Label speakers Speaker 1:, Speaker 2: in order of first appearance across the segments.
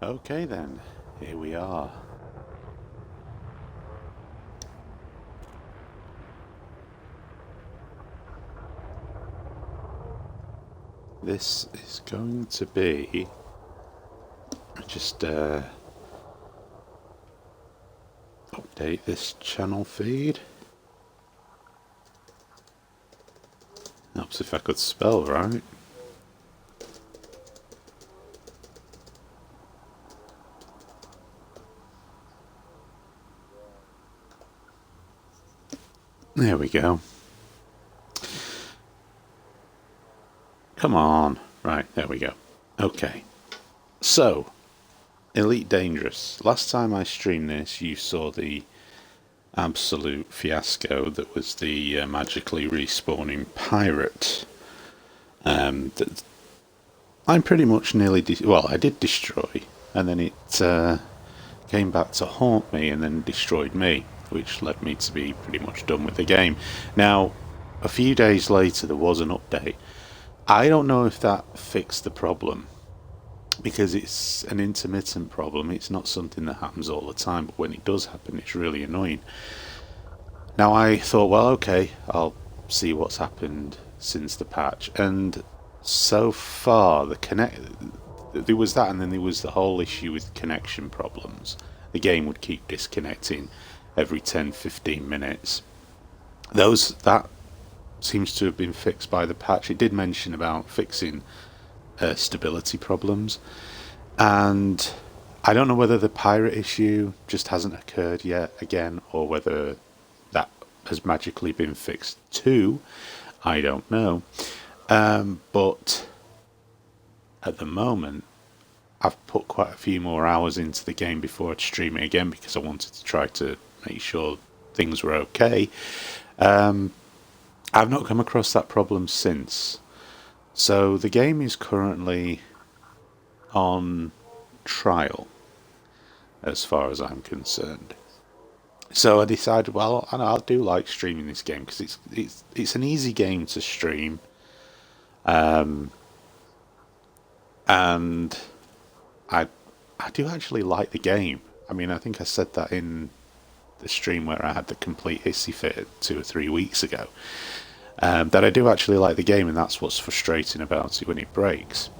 Speaker 1: Okay then, here we are. This is going to be just update this channel feed. Helps if I could spell right. There we go. Come on. Right, there we go. Okay. So, Elite Dangerous. Last time I streamed this, you saw the absolute fiasco that was the magically respawning pirate. That I'm pretty much nearly... well, I did destroy, and then it came back to haunt me and then destroyed me, which led me to be pretty much done with the game. Now, a few days later there was an update. I don't know if that fixed the problem, because it's an intermittent problem. It's not something that happens all the time, but when it does happen, it's really annoying. Now I thought, well, okay, I'll see what's happened since the patch, and so far there was that, and then there was the whole issue with connection problems. The game would keep disconnecting every 10-15 minutes. That seems to have been fixed by the patch. It did mention about fixing stability problems, and I don't know whether the pirate issue just hasn't occurred yet again, or whether that has magically been fixed too. I don't know, but at the moment I've put quite a few more hours into the game before I'd stream it again, because I wanted to try to make sure things were okay. I've not come across that problem since. So the game is currently on trial, as far as I'm concerned. So I decided, well, I do like streaming this game because it's an easy game to stream, and I do actually like the game. I mean, I think I said that in the stream where I had the complete hissy fit 2 or 3 weeks ago. That I do actually like the game, and that's what's frustrating about it when it breaks.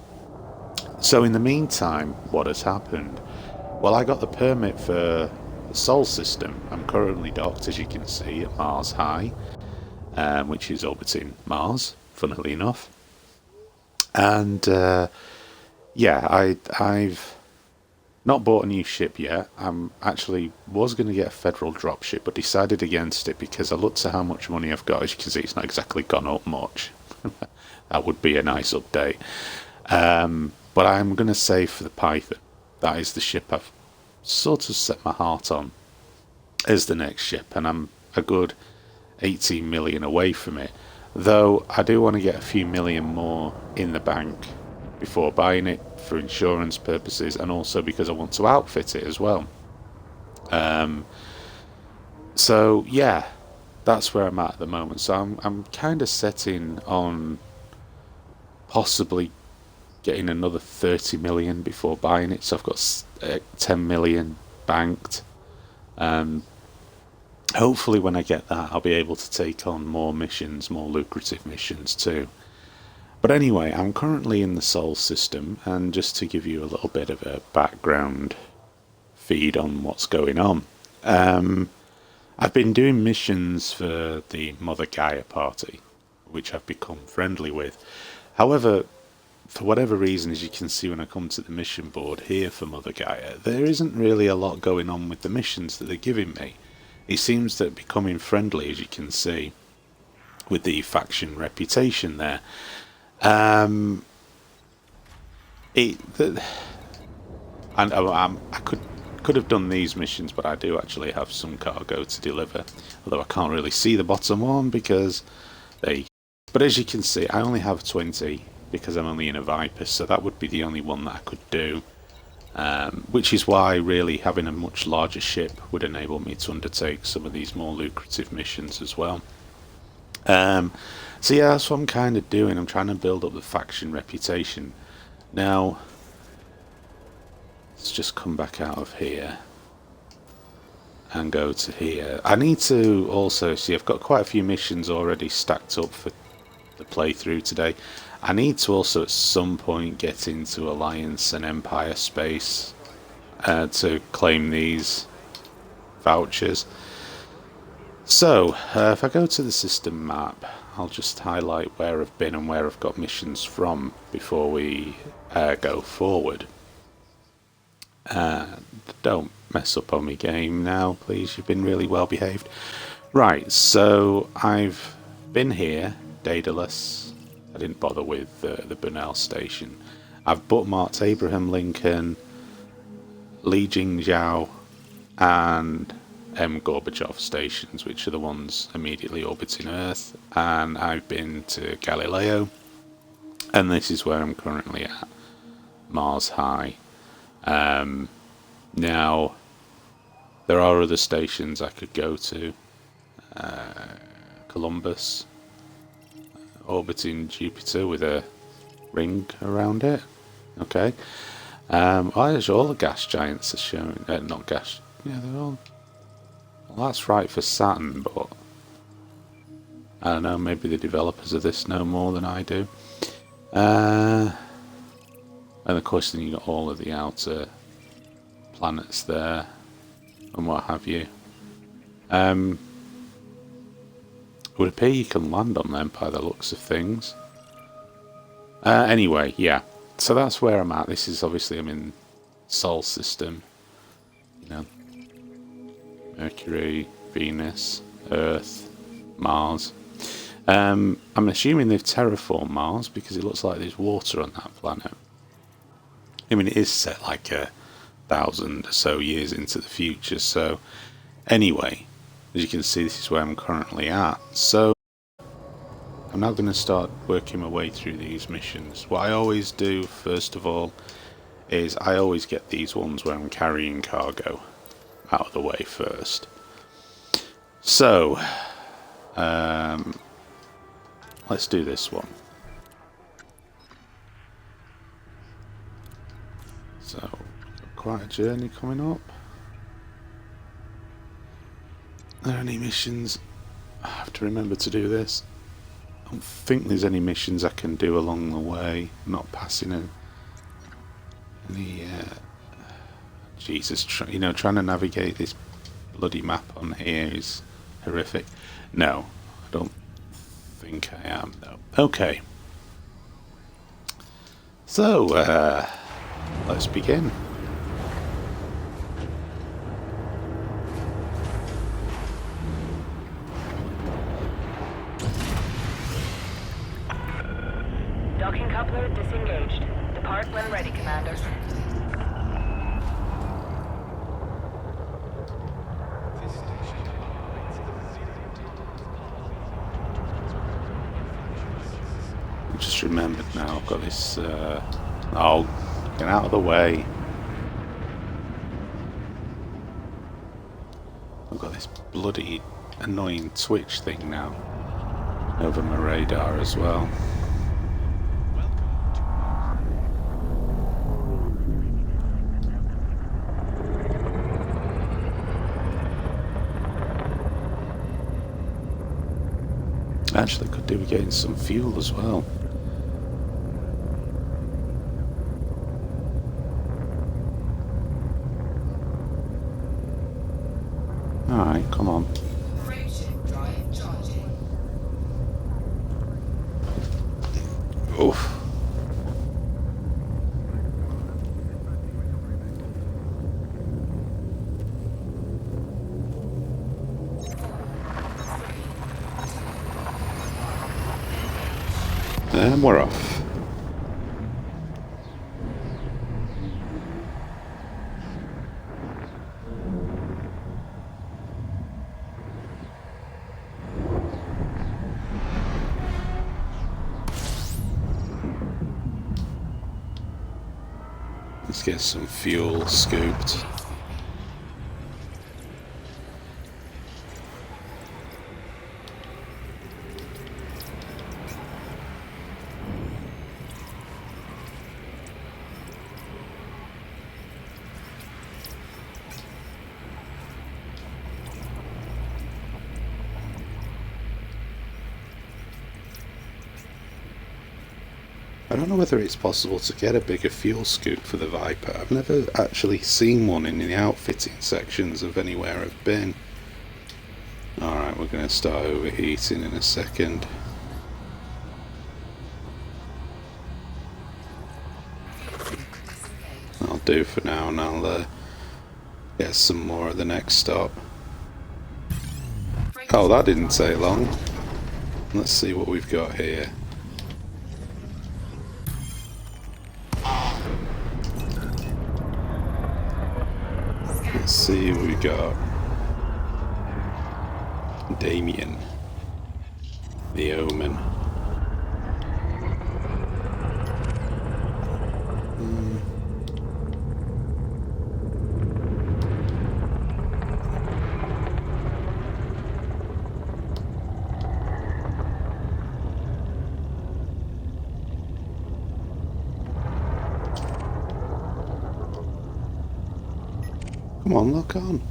Speaker 1: So in the meantime, what has happened? Well, I got the permit for the Sol system. I'm currently docked, as you can see, at Mars High, which is orbiting Mars, funnily enough. And yeah, I've not bought a new ship yet. I'm actually was going to get a federal dropship, but decided against it because I looked at how much money I've got. As you can see, it's not exactly gone up much. That would be a nice update. But I'm going to save for the Python. That is the ship I've sort of set my heart on as the next ship, and I'm a good 18 million away from it. Though I do want to get a few million more in the bank before buying it, for insurance purposes, and also because I want to outfit it as well. So yeah, that's where I'm at the moment. So I'm kind of setting on possibly getting another 30 million before buying it. So I've got 10 million banked. Hopefully when I get that, I'll be able to take on more missions, more lucrative missions too. But anyway, I'm currently in the Sol system, and just to give you a little bit of a background feed on what's going on. I've been doing missions for the Mother Gaia party, which I've become friendly with. However, for whatever reason, as you can see when I come to the mission board here for Mother Gaia, there isn't really a lot going on with the missions that they're giving me. It seems that becoming friendly, as you can see, with the faction reputation there. I could have done these missions, but I do actually have some cargo to deliver. Although I can't really see the bottom one because they. But as you can see, I only have 20 because I'm only in a Viper, so that would be the only one that I could do. Which is why really having a much larger ship would enable me to undertake some of these more lucrative missions as well. So yeah, that's what I'm kind of doing. I'm trying to build up the faction reputation. Now, let's just come back out of here and go to here. I need to also see, I've got quite a few missions already stacked up for the playthrough today. I need to also at some point get into Alliance and Empire space to claim these vouchers. So if I go to the system map, I'll just highlight where I've been and where I've got missions from before we go forward. Don't mess up on me game now, please. You've been really well behaved. Right, so I've been here, Daedalus. I didn't bother with the Burnell station. I've bookmarked Abraham Lincoln, Li Jingzhou, and M. Gorbachev stations, which are the ones immediately orbiting Earth. And I've been to Galileo, and this is where I'm currently at, Mars High. Now, there are other stations I could go to. Columbus, orbiting Jupiter with a ring around it. Okay. Well, all the gas giants are showing. Not gas. Yeah, they're all. Well, that's right for Saturn, but I don't know. Maybe the developers of this know more than I do. And of course, then you got all of the outer planets there, and what have you. It would appear you can land on them by the looks of things. Anyway, yeah. So that's where I'm at. This is obviously, I'm in Sol system. You know, Mercury, Venus, Earth, Mars. I'm assuming they've terraformed Mars because it looks like there's water on that planet. I mean, it is set like 1,000 or so years into the future. So anyway, as you can see, this is where I'm currently at. So I'm now going to start working my way through these missions. What I always do, first of all, is I always get these ones where I'm carrying cargo out of the way first. So, let's do this one. So, quite a journey coming up. Are there any missions? I have to remember to do this. I don't think there's any missions I can do along the way. I'm not passing any Jesus, you know, trying to navigate this bloody map on here is horrific. No, I don't think I am, though. Okay. So, let's begin.
Speaker 2: Docking coupler disengaged. Depart when ready, Commander.
Speaker 1: I just remembered now, I've got this, oh, get out of the way. I've got this bloody annoying twitch thing now over my radar as well. Actually, could do with getting some fuel as well. Alright, come on. Oof. And we're off. Let's get some fuel scooped. I don't know whether it's possible to get a bigger fuel scoop for the Viper. I've never actually seen one in the outfitting sections of anywhere I've been. Alright, we're going to start overheating in a second. I'll do for now, and I'll get some more at the next stop. Oh, that didn't take long. Let's see what we've got here. Let's see what we got. Damien, the Omen. Come on, look on.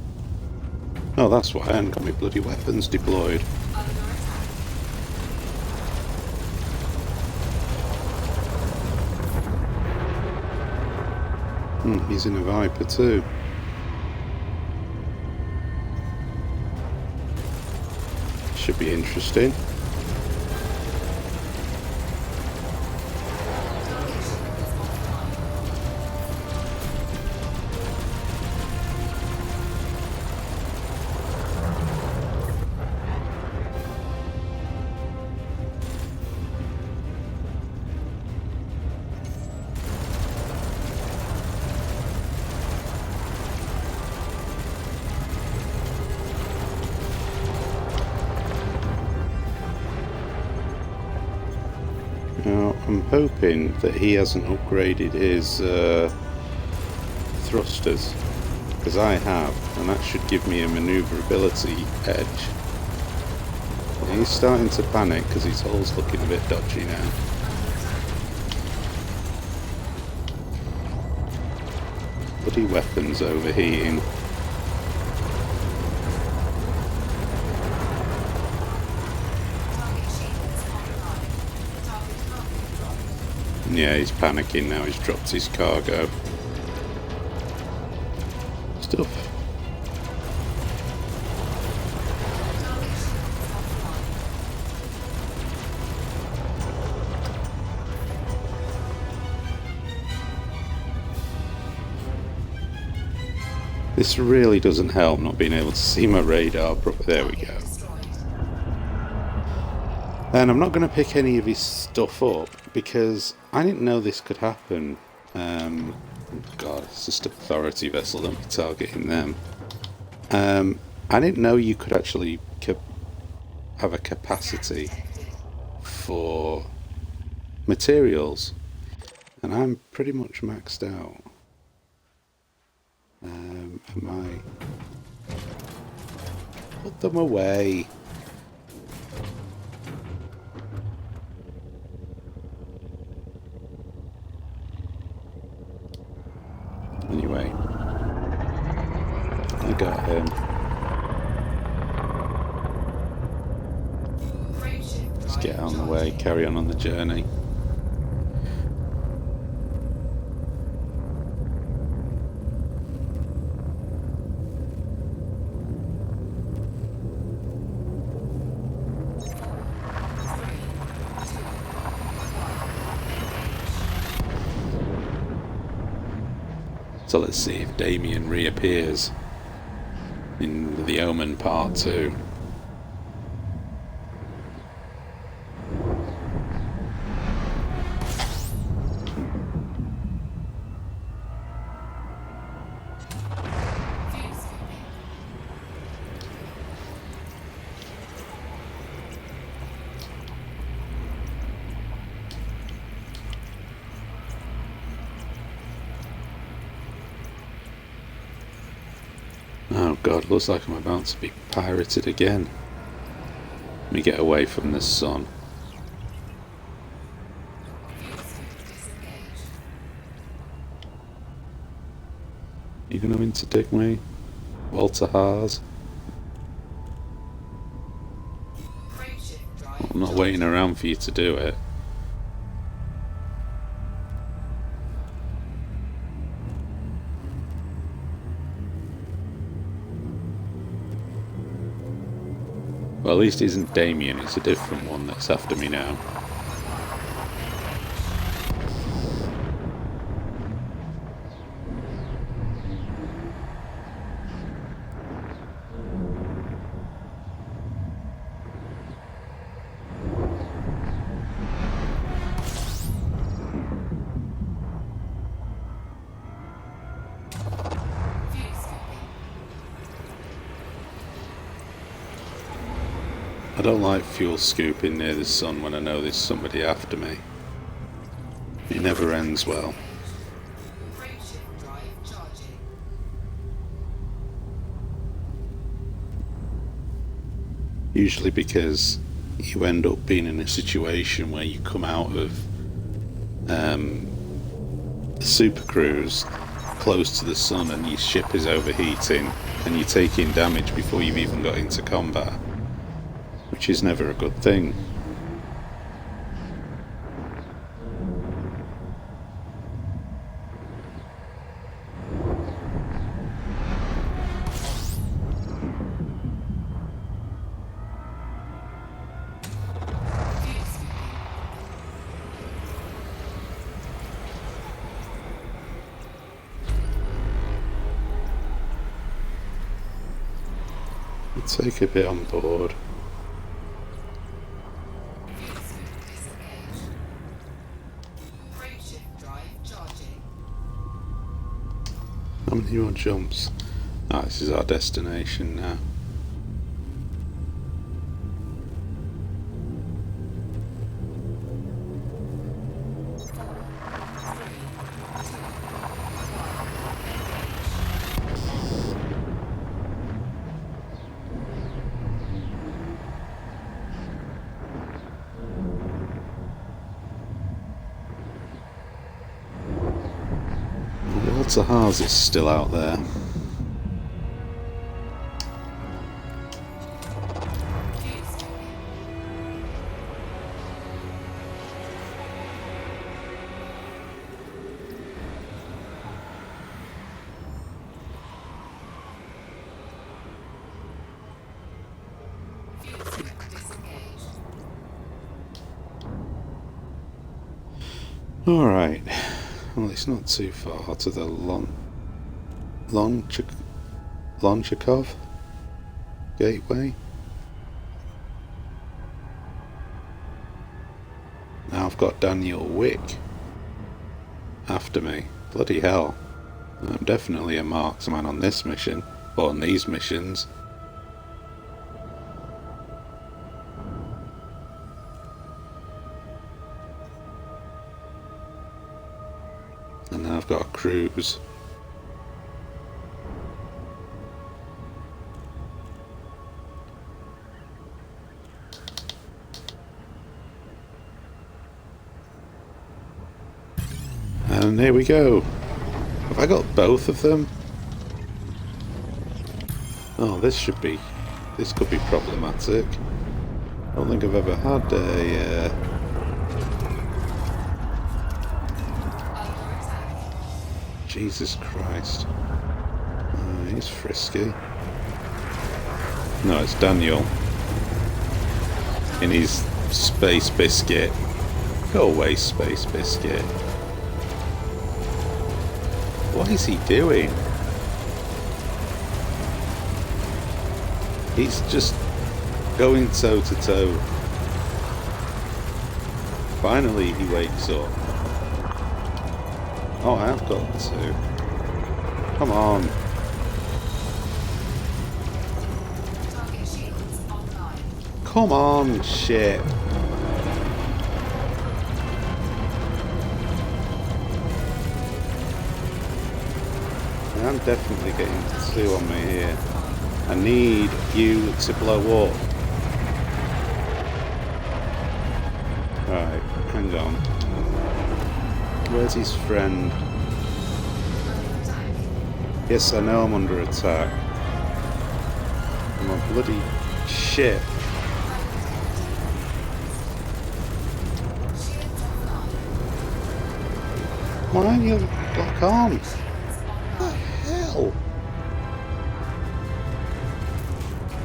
Speaker 1: Oh, that's why I haven't got my bloody weapons deployed. He's in a Viper too. Should be interesting. Now, I'm hoping that he hasn't upgraded his thrusters, because I have, and that should give me a manoeuvrability edge. And he's starting to panic because his hull's looking a bit dodgy now. Bloody weapons overheating. Yeah, he's panicking now, he's dropped his cargo. Stuff. This really doesn't help not being able to see my radar properly. There we go. And I'm not going to pick any of his stuff up because I didn't know this could happen. God, it's just an authority vessel, don't be targeting them. I didn't know you could actually have a capacity for materials, and I'm pretty much maxed out. Am I? Put them away. Anyway, I got him. Let's get on the way, carry on the journey. So let's see if Damien reappears in The Omen Part 2. Oh god, looks like I'm about to be pirated again. Let me get away from the sun. You gonna interdict me, Walter Haas? I'm not waiting around for you to do it. Well, at least it isn't Damien, it's a different one that's after me now. I don't like fuel scooping near the sun when I know there's somebody after me. It never ends well. Usually because you end up being in a situation where you come out of the super cruise close to the sun and your ship is overheating and you're taking damage before you've even got into combat, which is never a good thing. Take a bit on board. How many more jumps? Ah, this is our destination now. Walter Haas is still out there. Alright, well it's not too far to the Lonchikov Gateway. Now I've got Daniel Wick after me. Bloody hell. I'm definitely a marksman on this mission, or on these missions. And now I've got a cruise. And here we go. Have I got both of them? Oh, this could be problematic. I don't think I've ever had a Jesus Christ. He's frisky. No, it's Daniel. In his Space Biscuit. Go away, Space Biscuit. What is he doing? He's just going toe to toe. Finally he wakes up. Oh, I have got to. Come on. Come on, shit. I'm definitely getting two on me here. I need you to blow up. Right, hang on. Where's his friend? Yes, I know I'm under attack. I'm a bloody shit. Why aren't you lock on?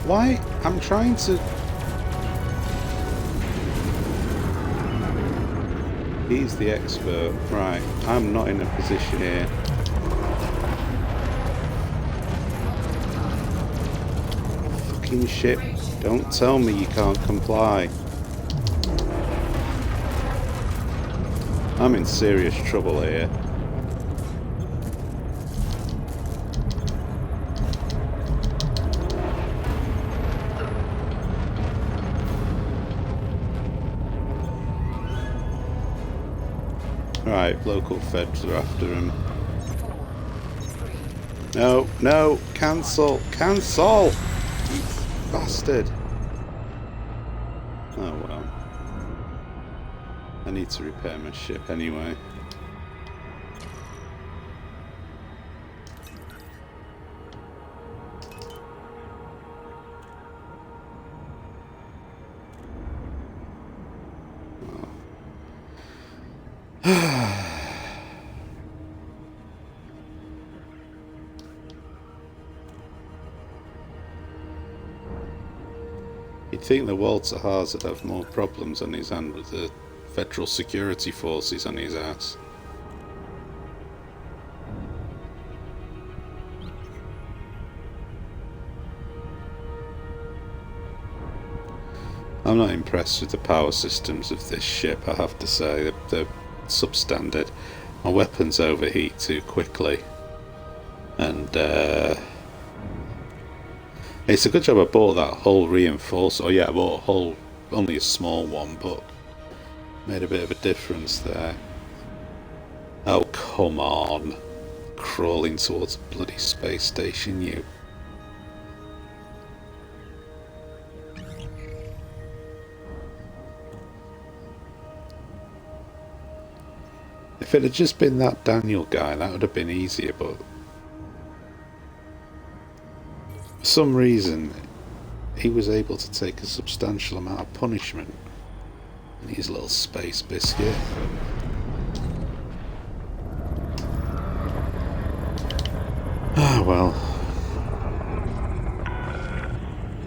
Speaker 1: Why? I'm trying to He's the expert. Right, I'm not in a position here. Fucking shit. Don't tell me you can't comply. I'm in serious trouble here. Right, local feds are after him. No, no, cancel, cancel! You bastard. Oh well. I need to repair my ship anyway. You'd think the Walter Haas would have more problems on his hand with the federal security forces on his ass. I'm not impressed with the power systems of this ship, I have to say. They're substandard. My weapons overheat too quickly. And it's a good job I bought that hull reinforced. Oh yeah, I bought a hull, only a small one, but made a bit of a difference there. Oh, come on. Crawling towards a bloody space station, you. If it had just been that Daniel guy, that would have been easier, but for some reason, he was able to take a substantial amount of punishment in his little space biscuit. Ah, well.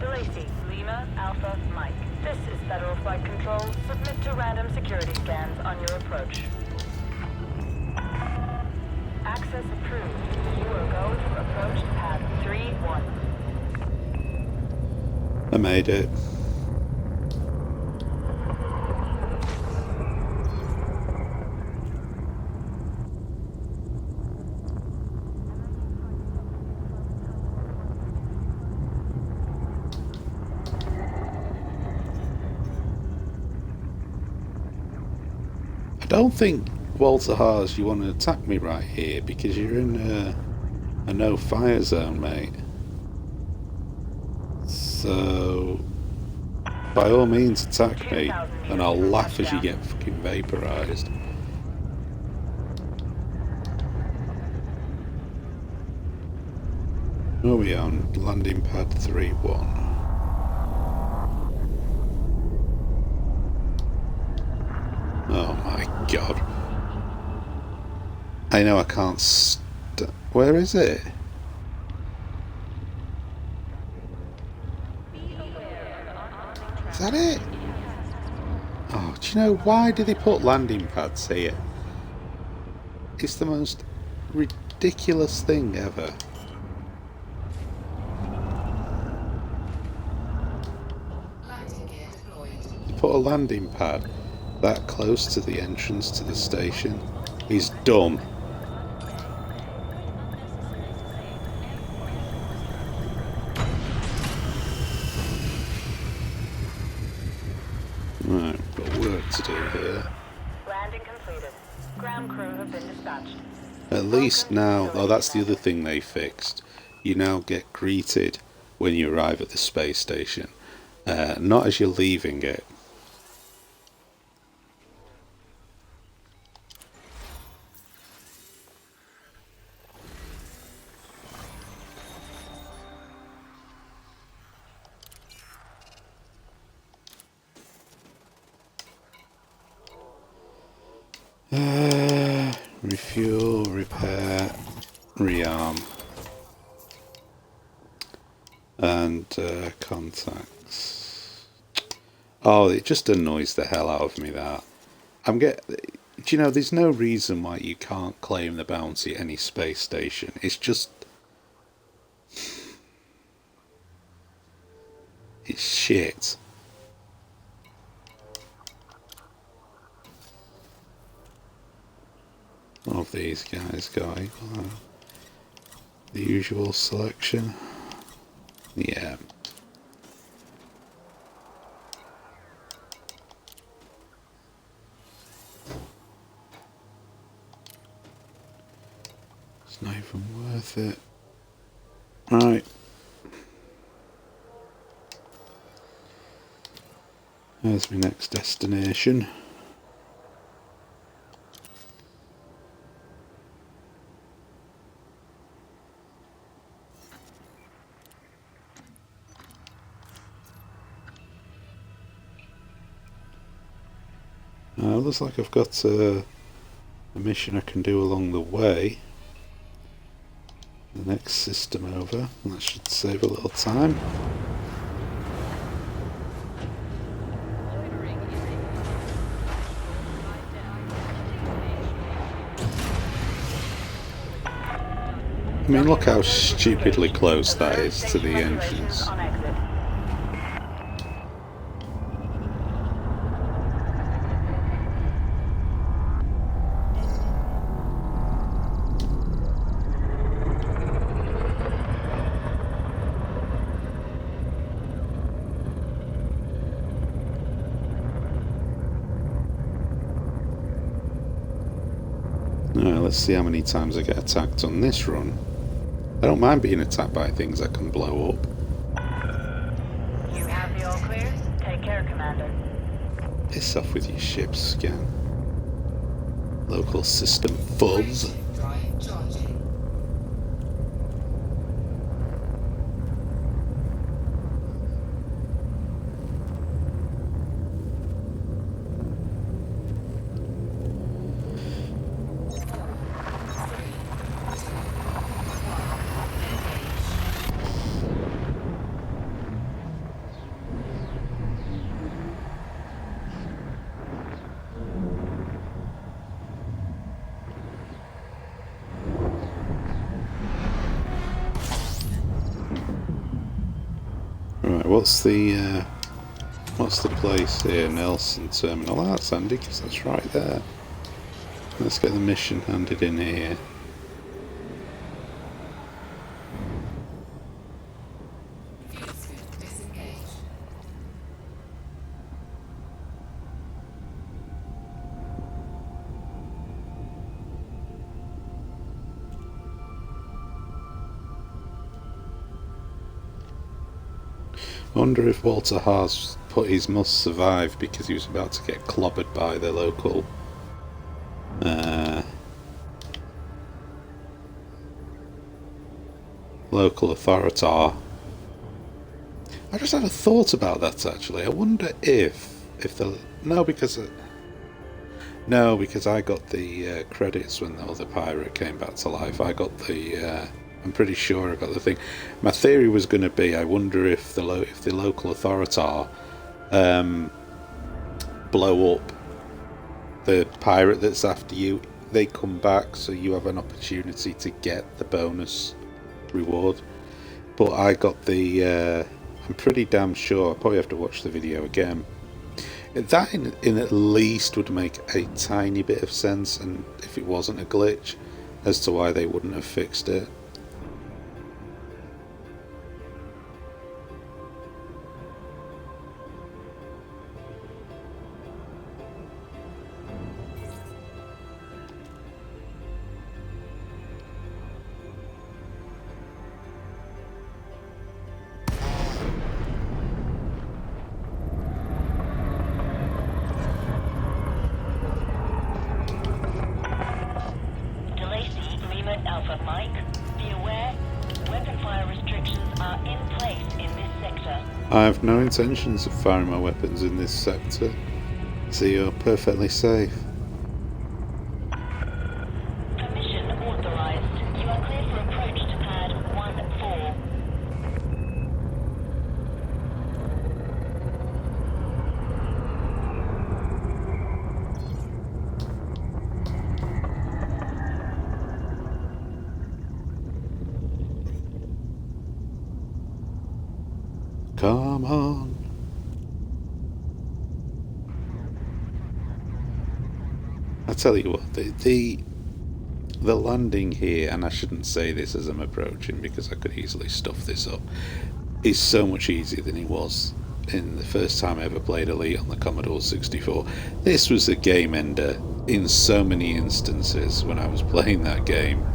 Speaker 2: Lacey, Lima, Alpha, Mike. This is Federal Flight Control. Submit to random security scans on your approach. Access approved. You are go to approach pad 3-1.
Speaker 1: I made it. I don't think, Walter Haas, you want to attack me right here because you're in a no-fire zone, mate. So, by all means, attack me, and I'll laugh as you get fucking vaporized. Where are we on? Landing pad 3-1. Oh my god. I know I can't where is it? Is that it? Oh, do you know why do they put landing pads here? It's the most ridiculous thing ever. They put a landing pad that close to the entrance to the station. He's dumb. Right, got work to do here.
Speaker 2: Landing completed. Ground crew have been dispatched.
Speaker 1: At least now, oh, that's the other thing they fixed. You now get greeted when you arrive at the space station, not as you're leaving it. Refuel, repair, rearm, and contacts. Oh, it just annoys the hell out of me that Do you know, there's no reason why you can't claim the bounty at any space station. It's just... it's shit. One of these guys going. The usual selection. Yeah. It's not even worth it. Right. There's my next destination. Looks like I've got a mission I can do along the way. The next system over. That should save a little time. I mean, look how stupidly close that is to the entrance. Let's see how many times I get attacked on this run. I don't mind being attacked by things I can blow up.
Speaker 2: You have the all clear? Take care, Commander.
Speaker 1: Piss off with your ship scan. Local system fuzz. Right, what's the place here? Nelson Terminal. Oh, that's handy because that's right there. Let's get the mission handed in here. I wonder if Walter Haas put his must survive because he was about to get clobbered by the local local authority. I just had a thought about that actually. I wonder if the because I got the credits when the other pirate came back to life. I got the I'm pretty sure I got the thing. My theory was going to be, I wonder if the local authority blow up the pirate that's after you. They come back, so you have an opportunity to get the bonus reward. But I got the. I'm pretty damn sure. I'll probably have to watch the video again. That in at least would make a tiny bit of sense, and if it wasn't a glitch, as to why they wouldn't have fixed it.
Speaker 2: Alpha Mike, be aware, weapon fire restrictions are in place in this sector.
Speaker 1: I have no intentions of firing my weapons in this sector, so you're perfectly safe.
Speaker 2: Permission authorized. You are clear for approach to pad 1-4.
Speaker 1: Come on. I tell you what, the landing here, and I shouldn't say this as I'm approaching because I could easily stuff this up, is so much easier than it was in the first time I ever played Elite on the Commodore 64. This was a game ender in so many instances when I was playing that game,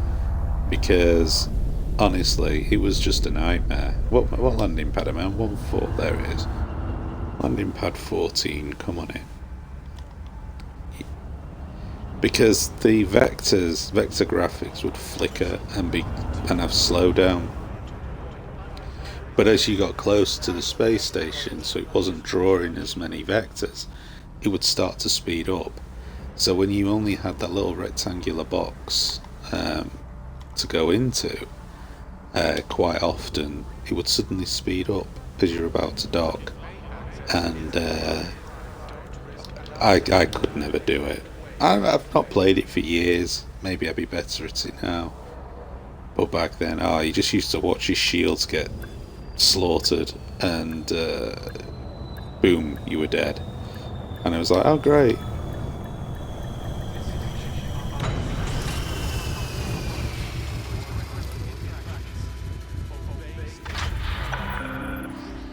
Speaker 1: because honestly, it was just a nightmare. What landing pad am I on? 1-4, there it is. Landing pad 14, come on in. Because the vector graphics would flicker and have slowdown. But as you got close to the space station, so it wasn't drawing as many vectors, it would start to speed up. So when you only had that little rectangular box to go into, quite often it would suddenly speed up as you're about to dock, and I could never do it. I've not played it for years. Maybe I'd be better at it now. But back then, you just used to watch your shields get slaughtered, and boom, you were dead. And I was like, oh great.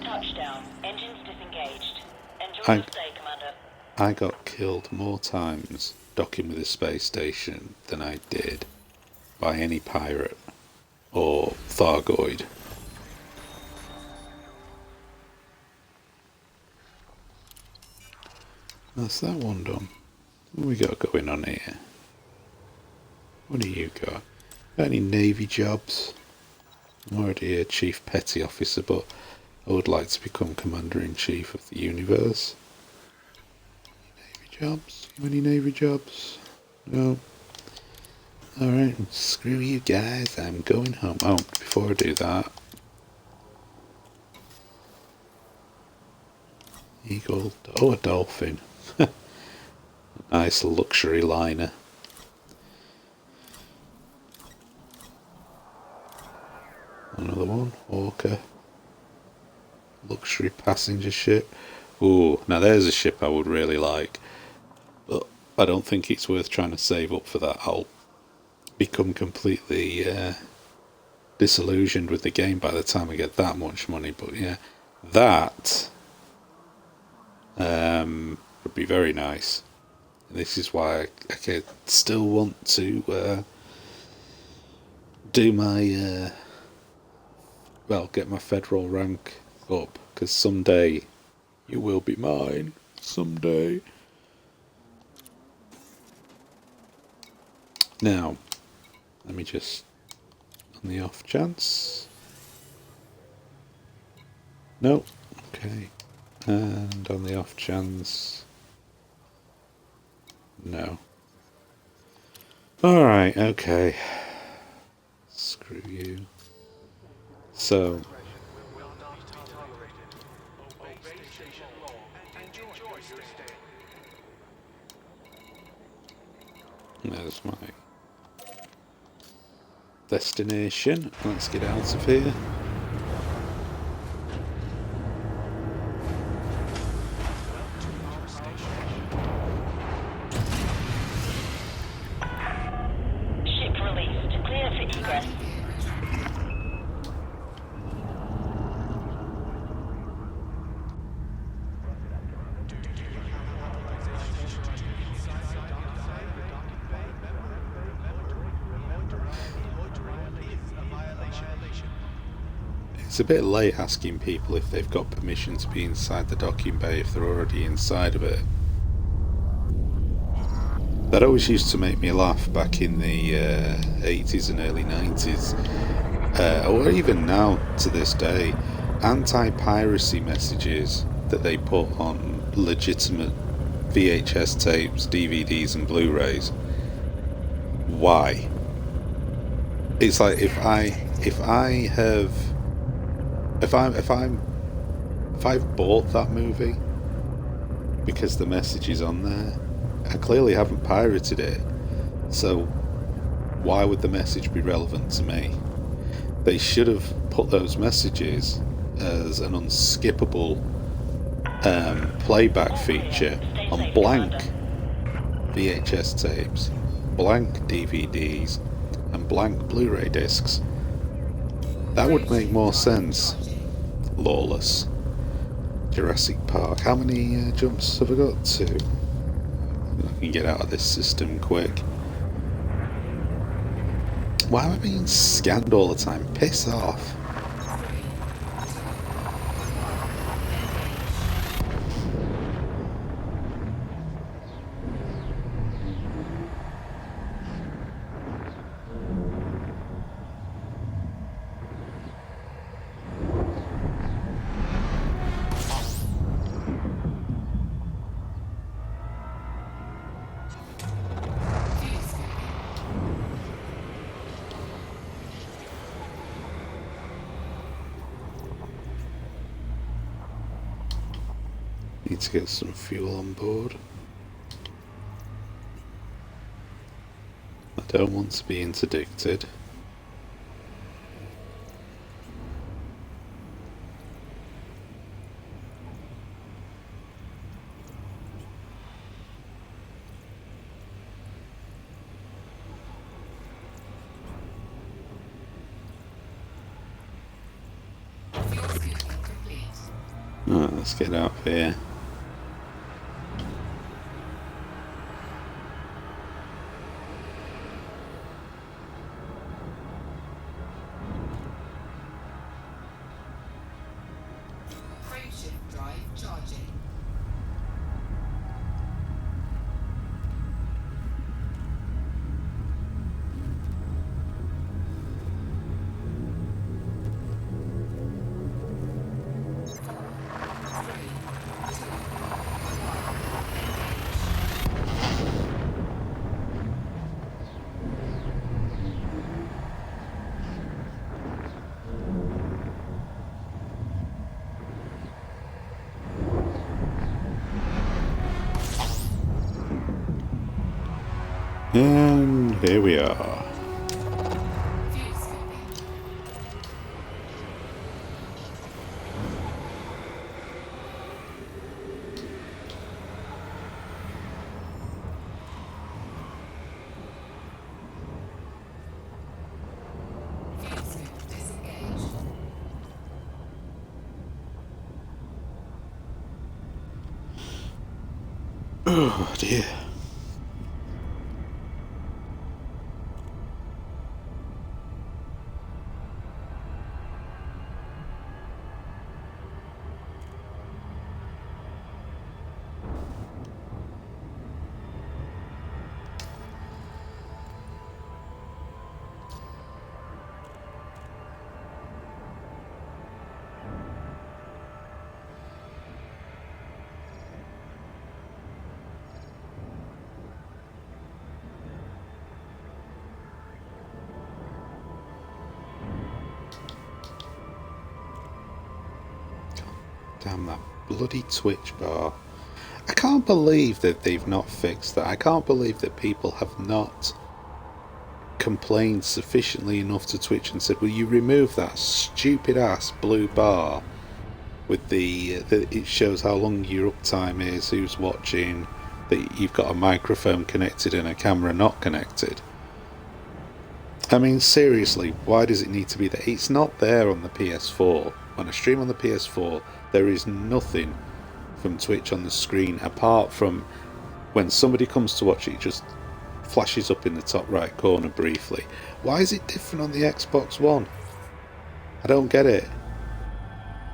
Speaker 2: Touchdown. Engines disengaged. Enjoy
Speaker 1: I-
Speaker 2: your stay, Commander.
Speaker 1: I got killed more times docking with a space station than I did by any pirate or Thargoid. That's that one done. What we got going on here? What do you got? Got any Navy jobs? I'm already a Chief Petty Officer, but I would like to become Commander-in-Chief of the universe. Jobs? Any Navy jobs? No. Alright, screw you guys, I'm going home. Oh, before I do that, Eagle, oh, a dolphin. Nice luxury liner. Another one, Orca. Luxury passenger ship. Ooh, now there's a ship I would really like. But I don't think it's worth trying to save up for that. I'll become completely disillusioned with the game by the time I get that much money. But yeah, that would be very nice. And this is why I could still want to do my get my federal rank up, because someday you will be mine. Someday. Now, let me just, on the off chance. No, okay. And on the off chance. No. Alright, okay. Screw you. So. There's my destination. Let's get out of here.
Speaker 2: Ship released. Clear for egress.
Speaker 1: It's a bit late asking people if they've got permission to be inside the docking bay if they're already inside of it. That always used to make me laugh back in the 80s and early 90s, or even now to this day. Anti-piracy messages that they put on legitimate VHS tapes, DVDs and Blu-rays. Why? It's like if I've bought that movie because the message is on there, I clearly haven't pirated it, so why would the message be relevant to me? They should have put those messages as an unskippable playback feature
Speaker 2: Stay
Speaker 1: on
Speaker 2: safe,
Speaker 1: blank
Speaker 2: Commander.
Speaker 1: VHS tapes, blank DVDs, and blank Blu-ray discs. That would make more sense. Lawless. Jurassic Park. How many jumps have I got? 2. I can get out of this system quick. Why am I being scanned all the time? Piss off. Need to get some fuel on board. I don't want to be interdicted. Alright, let's get out of here.
Speaker 3: Frameshift drive charging.
Speaker 1: And here we are. Oh dear. Damn that bloody Twitch bar. I can't believe that they've not fixed that. I can't believe that people have not complained sufficiently enough to Twitch and said, will you remove that stupid ass blue bar with the it shows how long your uptime is, who's watching, that you've got a microphone connected and a camera not connected. I mean, seriously, why does it need to be there? It's not there on the PS4. When I stream on the PS4, there is nothing from Twitch on the screen apart from when somebody comes to watch it just flashes up in the top right corner briefly. Why is it different on the Xbox One? I don't get it.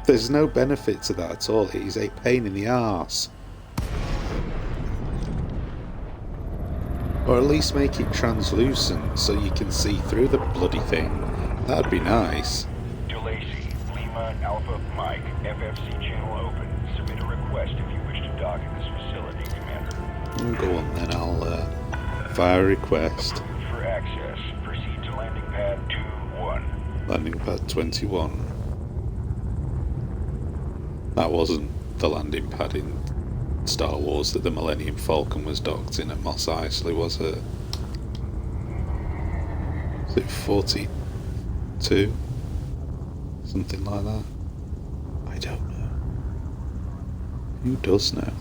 Speaker 1: There's no benefit to that at all. It is a pain in the arse. Or at least make it translucent so you can see through the bloody thing. That'd be nice.
Speaker 4: DeLacy, Lima, Alpha, Mike, FFC channel open. Submit a request if you wish to dock in this facility, Commander.
Speaker 1: Go on then, I'll fire a request.
Speaker 4: Approved for access. Proceed to landing pad 2-1.
Speaker 1: Landing pad 21. That wasn't the landing pad in Star Wars that the Millennium Falcon was docked in at Mos Eisley, was it? Was it 42? Something like that. Who does know?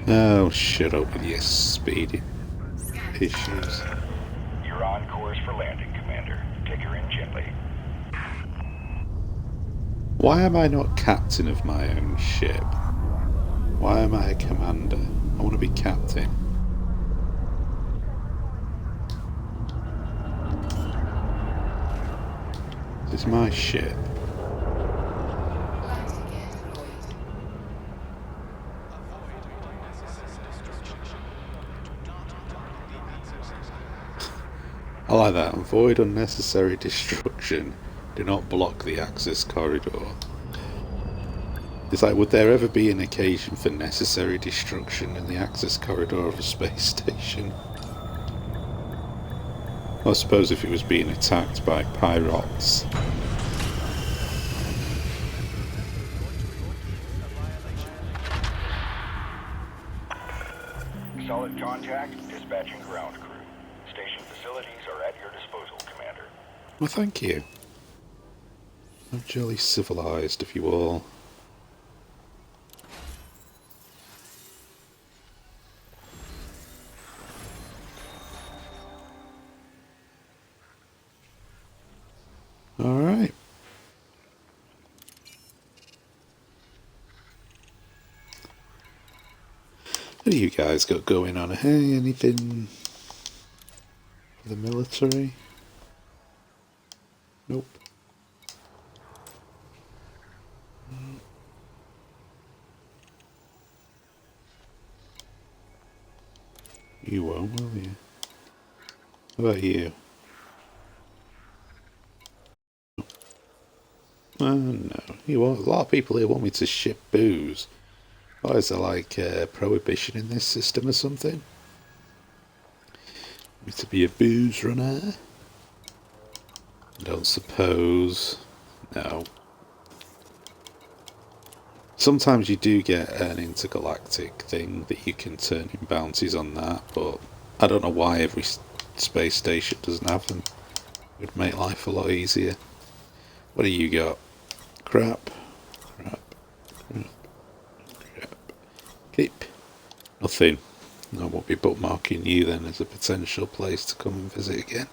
Speaker 1: Oh, shut up with your speeding issues.
Speaker 4: You're on course for landing, Commander. Take her in gently.
Speaker 1: Why am I not captain of my own ship? Why am I a commander? I want to be captain. This is my ship.
Speaker 3: Landing gear deployed.
Speaker 1: I like that. Avoid unnecessary destruction. Do not block the access corridor. It's like, would there ever be an occasion for necessary destruction in the access corridor of a space station? I suppose if it was being attacked by pirates.
Speaker 4: Solid contact. Dispatching ground crew. Station facilities are at your disposal, Commander.
Speaker 1: Well, thank you. How jolly civilised of you all. Alright. What do you guys got going on? Hey, anything for the military? Nope. You won't, will you? How about you? No. You want, a lot of people here want me to ship booze. Why is there like prohibition in this system or something? Me to be a booze runner? I don't suppose. No. Sometimes you do get an intergalactic thing that you can turn in bounties on that, but I don't know why every space station doesn't have them. It would make life a lot easier. What do you got? Crap. Keep. Nothing. I won't be bookmarking you then as a potential place to come and visit again.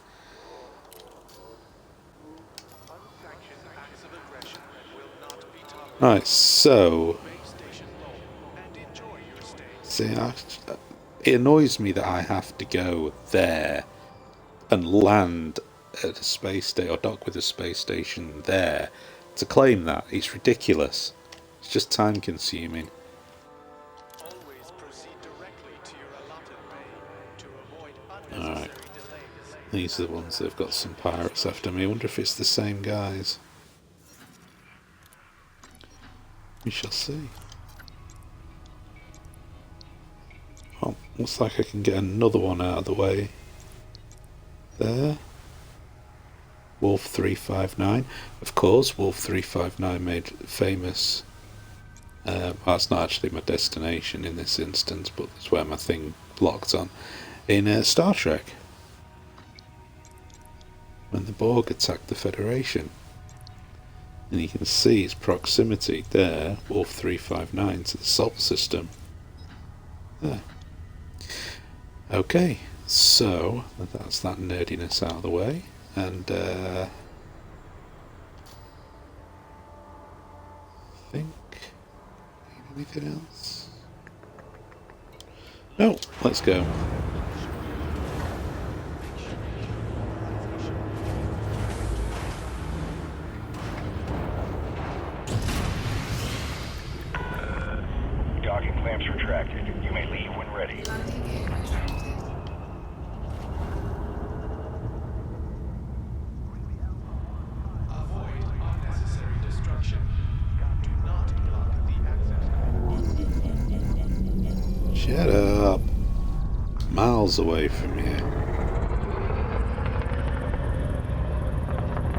Speaker 1: Right, so... See, it annoys me that I have to go there and land at a space station, or dock with a space station there, to claim that. It's ridiculous. It's just time consuming. Alright. These are the ones that have got some pirates after me. I wonder if it's the same guys. We shall see. Oh, looks like I can get another one out of the way. There. Wolf 359. Of course, Wolf 359 made famous. Well, it's not actually my destination in this instance, but it's where my thing locked on. In Star Trek. When the Borg attacked the Federation. And you can see its proximity there, Wolf 359, to the solar system. There. Okay, so that's that nerdiness out of the way. And I think... anything else? No, let's go.
Speaker 4: Docking clamps retracted. You may leave when ready.
Speaker 3: Landing gear retracted.
Speaker 5: Avoid unnecessary destruction. Do not block the access.
Speaker 1: Shut up. Miles away from you.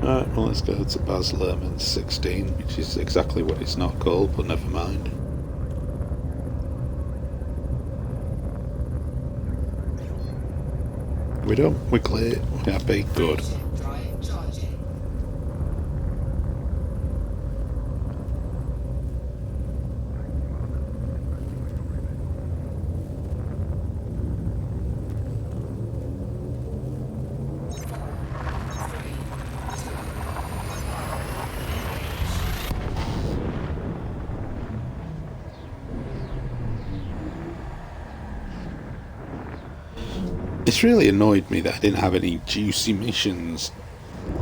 Speaker 1: Alright, well let's go to Baz Luhrmann's 16, which is exactly what it's not called, but never mind. We're done, we're clear, we're happy, good.
Speaker 3: Drive charging.
Speaker 1: It's really annoyed me that I didn't have any juicy missions,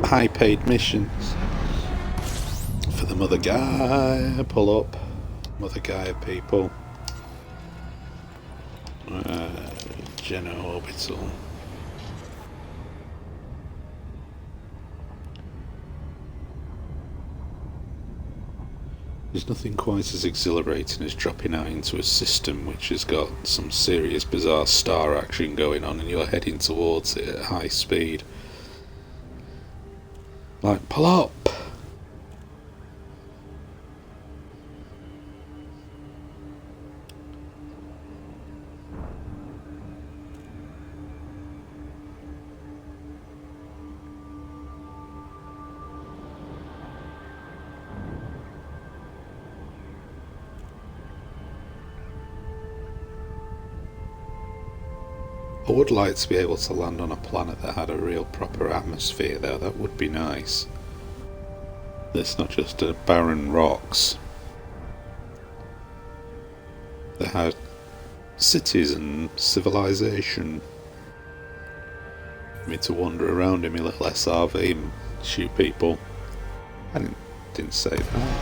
Speaker 1: high paid missions. For the Mother Gaia, pull up. Mother Gaia people. Geno Orbital. There's nothing quite as exhilarating as dropping out into a system which has got some serious bizarre star action going on and you're heading towards it at high speed. Like, pull up! I would like to be able to land on a planet that had a real proper atmosphere though, that would be nice. It's not just a barren rocks. That had cities and civilization. For me to wander around in my little SRV and shoot people. I didn't say that.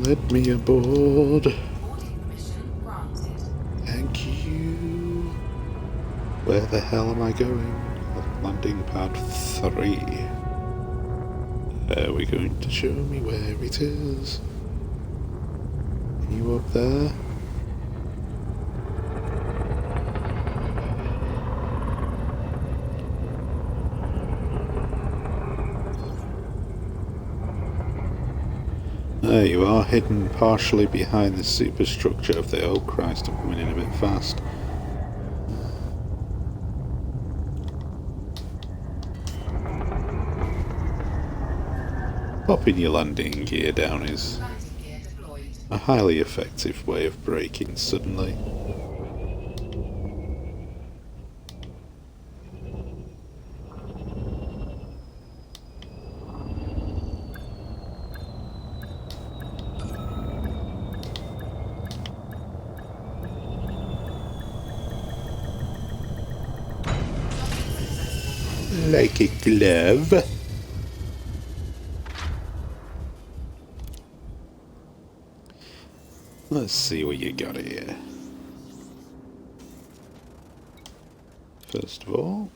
Speaker 1: Let me aboard.
Speaker 3: Boarding permission granted.
Speaker 1: Thank you. Where the hell am I going? Landing pad 3. Are we going to show me where it is? Are you up there? There you are, hidden partially behind the superstructure of the... Oh Christ, I'm coming in a bit fast. Popping your landing gear down is
Speaker 3: Landing gear deployed.
Speaker 1: a highly effective way of braking suddenly. Like a glove. Let's see what you got here. First of all,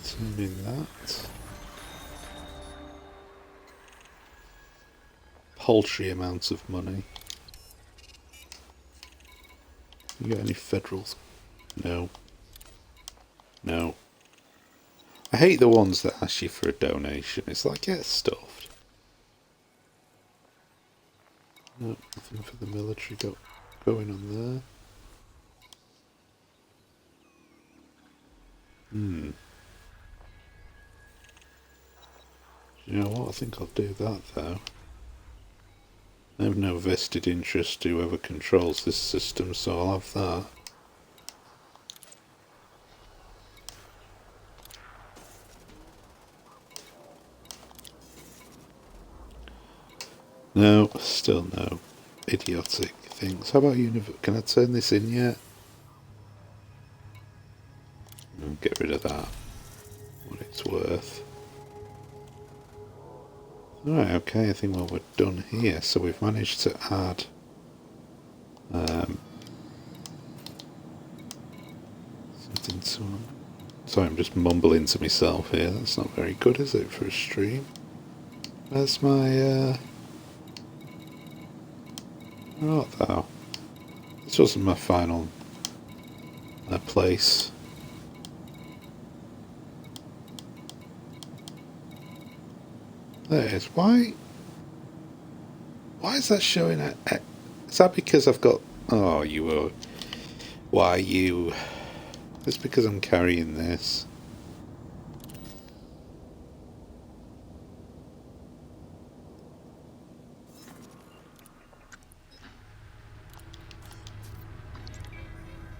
Speaker 1: turn in that. Paltry amounts of money. You got any federals? No. No. I hate the ones that ask you for a donation. It's like, get stuffed. No, nothing for the military going on there. You know what? I think I'll do that though. I have no vested interest to whoever controls this system, so I'll have that. No, still no. Idiotic things. How about can I turn this in yet? No, get rid of that. What it's worth. Alright, okay, I think well we're done here. So we've managed to add something Sorry, I'm just mumbling to myself here. That's not very good, is it, for a stream? Where's my, What thou? This wasn't my final place. There it is. Why is that showing is that because I've got... Oh, you were... Why, you... It's because I'm carrying this.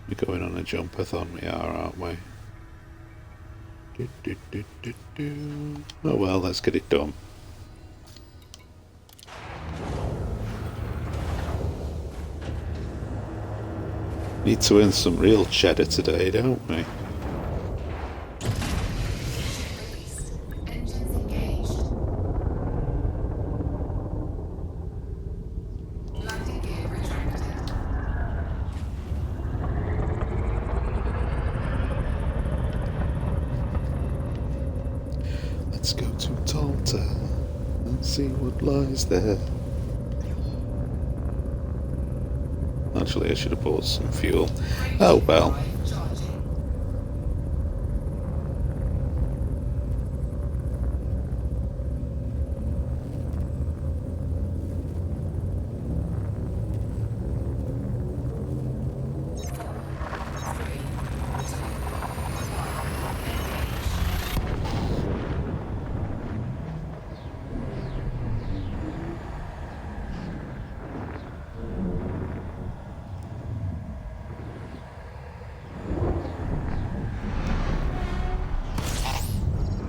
Speaker 1: We're going on a jump-a-thon, we are, aren't we? Oh well, let's get it done. Need to earn some real cheddar today, don't we?
Speaker 3: Released. Engines engaged. Landing gear retracted.
Speaker 1: Let's go to Talta and see what lies there. Actually, I should have bought some fuel. Oh well.
Speaker 3: Drive charging.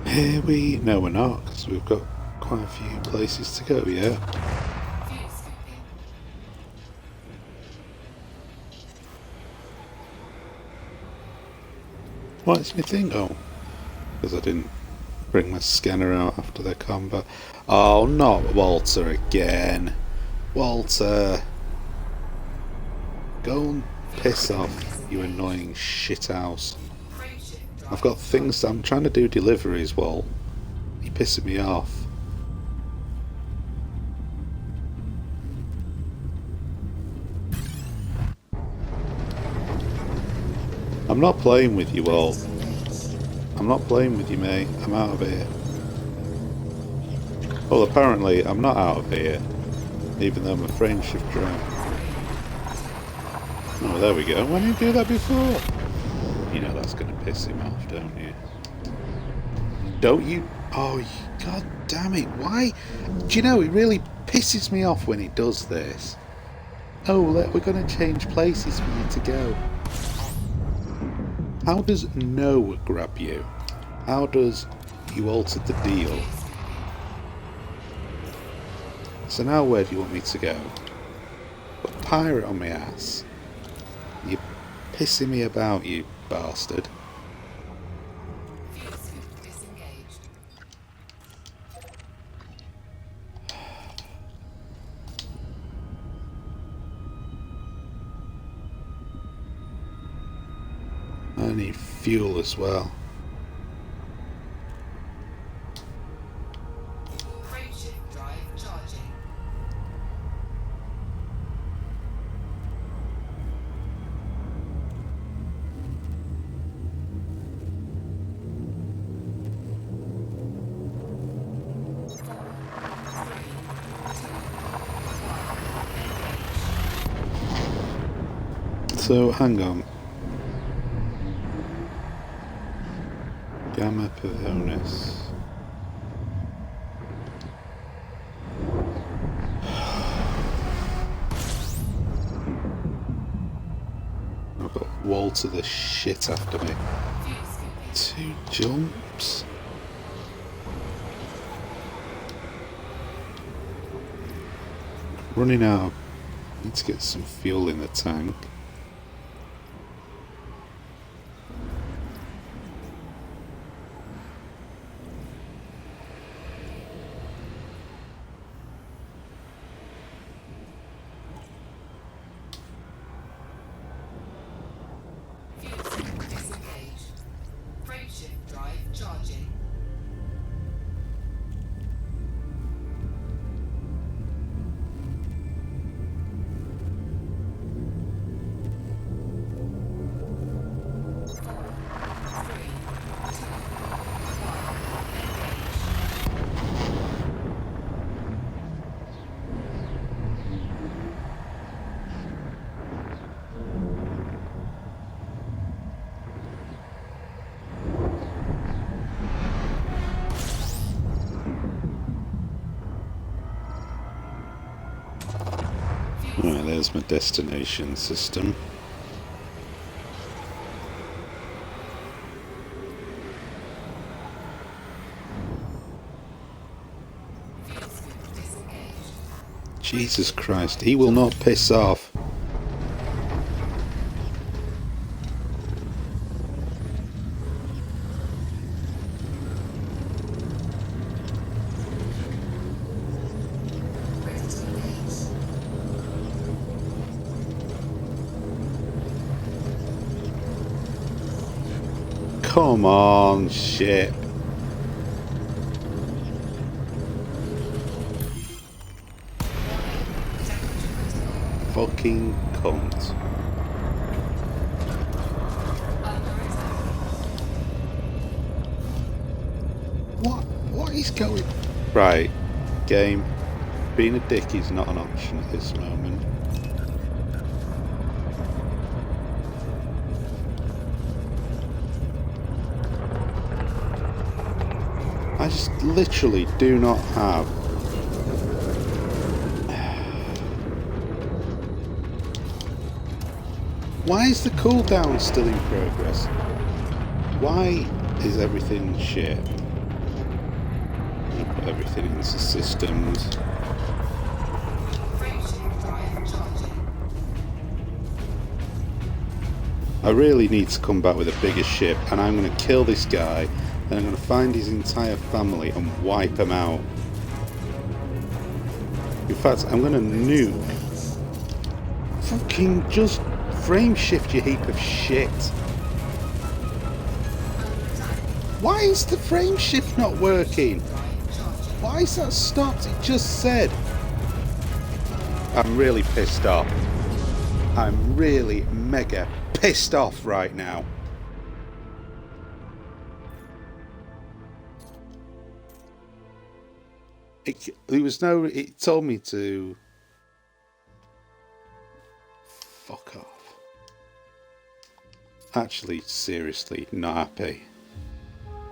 Speaker 1: Here we... No, we're not, because we've got quite a few places to go, yeah.
Speaker 3: Fuel scooping.
Speaker 1: What's my thing? Oh, because I didn't bring my scanner out after the combat. Oh, not Walter again. Walter. Go and piss off, you annoying shithouse.
Speaker 3: Frameshift drive.
Speaker 1: I've got things... I'm trying to do deliveries, Walt. You're pissing me off. I'm not playing with you, Walt. I'm not playing with you, mate. I'm out of here. Well, apparently I'm not out of here, even though my frameshift drive. Oh, there we go. Why didn't you do that before? You know that's going to piss him off, don't you? Don't you? Oh, god damn it. Why? Do you know, it really pisses me off when it does this. Oh, we're going to change places for you to go. How does no grab you? How does you alter the deal? So now where do you want me to go? Put a pirate on my ass. You're pissing me about, you bastard.
Speaker 3: Fuel scoop disengaged.
Speaker 1: I need fuel as well.
Speaker 3: Frameshift drive charging.
Speaker 1: So, hang on. Gamma Pavonis. I've got Walter the shit after me.
Speaker 3: Fuel scooping.
Speaker 1: 2 jumps. Running out. Need to get some fuel in the tank.
Speaker 3: Fuel scoop disengaged. Frameshift
Speaker 1: There's my destination system.
Speaker 3: Fuel scoop disengaged.
Speaker 1: Jesus Christ, he will not piss off.
Speaker 3: Ready to engage.
Speaker 1: Come on, shit. Fucking cunt.
Speaker 3: Under attack.
Speaker 1: What is going... Right, game. Being a dick is not an option at this moment. I just literally do not have... Why is the cooldown still in progress? Why is everything shit? I'll put everything into systems.
Speaker 3: Frameshift drive charging.
Speaker 1: I really need to come back with a bigger ship, and I'm going to kill this guy, and I'm going to find his entire family and wipe them out. In fact, I'm going to nuke. Fucking just frame shift, you heap of shit. Why is the frame shift not working? Why is that stopped? It just said. I'm really pissed off. I'm really mega pissed off right now. There was no... It told me to... Fuck off. Actually, seriously, not happy.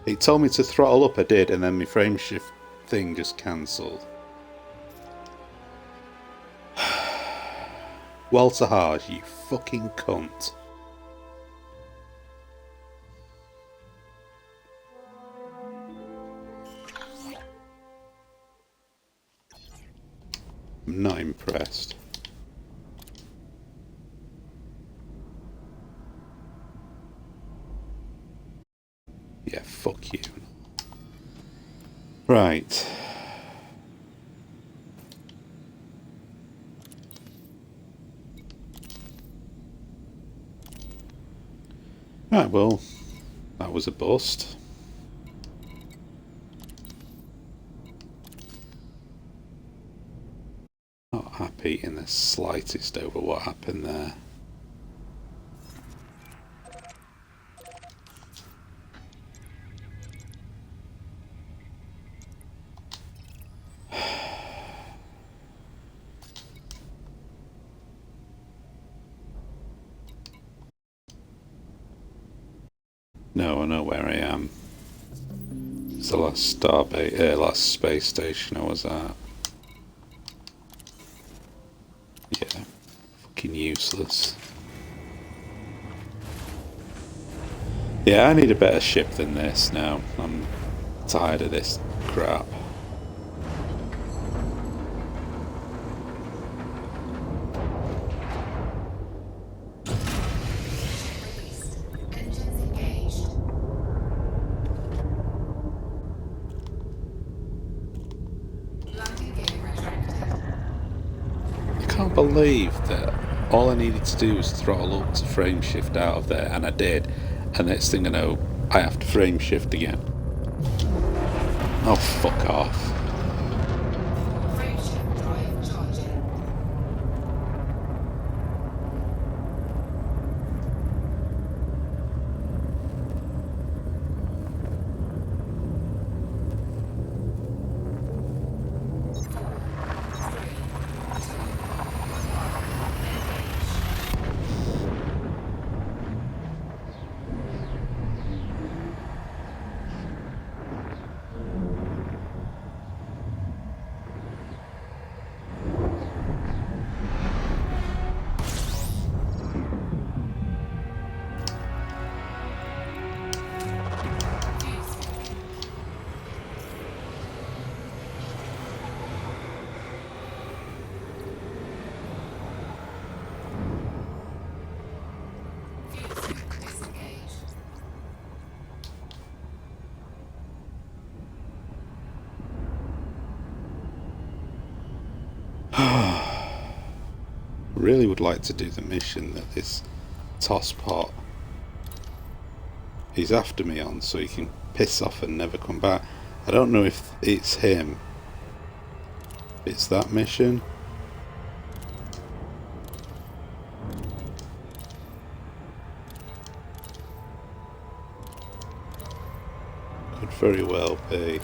Speaker 1: It told me to throttle up, I did, and then my frame shift thing just cancelled. Walter Hard, you fucking cunt. I'm not impressed. Yeah, fuck you. Right. Right, well, that was a bust. Not happy in the slightest over what happened there. No, I know where I am. It's the last last space station I was at. Yeah, fucking useless. Yeah, I need a better ship than this now. I'm tired of this crap.
Speaker 3: Released. Engines engaged. Landing gear retracted.
Speaker 1: I can't believe that all I needed to do was throttle up to frame shift out of there, and I did. And next thing I know, I have to frame shift again. Oh, fuck off.
Speaker 3: Frameshift drive charging.
Speaker 1: really would like to do the mission that this tosspot is after me on, so he can piss off and never come back. I don't know if it's him. It's that mission. Could very well be.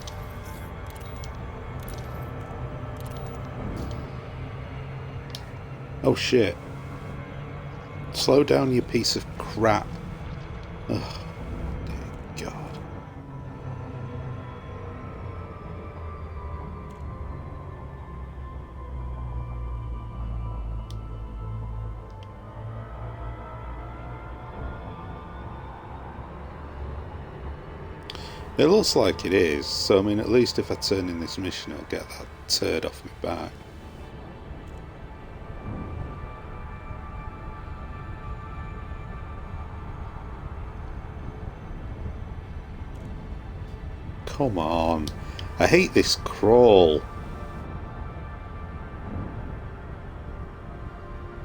Speaker 1: Oh shit. Slow down, you piece of crap. Oh, dear God. It looks like it is, so I mean, at least if I turn in this mission, I'll get that turd off my back. Come on. I hate this crawl.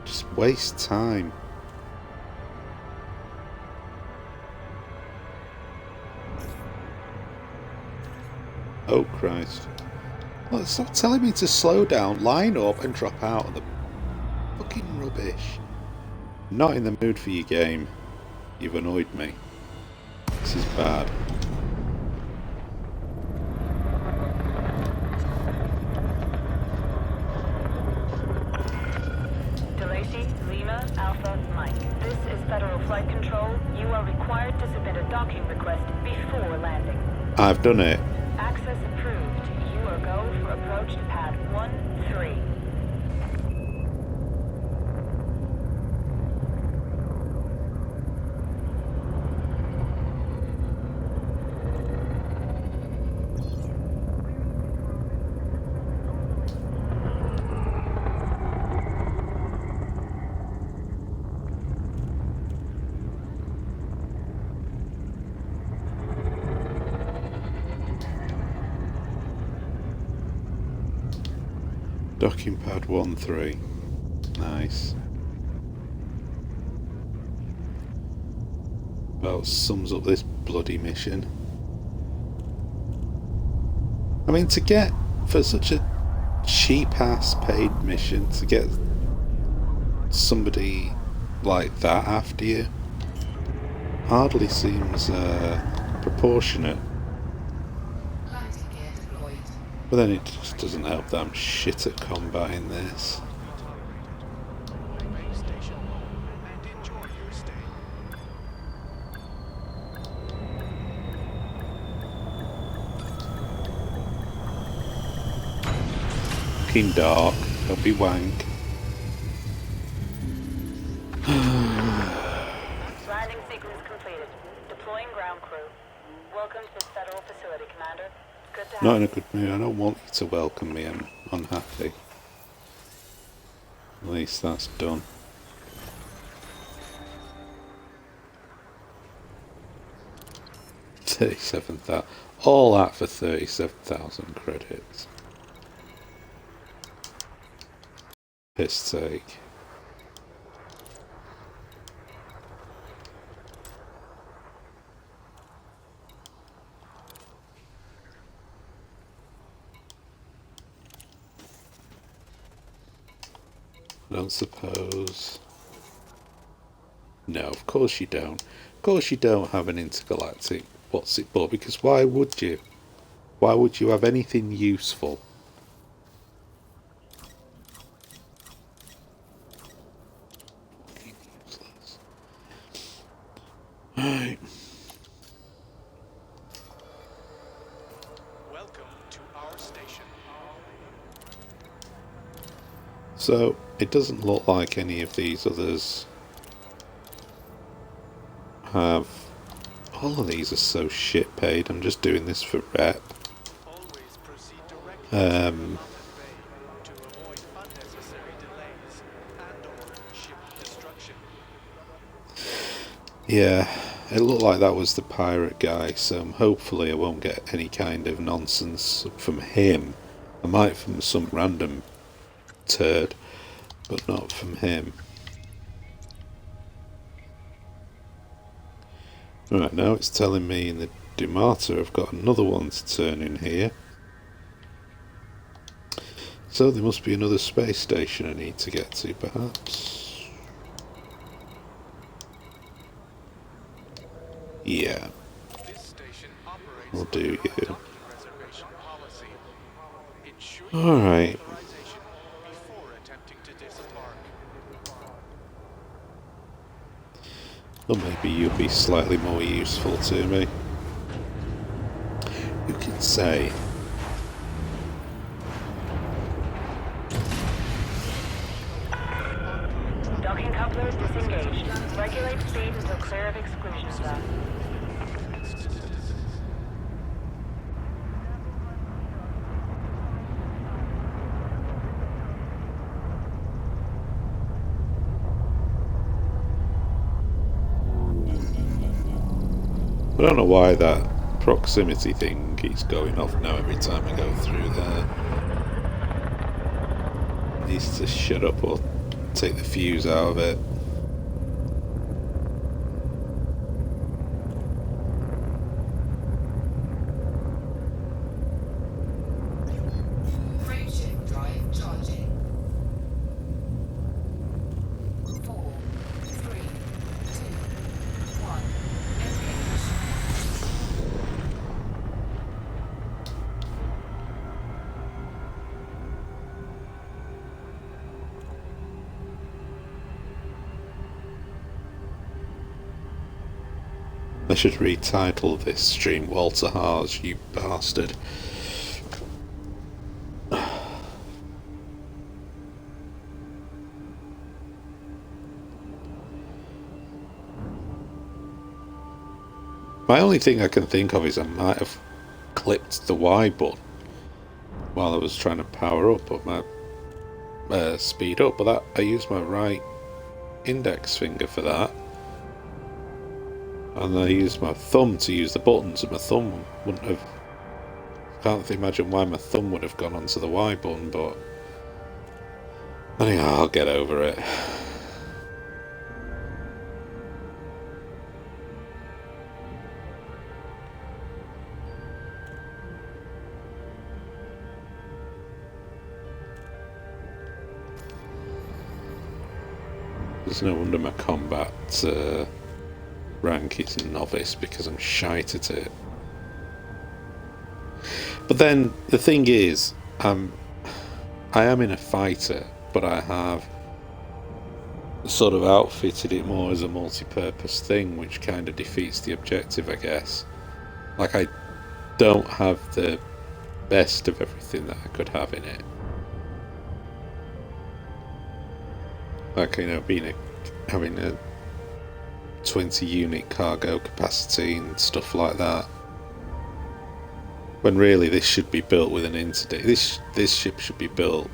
Speaker 1: Just waste time. Oh Christ. Well, stop telling me to slow down, line up and drop out of the fucking rubbish. Not in the mood for your game. You've annoyed me. This is bad.
Speaker 2: Alpha, Mike. This is Federal Flight Control. You are required to submit a docking request before landing.
Speaker 1: I've done it.
Speaker 2: Access approved. You are go for approach to pad 13.
Speaker 1: Docking pad 13. Nice. About sums up this bloody mission. I mean, to get, for such a cheap ass paid mission, to get somebody like that after you hardly seems proportionate.
Speaker 3: Landing gear deployed.
Speaker 1: But then it just doesn't help that I'm shit at combat in this.
Speaker 5: Base station and enjoy your stay.
Speaker 1: Fucking dark. Don't be wank.
Speaker 2: Landing sequence completed. Deploying ground crew. Welcome to the Federal Facility, Commander. Good to have
Speaker 1: Not in
Speaker 2: you.
Speaker 1: a good mood. I don't want you to welcome me. I'm unhappy. At least that's done. $37,000. All that for 37,000 credits. Piss sake. I don't suppose. No, of course you don't. Of course you don't have an intergalactic what's it called, because why would you? Why would you have anything useful? Useless. Right.
Speaker 5: Welcome to our station.
Speaker 1: So it doesn't look like any of these others have. All of these are so shit paid. I'm just doing this for rep.
Speaker 5: Always proceed directly to the
Speaker 1: Um,
Speaker 5: London Bay to avoid unnecessary delays and/or ship destruction.
Speaker 1: Yeah, it looked like that was the pirate guy, so hopefully I won't get any kind of nonsense from him. I might from some random turd. but not from him. Right, now it's telling me in the Dumata I've got another one to turn in here. So there must be another space station I need to get to, perhaps. Yeah,
Speaker 5: This station operates
Speaker 1: will do
Speaker 5: under a
Speaker 1: you.
Speaker 5: docking reservation policy. Ensure
Speaker 1: Alright.
Speaker 5: authorization before attempting to disembark.
Speaker 1: Or maybe you'll be slightly more useful to me. Who can say?
Speaker 2: Docking couplers disengaged. Regulate speed until clear of exclusion zone.
Speaker 1: I don't know why that proximity thing keeps going off now every time I go through there. It needs to shut up or take the fuse out of it.
Speaker 3: Frameshift drive charging. 4, 3, 2, 1. Engage.
Speaker 1: I should retitle this stream Walter Haas, you bastard. My only thing I can think of is I might have clipped the Y button while I was trying to power up or my speed up, but that I used my right index finger for that. And I used my thumb to use the buttons, and my thumb wouldn't have... Can't imagine why my thumb would have gone onto the Y button, but... Anyhow, I'll get over it. There's no wonder my combat rank is novice, because I'm shite at it. But then the thing is, I am in a fighter, but I have sort of outfitted it more as a multi-purpose thing, which kind of defeats the objective, I guess. Like, I don't have the best of everything that I could have in it. Like, you know, having a 20 unit cargo capacity and stuff like that. When really this should be built with an interdict. This ship should be built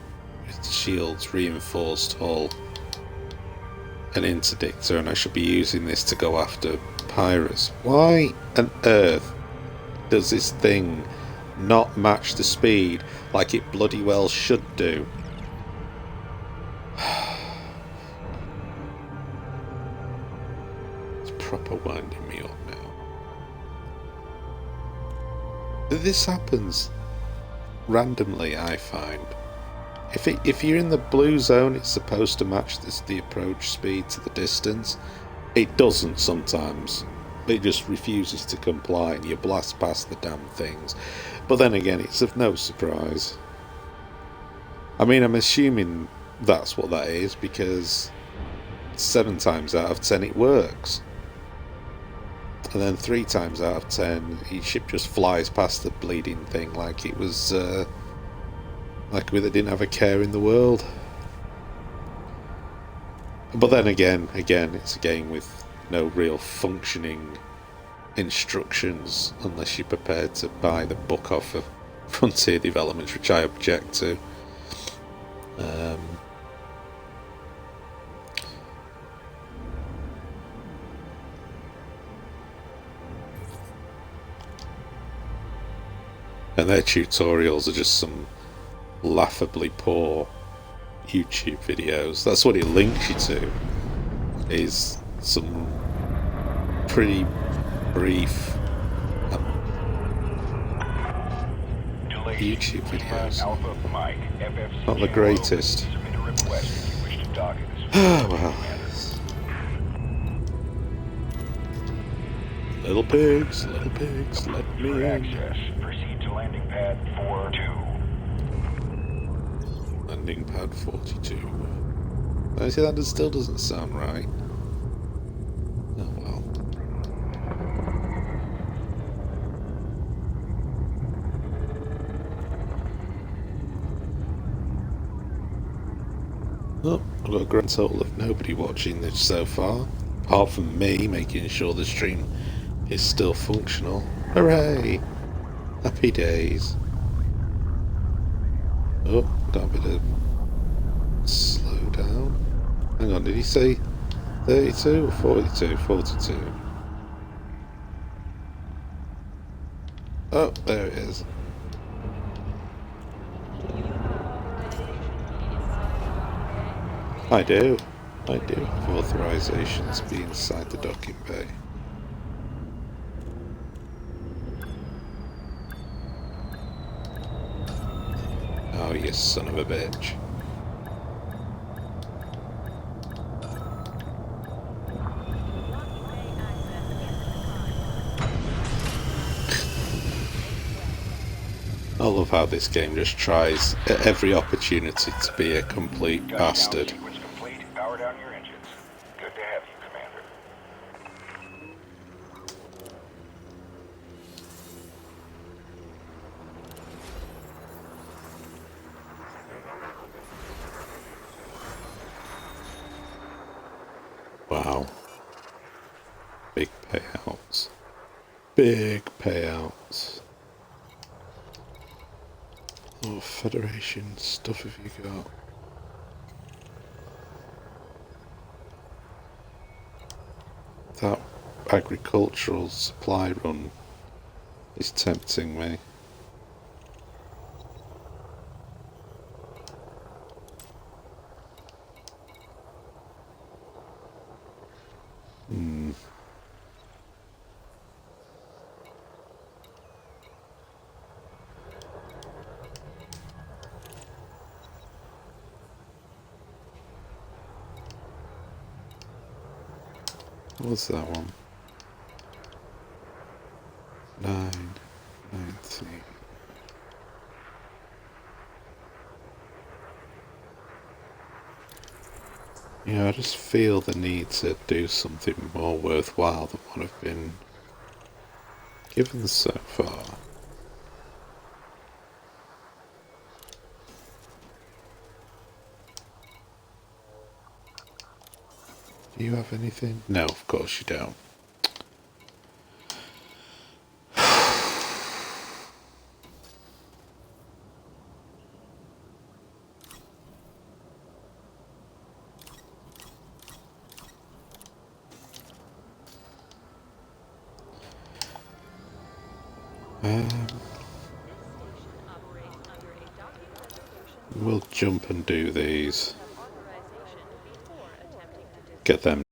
Speaker 1: with shields, reinforced hull, an interdictor, and I should be using this to go after pirates. Why on earth does this thing not match the speed like it bloody well should do? It's proper winding me up now. This happens randomly, I find. If you're in the blue zone, it's supposed to match the approach speed to the distance. It doesn't sometimes. It just refuses to comply, and you blast past the damn things. But then again, it's of no surprise. I mean, I'm assuming that's what that is, because 7 times out of 10 it works. And then 3 times out of 10, your ship just flies past the bleeding thing like it was, like they didn't have a care in the world. But then again, it's a game with no real functioning instructions unless you're prepared to buy the book off of Frontier Developments, which I object to. And their tutorials are just some laughably poor YouTube videos. That's what it links you to. Is some pretty brief YouTube videos.
Speaker 4: Alpha Mike, FFC
Speaker 1: Not the greatest.
Speaker 4: Submit a request if you wish to dock in this
Speaker 1: Ah, well. Little pigs, let me
Speaker 4: for
Speaker 1: in.
Speaker 4: access. Proceed to landing pad 42.
Speaker 1: Landing pad 42. I see that still doesn't sound right. Oh well. Oh, I've got a grand total of nobody watching this so far, apart from me making sure the stream is still functional. Hooray! Happy days. Oh, got a bit of slow down. Hang on, did he say 32 or 42? 42. Oh, there it is. I do have authorization to be inside the docking bay. Oh, you son of a bitch. I love how this game just tries at every opportunity to be a complete bastard.
Speaker 4: Sequence complete. Power down your engines. Good to have you, Commander.
Speaker 1: Wow. Big payouts. Big payouts. What Federation stuff have you got? That agricultural supply run is tempting me. What's that one? 990. Yeah, I just feel the need to do something more worthwhile than what I've been given so far. Do you have anything? No, of course you don't. We'll jump and do these. Get them.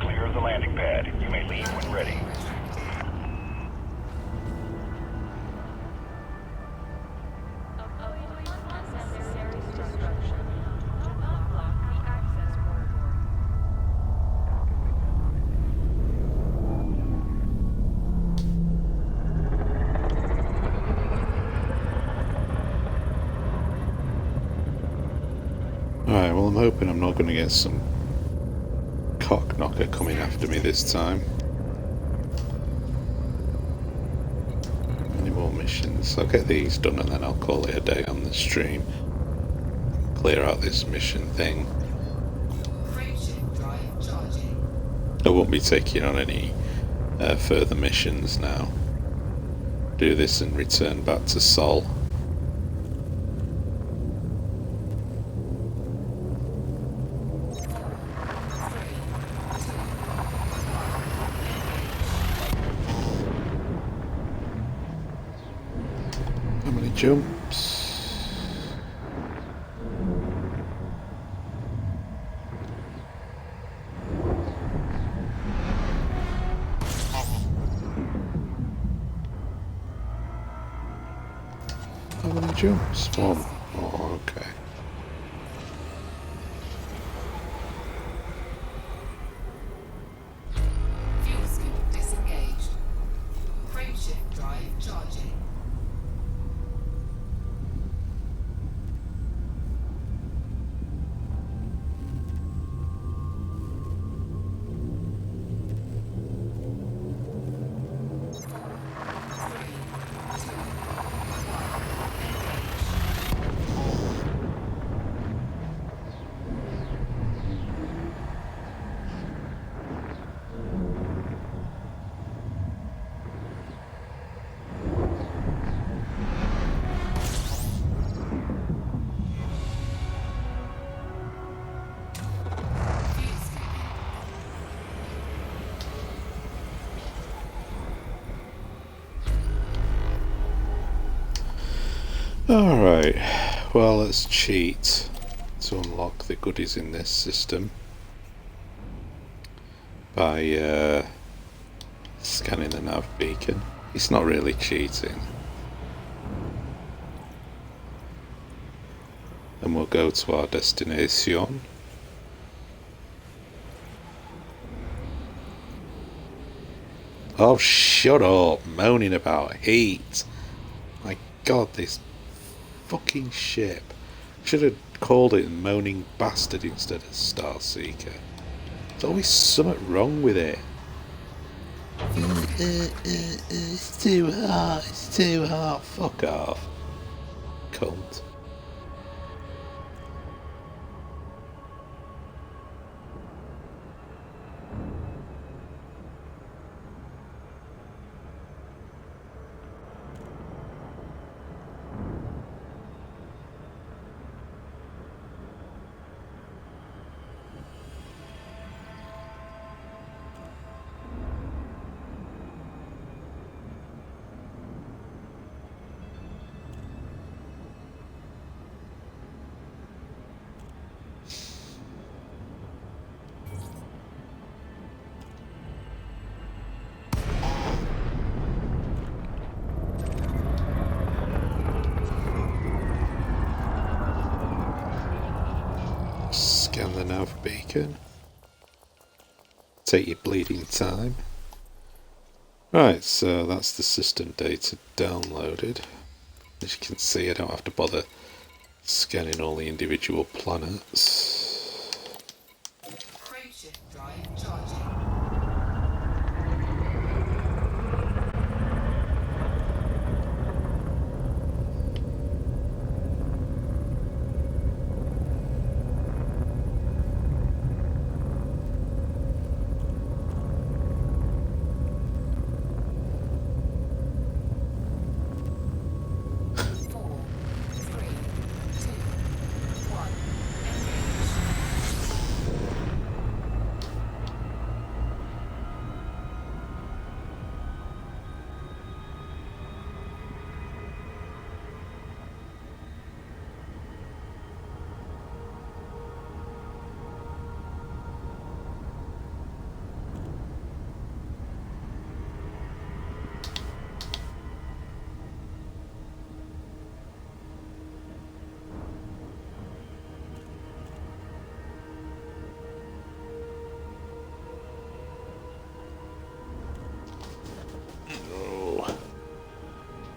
Speaker 4: Clear of the landing pad. You may leave when ready.
Speaker 1: Alright, well I'm hoping I'm not going to get some cock knocker coming after me this time. Any more missions? I'll get these done and then I'll call it a day on the stream. Clear out this mission thing.
Speaker 3: Frameshift drive charging.
Speaker 1: won't be taking on any further missions now. Do this and return back to Sol. How many jumps? How many jumps? One. Oh, okay.
Speaker 3: Fuel scoop disengaged. Frameshift drive charging.
Speaker 1: Alright, well, let's cheat to unlock the goodies in this system by scanning the nav beacon. It's not really cheating. And we'll go to our destination. Oh, shut up, moaning about heat. My god, this fucking ship. Should have called it Moaning Bastard instead of Starseeker. There's always something wrong with it. It's too hot, it's too hot. Fuck off. Cunt. Scan the nav beacon. Take your bleeding time. Right, so that's the system data downloaded. As you can see, I don't have to bother scanning all the individual planets.
Speaker 3: Frameshift drive charging.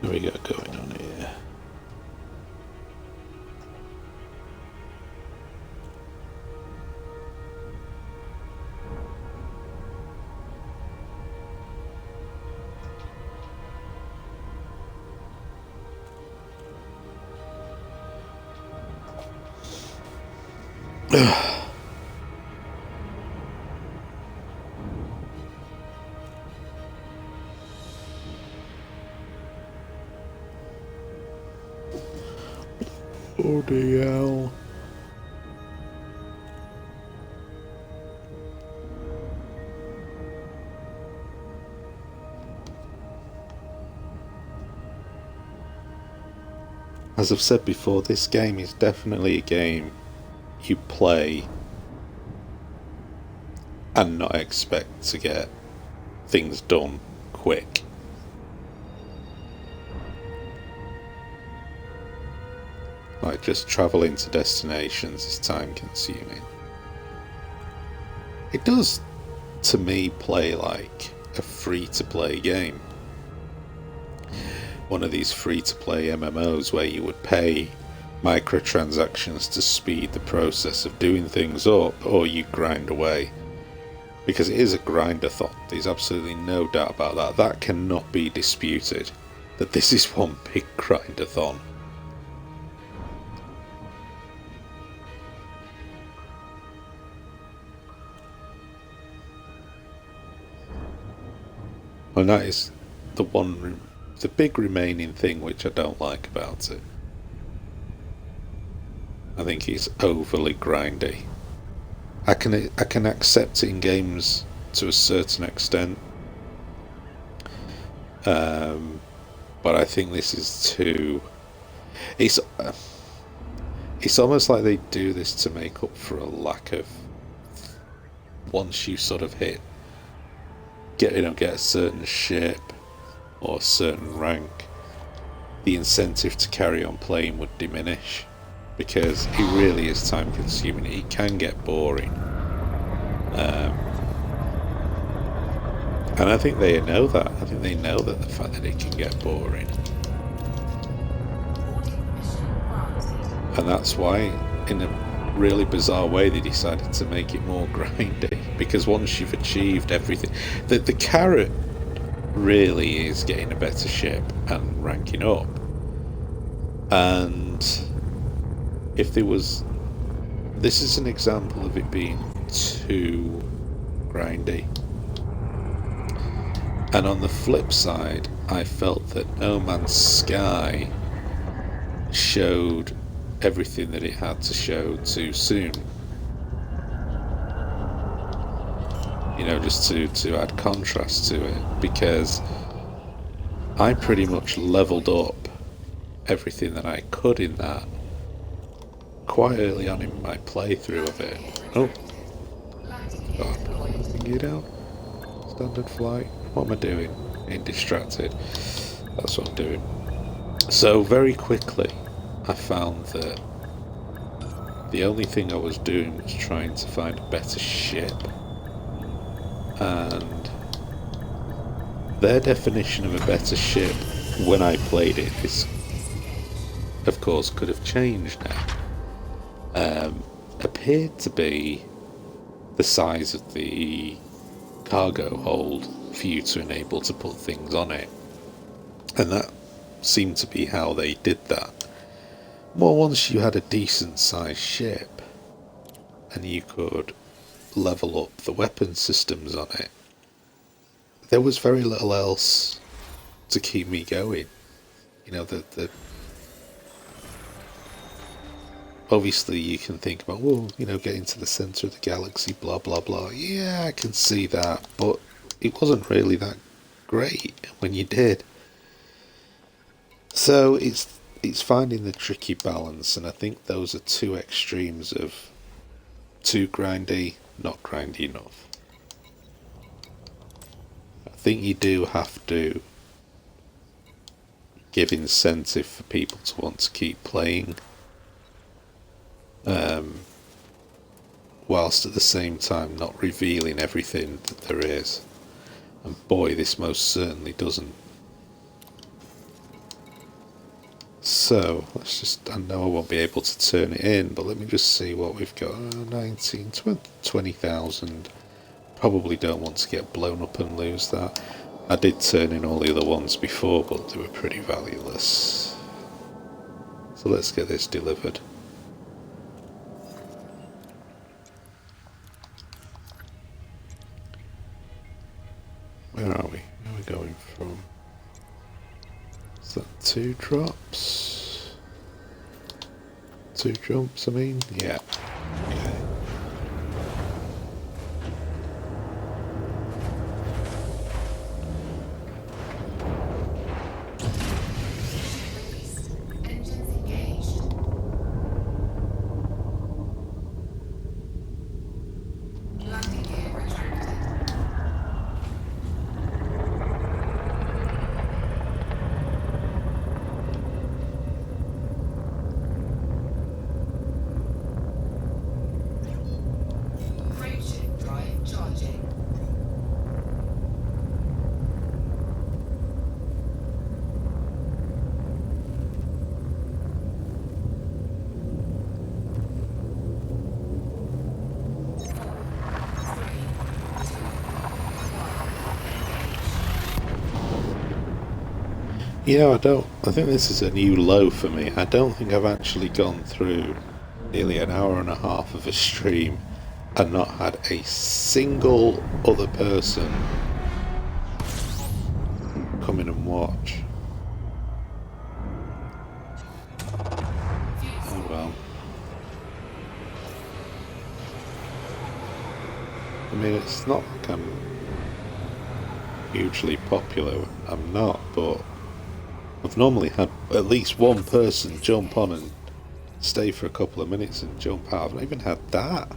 Speaker 1: What do we got going on here? Bloody hell. As I've said before, this game is definitely a game you play and not expect to get things done quick. Like, just travelling to destinations is time consuming. It does, to me, play like a free to play game. One of these free to play MMOs where you would pay microtransactions to speed the process of doing things up, or you grind away. Because it is a grind-a-thon. There's absolutely no doubt about that. That cannot be disputed. That this is one big grind-a-thon. And that is the big remaining thing which I don't like about it. I think it's overly grindy. I can accept it in games to a certain extent, but I think this is too. It's almost like they do this to make up for a lack of. Once you sort of get a certain ship or a certain rank, the incentive to carry on playing would diminish. Because it really is time consuming. It can get boring. And I think they know that. I think they know that the fact that it can get boring. And that's why, in a really bizarre way, they decided to make it more grindy. Because once you've achieved everything, the carrot really is getting a better ship and ranking up. And if there was, this is an example of it being too grindy. And on the flip side, I felt that No Man's Sky showed everything that it had to show too soon. You know, just to add contrast to it, because I pretty much leveled up everything that I could in that quite early on in my playthrough of it. Oh, God, get out. Standard flight. What am I doing? Getting distracted. That's what I'm doing. So very quickly, I found that the only thing I was doing was trying to find a better ship, and their definition of a better ship when I played it, this of course could have changed now, appeared to be the size of the cargo hold for you to enable to put things on it, and that seemed to be how they did that. Well, once you had a decent sized ship and you could level up the weapon systems on it, there was very little else to keep me going. You know, the obviously you can think about, well, you know, getting to the centre of the galaxy, blah blah blah. Yeah, I can see that, but it wasn't really that great when you did. So it's finding the tricky balance, and I think those are two extremes of too grindy, not grindy enough. I think you do have to give incentive for people to want to keep playing, whilst at the same time not revealing everything that there is. And boy, this most certainly doesn't. So, let's just, I know I won't be able to turn it in, but let me just see what we've got. 19, 20,000. Probably don't want to get blown up and lose that. I did turn in all the other ones before, but they were pretty valueless. So let's get this delivered. Where are we? Where are we going from? Is that 2 drops? 2 jumps, I mean? Yeah. Okay.
Speaker 3: Released. Engines engaged. Landing gear retracted. Frameshift drive charging.
Speaker 1: You know, I think this is a new low for me. I don't think I've actually gone through nearly an hour and a half of a stream and not had a single other person come in and watch. Oh well. I mean, it's not like I'm hugely popular. I'm not, but I've normally had at least one person jump on and stay for a couple of minutes and jump out. I've not even had that.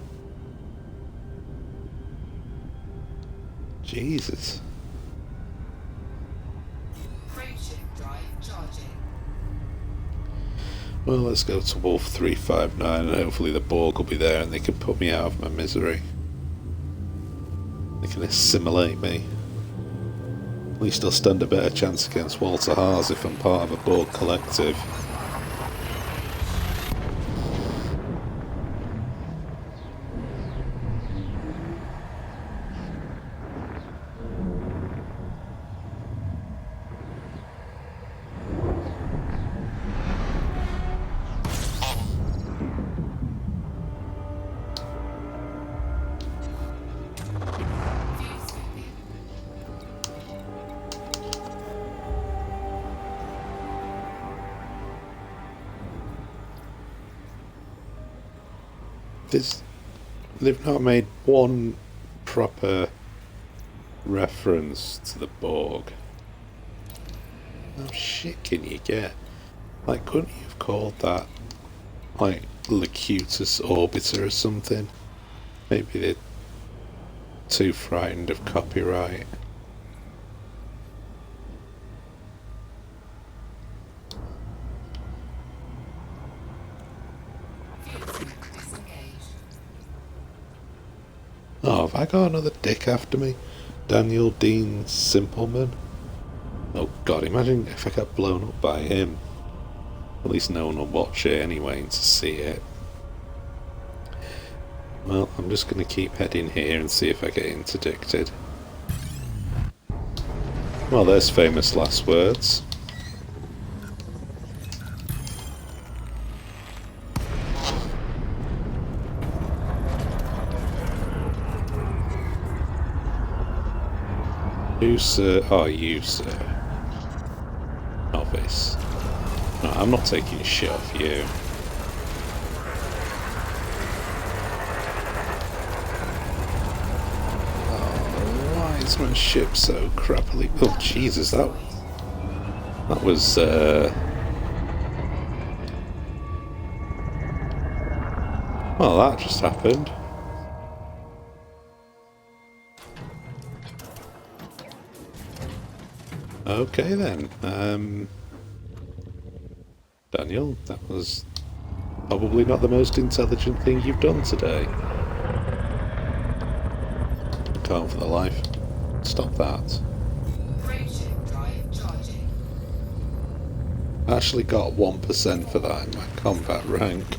Speaker 1: Jesus.
Speaker 3: Frameshift drive charging.
Speaker 1: Well, let's go to Wolf 359 and hopefully the Borg will be there and they can put me out of my misery. They can assimilate me. At least I'll stand a better chance against Walter Haas if I'm part of a Borg collective.
Speaker 3: Fuel scooping.
Speaker 1: They've not made one proper reference to the Borg. How shit can you get? Like, couldn't you have called that, like, Locutus Orbiter or something? Maybe they're too frightened of copyright.
Speaker 3: Fuel tank disengaged.
Speaker 1: Oh, have I got another dick after me? Daniel Dean Simpleman? Oh god, imagine if I got blown up by him. At least no one will watch it anyway to see it. Well, I'm just going to keep heading here and see if I get interdicted. Well, there's famous last words. Who, sir, are you, sir? Novice. No, I'm not taking shit off you. Oh, why is my ship so crappily? Oh, Jesus, that was, well, that just happened. Okay then, Daniel, that was probably not the most intelligent thing you've done today. Can't for the life. Stop that.
Speaker 3: Frameshift drive charging.
Speaker 1: I actually got 1% for that in my combat rank.
Speaker 3: 1.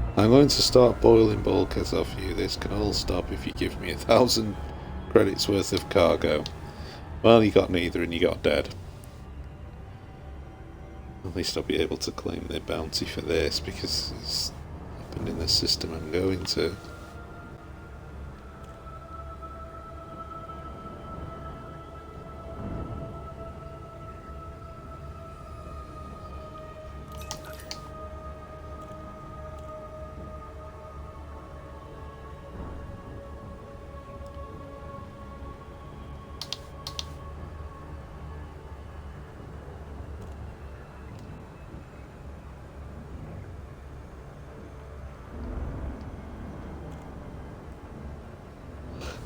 Speaker 3: Engaged.
Speaker 1: I'm going to start boiling bulkheads off you. This can all stop if you give me 1,000 credits worth of cargo. Well, you got neither and you got dead. At least I'll be able to claim the bounty for this because it's happened in the system I'm going to.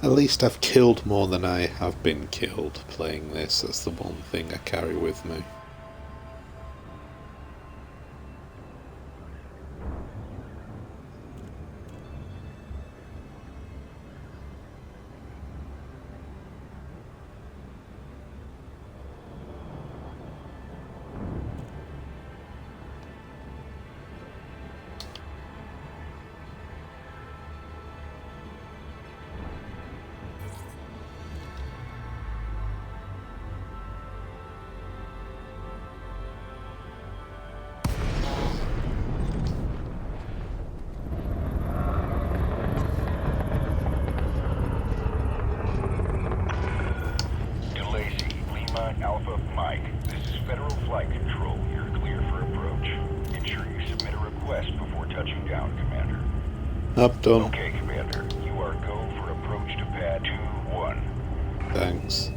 Speaker 1: At least I've killed more than I have been killed playing this. That's the one thing I carry with me.
Speaker 4: Alpha Mike, this is Federal Flight Control. You're clear for approach. Ensure you submit a request before touching down, Commander.
Speaker 1: I've done.
Speaker 4: Okay, Commander. You are go for approach to pad 2-1.
Speaker 1: Thanks.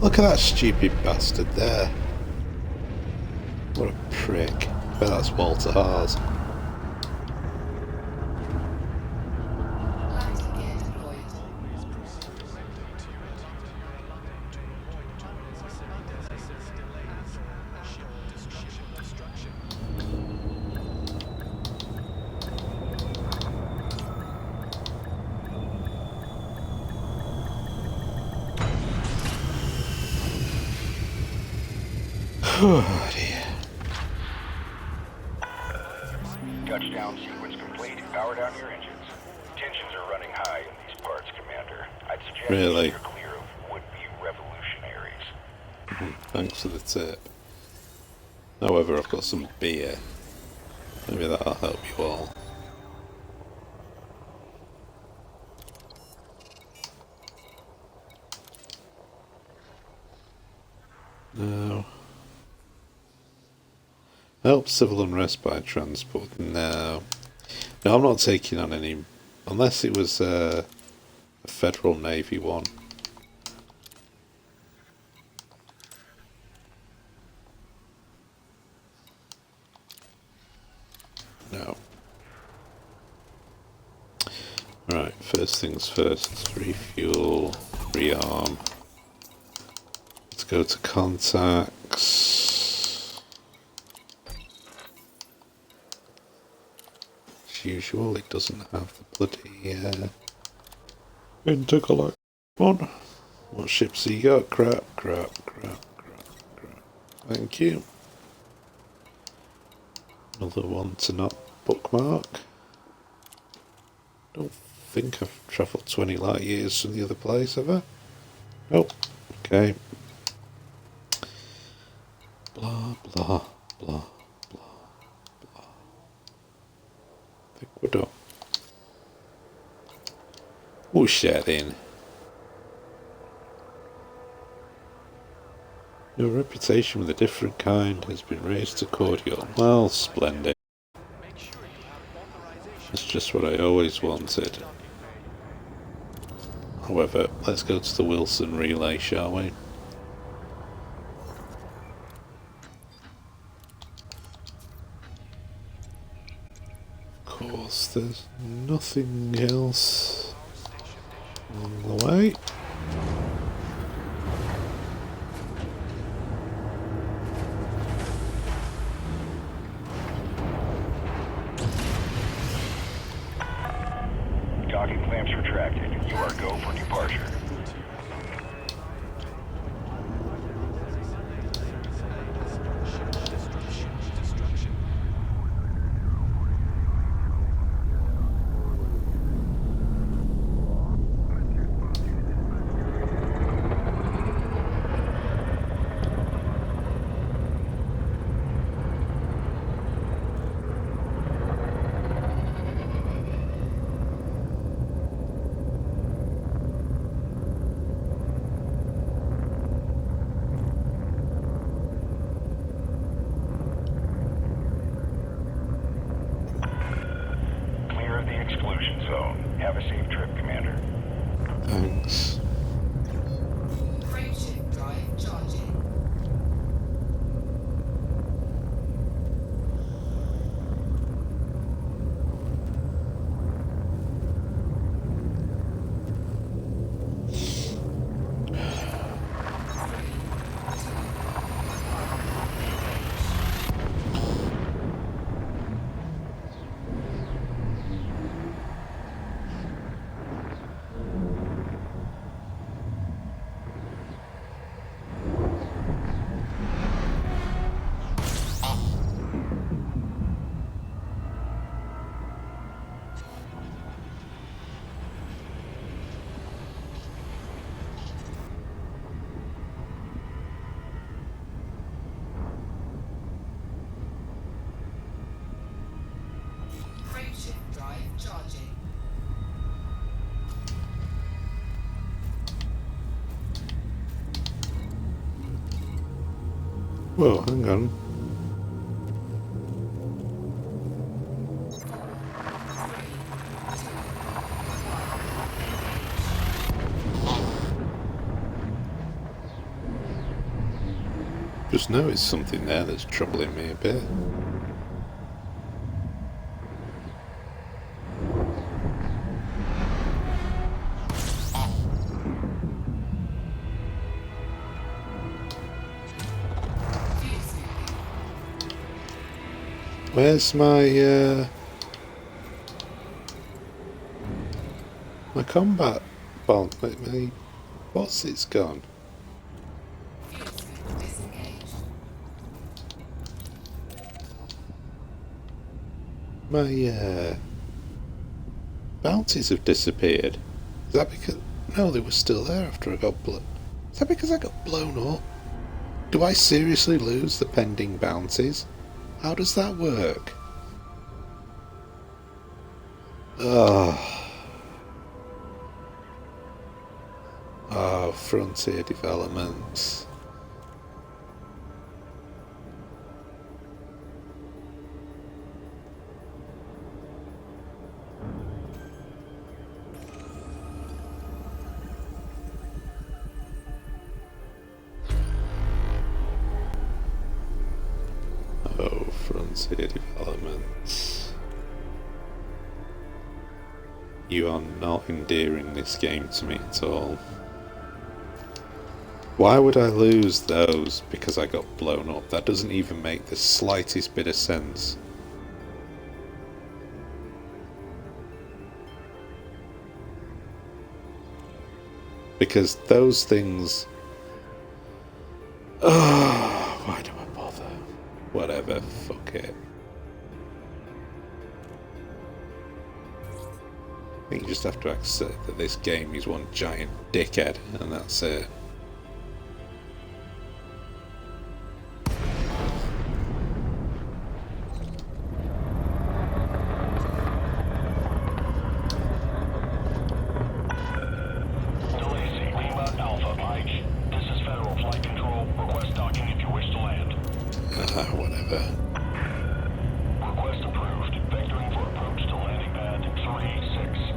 Speaker 1: Look at that stupid bastard there. What a prick. I bet that's Walter Haas.
Speaker 3: Landing gear deployed.
Speaker 1: Oh dear.
Speaker 4: Touchdown sequence complete. Power down your engines. Tensions are running high in these parts, Commander. I'd suggest
Speaker 1: Really?
Speaker 4: you steer clear of would-be revolutionaries.
Speaker 1: Thanks for the tip. However, I've got some beer. Maybe that'll help you all. No. Help civil unrest by transport. No. No, I'm not taking on any... Unless it was a Federal Navy one. No. Right, first things first. Refuel, rearm. Let's go to contacts. As usual, it doesn't have the bloody intergalactic one. What ships have you got? Crap. Thank you. Another one to not bookmark. Don't think I've travelled 20 light years from the other place, have I? Nope. Okay. Blah, blah, blah, blah, blah. I think we're done. Push that in. Your reputation with a different kind has been raised to cordial. Well, splendid.
Speaker 5: Make sure you have authorization.
Speaker 1: That's just what I always wanted. However, let's go to the Wilson relay, shall we? Of course, there's nothing else along the way.
Speaker 4: Docking clamps retracted. You are go for departure.
Speaker 1: Thanks.
Speaker 3: Frameshift drive charging. Frameshift drive charging.
Speaker 1: Whoa, hang on. Just noticed something there that's troubling me a bit. Where's my combat bomb? My what's it's gone?
Speaker 3: Fuse scoop disengaged.
Speaker 1: My bounties have disappeared. Is that because no, they were still there after I got blown? Is that because I got blown up? Do I seriously lose the pending bounties? How does that work? Oh, Frontier Developments. Oh, Frontier Developments. You are not endearing this game to me at all. Why would I lose those because I got blown up? That doesn't even make the slightest bit of sense. Because those things... Oh, why do I bother? Whatever, fuck it. I think you just have to accept that this game is one giant dickhead, and that's it.
Speaker 4: Delacey, Lima, Alpha, Mike. This is Federal Flight Control. Request docking if you wish to land.
Speaker 1: Whatever.
Speaker 4: Request approved. Vectoring for approach to landing pad 3-6.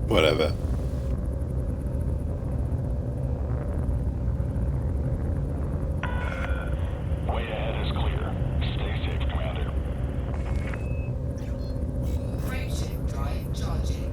Speaker 1: Whatever.
Speaker 4: Way ahead is clear. Stay safe, Commander.
Speaker 3: Frameshift drive charging.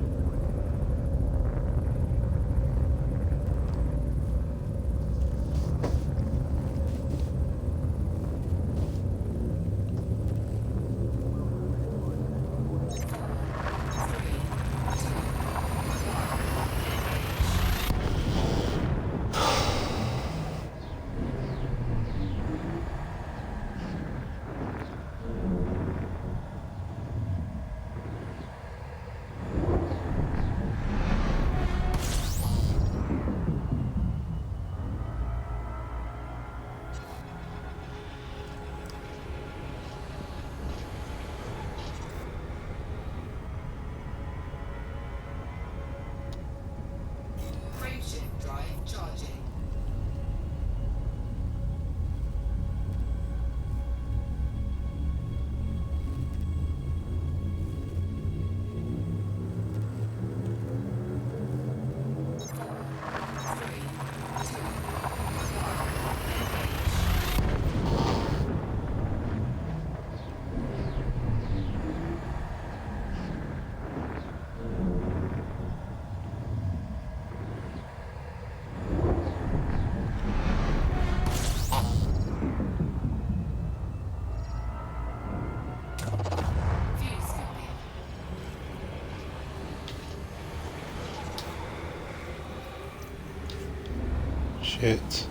Speaker 3: Frameshift drive charging. Fuse skipping.
Speaker 1: Shit.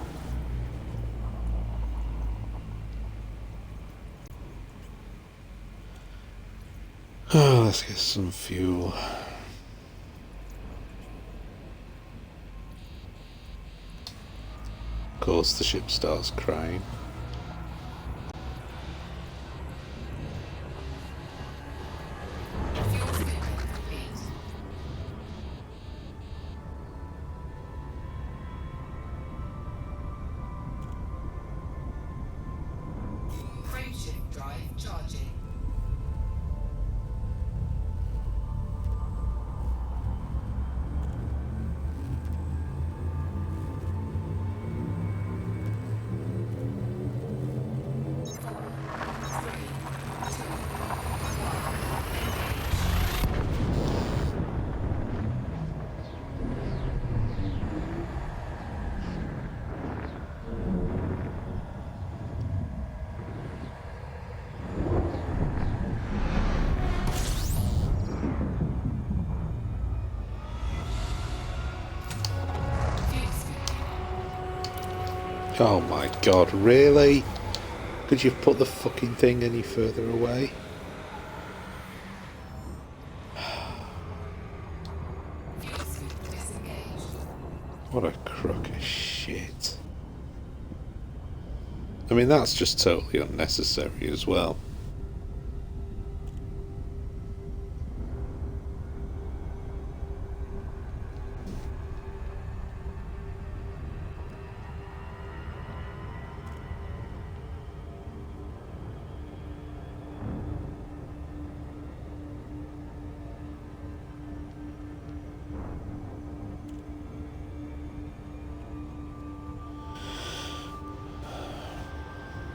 Speaker 1: Oh, let's get some fuel. Of course, the ship starts crying.
Speaker 3: Fuel skipping complete. Frameshift drive charging. Fuse skipping.
Speaker 1: Oh my god, really? Could you put the fucking thing any further away?
Speaker 3: Fuse scoop disengaged.
Speaker 1: What a crock of shit. I mean, that's just totally unnecessary as well.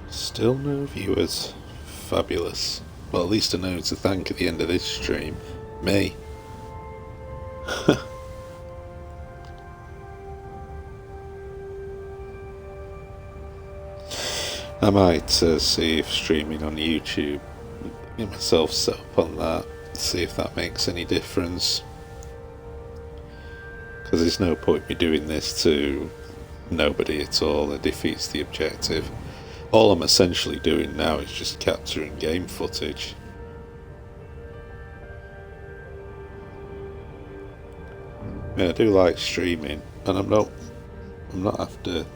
Speaker 1: Still no viewers. Fabulous. Well, at least I know who to thank at the end of this stream. Me. I might see if streaming on YouTube, get myself set up on that, see if that makes any difference. Because there's no point me doing this to nobody at all, it defeats the objective. All I'm essentially doing now is just capturing game footage. I mean, I do like streaming, and I'm not after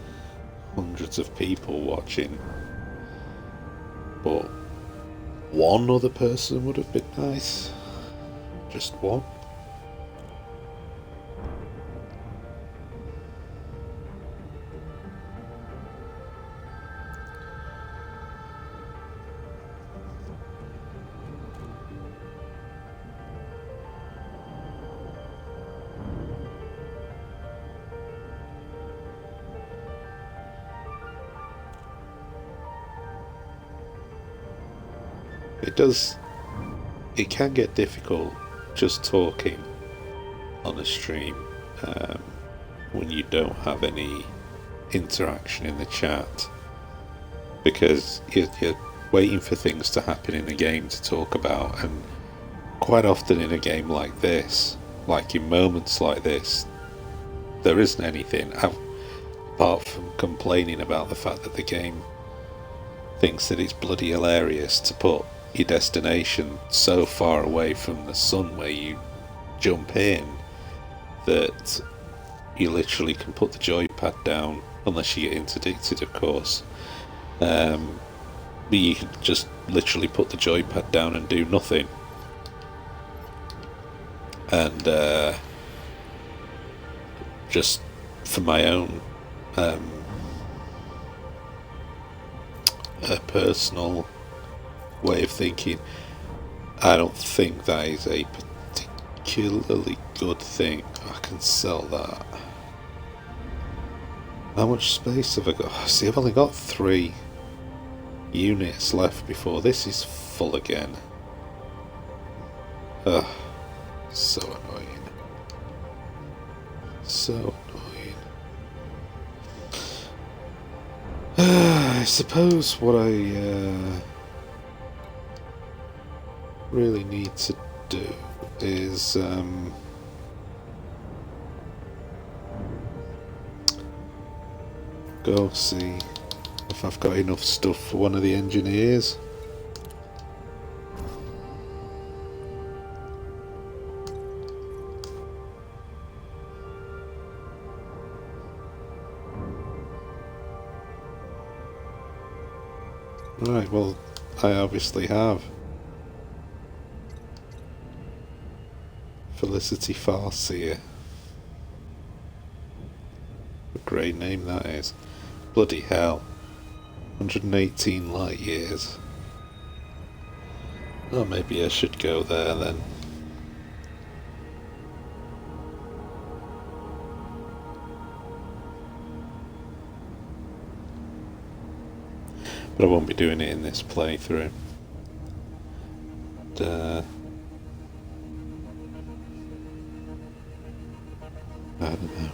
Speaker 1: hundreds of people watching, but one other person would have been nice. Just one. It does. It can get difficult just talking on a stream when you don't have any interaction in the chat, because you're waiting for things to happen in the game to talk about, and quite often in a game like this, like in moments like this, there isn't anything apart from complaining about the fact that the game thinks that it's bloody hilarious to put your destination so far away from the sun where you jump in that you literally can put the joypad down, unless you get interdicted, of course. But you can just literally put the joypad down and do nothing. And just for my own personal way of thinking, I don't think that is a particularly good thing. I can sell that. How much space have I got? See, I've only got 3 units left before this is full again. Ugh, so annoying. So annoying. I suppose what I really need to do is go see if I've got enough stuff for one of the engineers. Right, well, I obviously have. Felicity Farseer. A great name that is. Bloody hell. 118 light years. Oh, maybe I should go there then. But I won't be doing it in this playthrough. I don't know.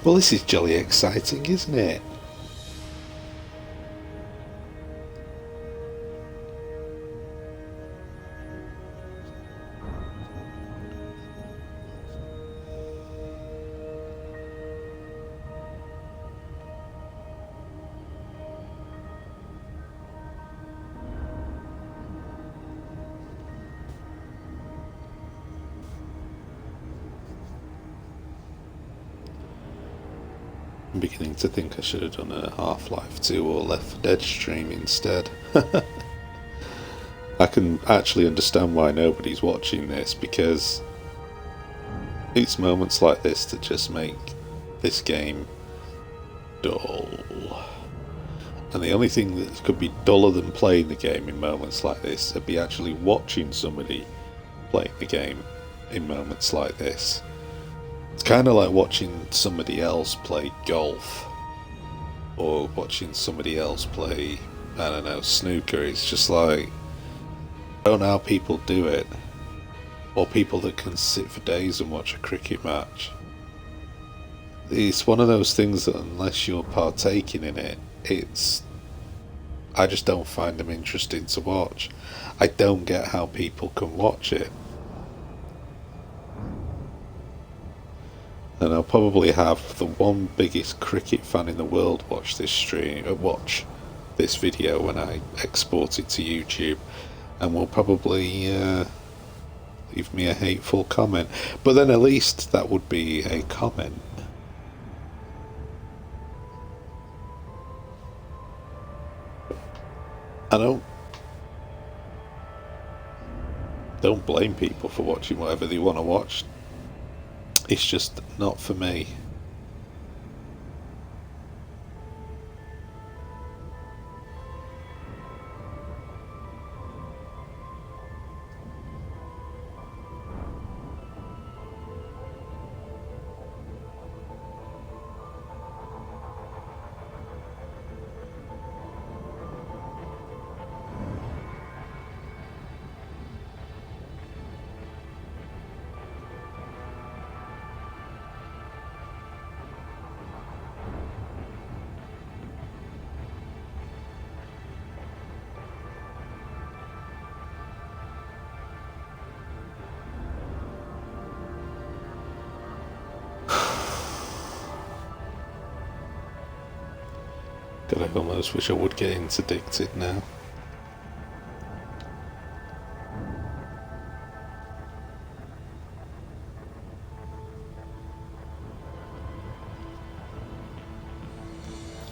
Speaker 1: Well, this is jolly exciting, isn't it? I'm beginning to think I should have done a Half-Life 2 or Left 4 Dead stream instead. I can actually understand why nobody's watching this, because it's moments like this that just make this game dull. And the only thing that could be duller than playing the game in moments like this would be actually watching somebody playing the game in moments like this. It's kind of like watching somebody else play golf, or watching somebody else play, I don't know, snooker. It's just like, I don't know how people do it, or people that can sit for days and watch a cricket match. It's one of those things that unless you're partaking in it, I just don't find them interesting to watch. I don't get how people can watch it. And I'll probably have the one biggest cricket fan in the world watch this stream, watch this video when I export it to YouTube, and will probably leave me a hateful comment. But then at least that would be a comment. I don't blame people for watching whatever they want to watch. It's just not for me. God, I almost wish I would get interdicted now.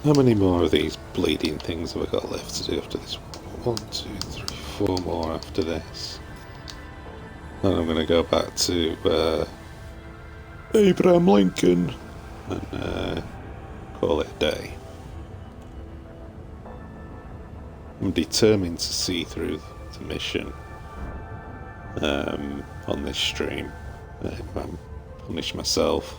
Speaker 1: How many more of these bleeding things have I got left to do after this? 1, 2, 3, 4 more after this. And I'm going to go back to Abraham Lincoln and call it a day. I'm determined to see through the mission on this stream. I'm punish myself.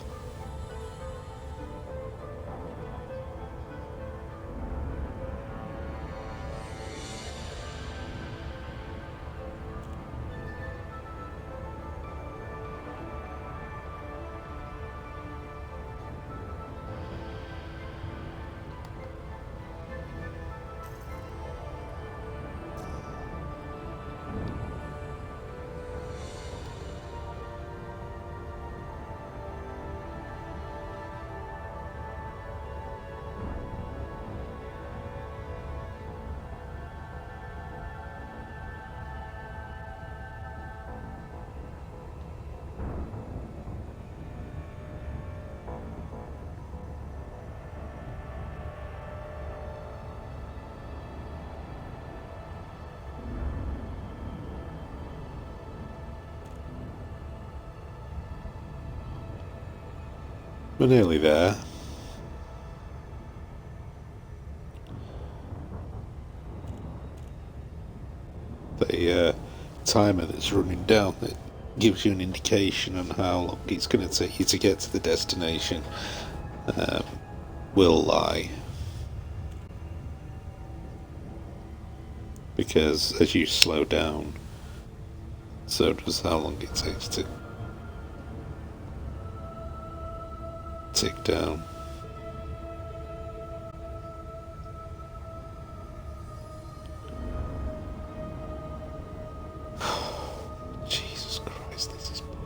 Speaker 1: We're nearly there. The timer that's running down that gives you an indication on how long it's going to take you to get to the destination will lie. Because as you slow down, so does how long it takes to tick down. Jesus Christ, this is boring.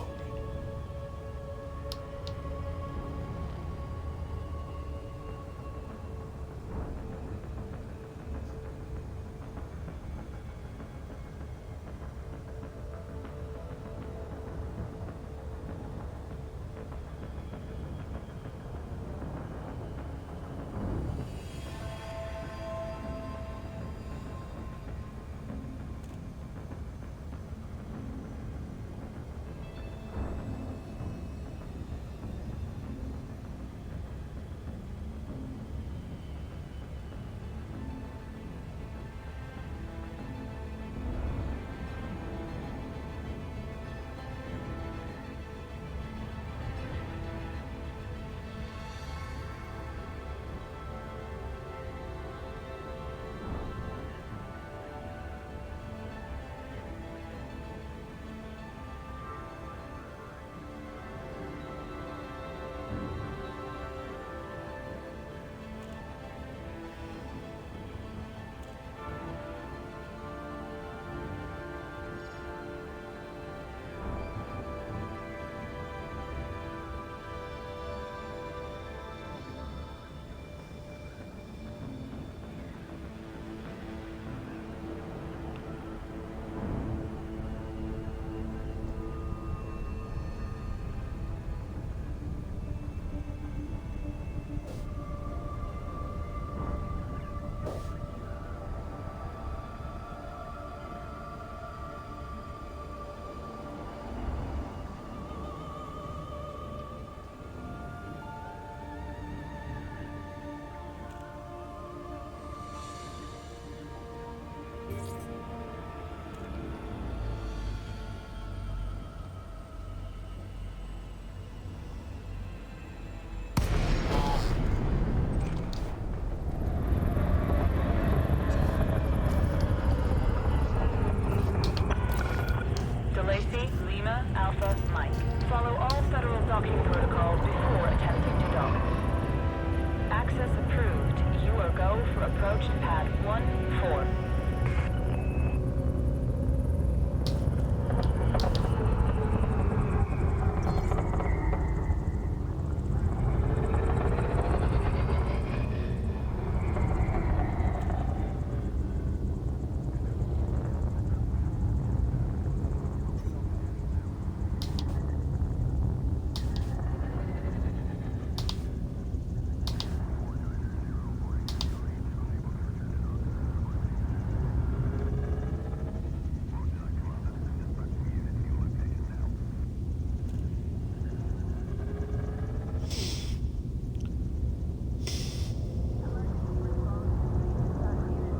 Speaker 2: Station pad 1-4.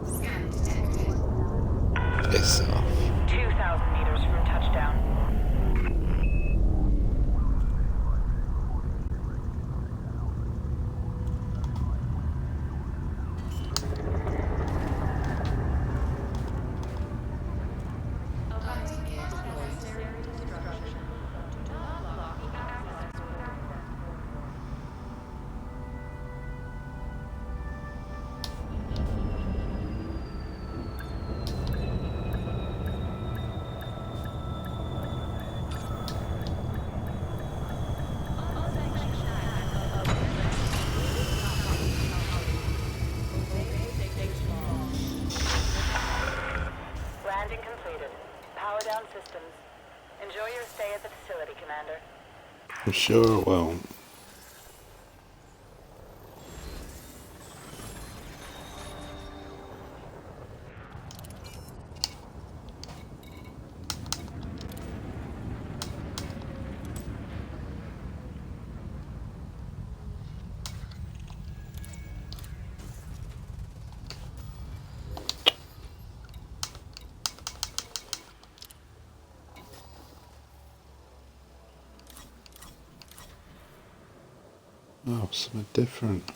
Speaker 3: Scan detected.
Speaker 1: Piss off.
Speaker 2: 2,000 meters from touchdown.
Speaker 3: Landing gear deployed.
Speaker 2: Landing completed. Power down systems. Enjoy your stay at the facility, Commander.
Speaker 1: I'm sure it won't. Oh, something different.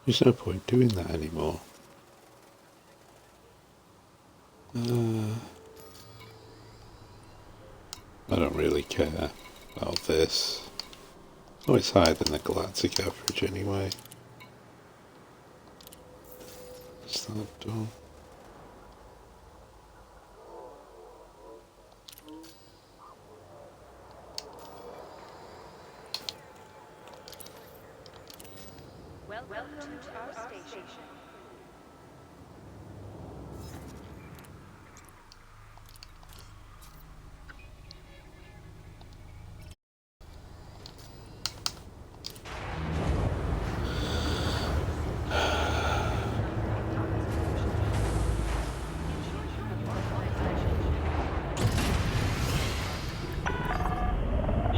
Speaker 1: There's no point doing that anymore. I don't really care about this. Oh, it's higher than the galactic average anyway. Is that done?
Speaker 2: Welcome to our station.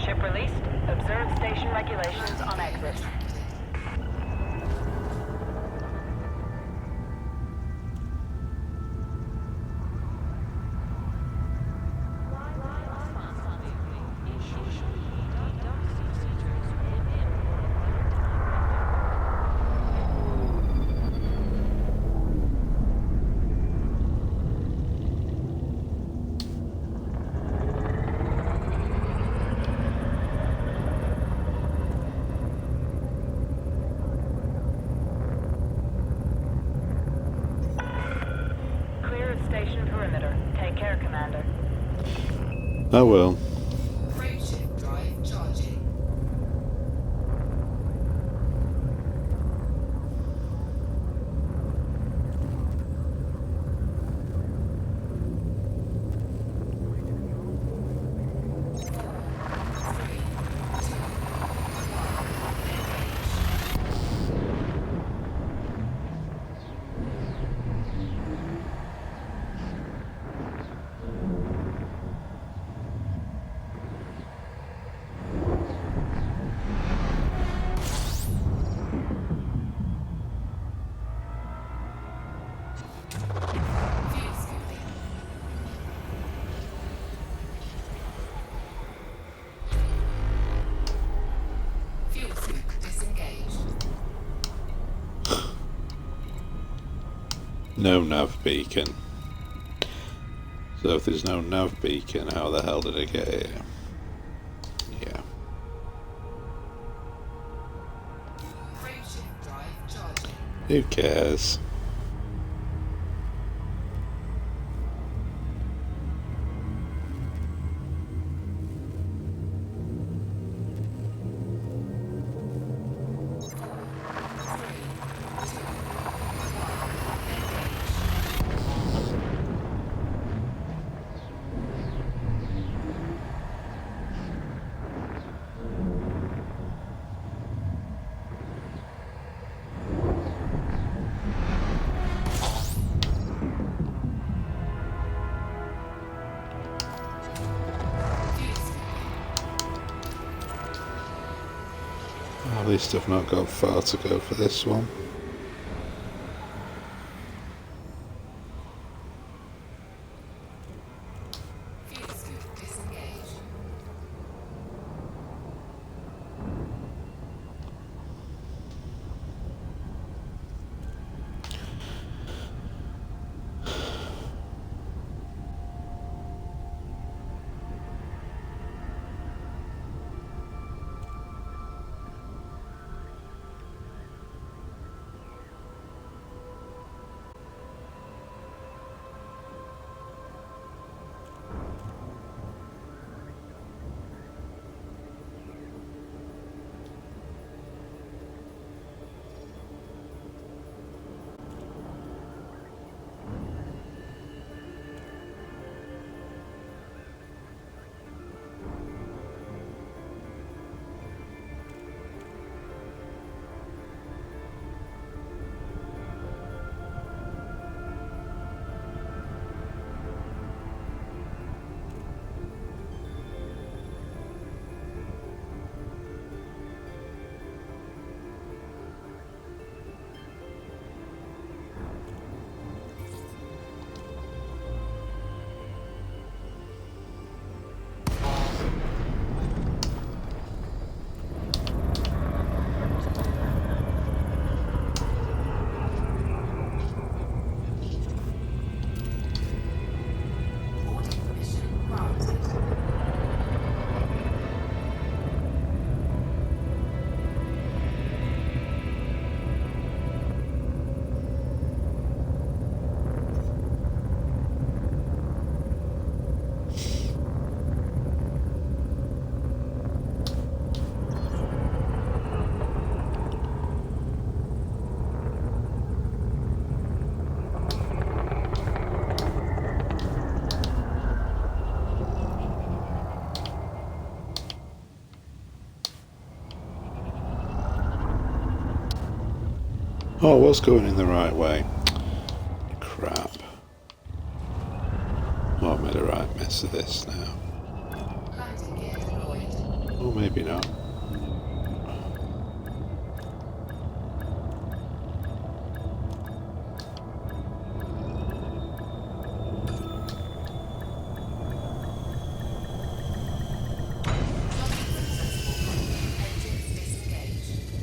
Speaker 2: Ship released. Observe station regulations on exit. Clear of station perimeter. Take care, Commander.
Speaker 1: I will.
Speaker 3: Frameshift drive charging.
Speaker 1: No nav beacon. So if there's no nav beacon, how the hell did I get here? Yeah.
Speaker 3: Frameshift drive charging.
Speaker 1: Who cares? At least I've not got far to go for this one.
Speaker 3: Fuse scoop disengaged. Boarding permission granted.
Speaker 1: Oh, I was going in the right way. Crap. Oh, I made a right mess of this now.
Speaker 3: Landing gear deployed.
Speaker 1: Or maybe not.
Speaker 3: Docking successful. Engines disengaged.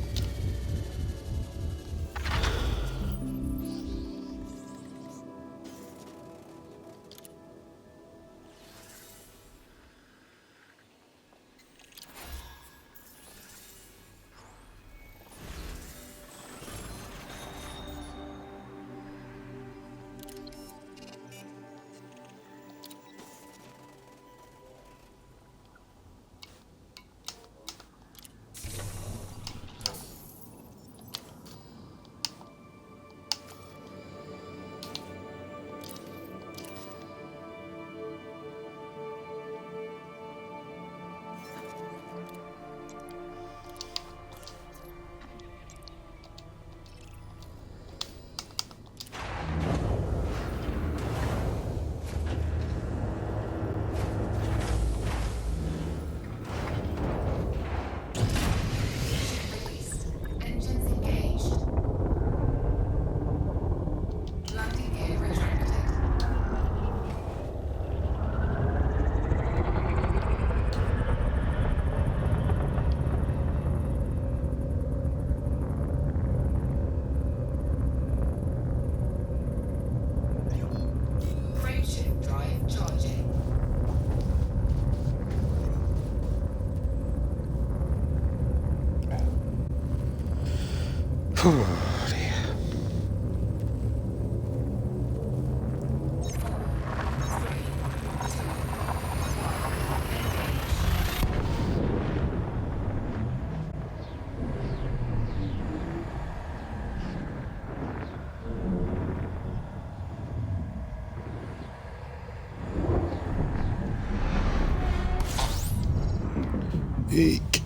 Speaker 1: Eek.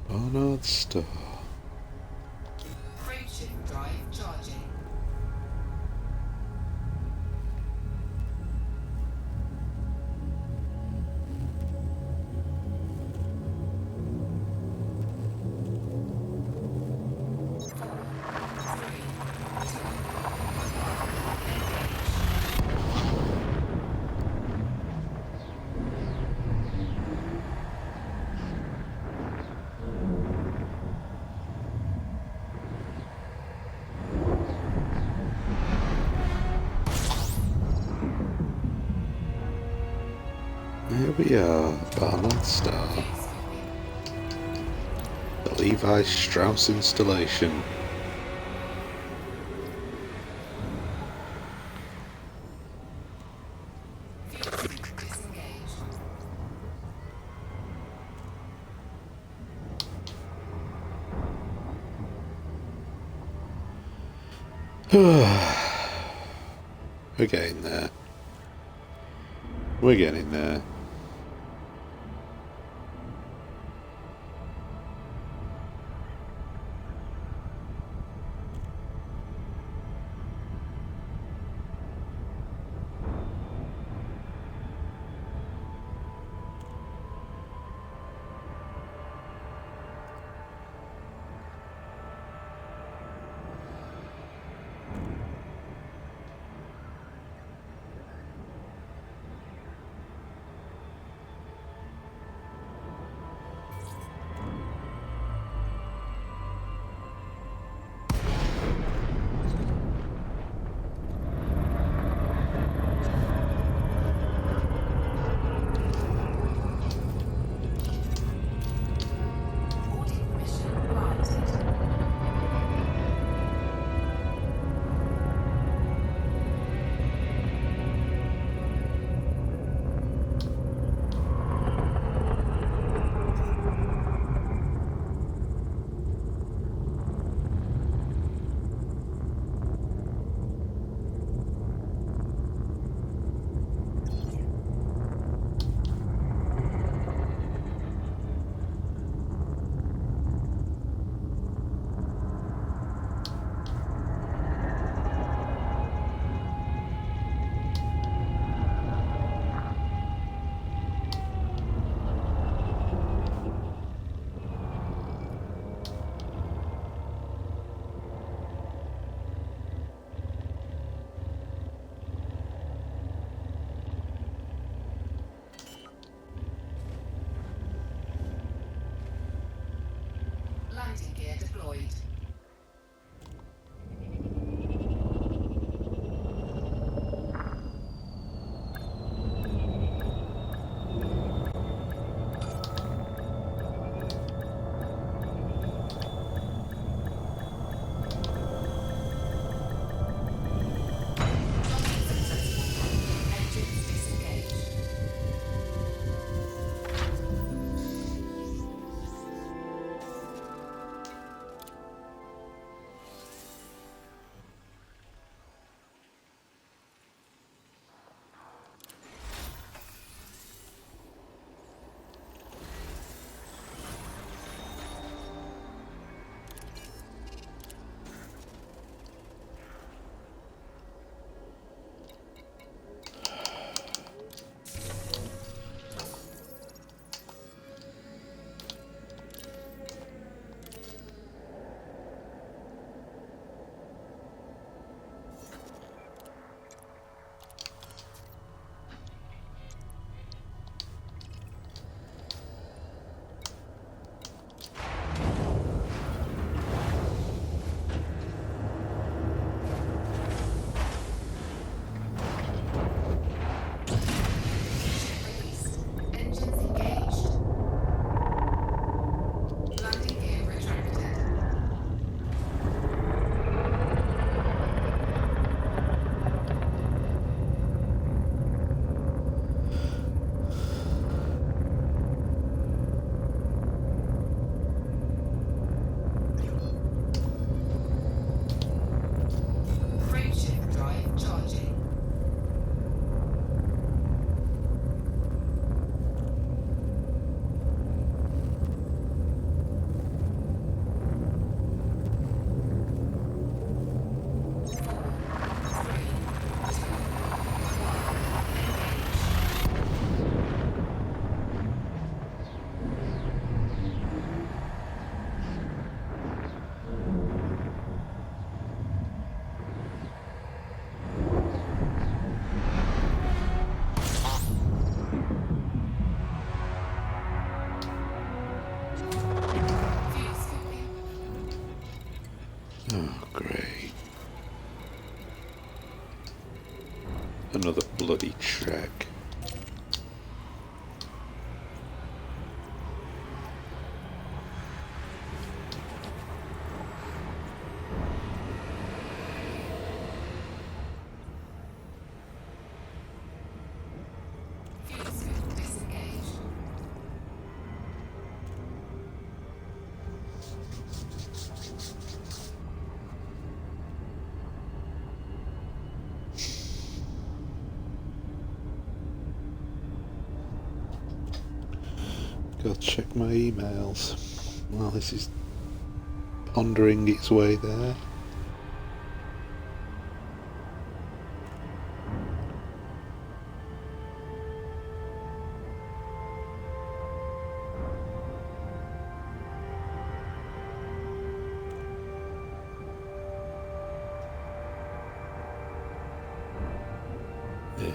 Speaker 1: Barnard Star.
Speaker 3: Frameshift drive charging.
Speaker 1: Here we are, Barnard Star. The Levi Strauss installation.
Speaker 3: Disengaged.
Speaker 1: We're getting there. We're getting there.
Speaker 3: Boarding permission granted. Landing gear deployed. Docking successful. Engines disengaged.
Speaker 1: Another bloody trek.
Speaker 3: Fuel switch disengaged.
Speaker 1: Gotta check my emails while this is pondering its way there. Yeah.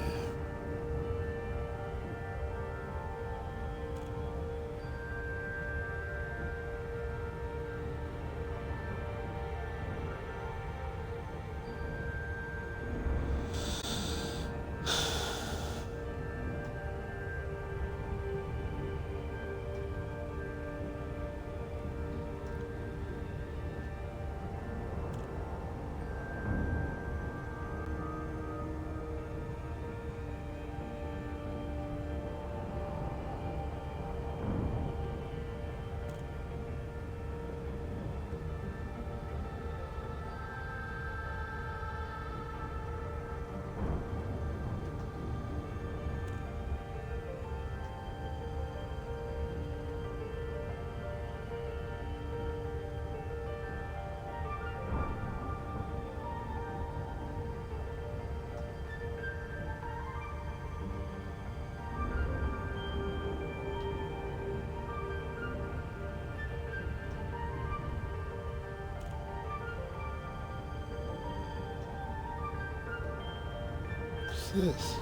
Speaker 1: What's this?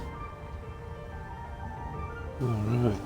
Speaker 1: Alright.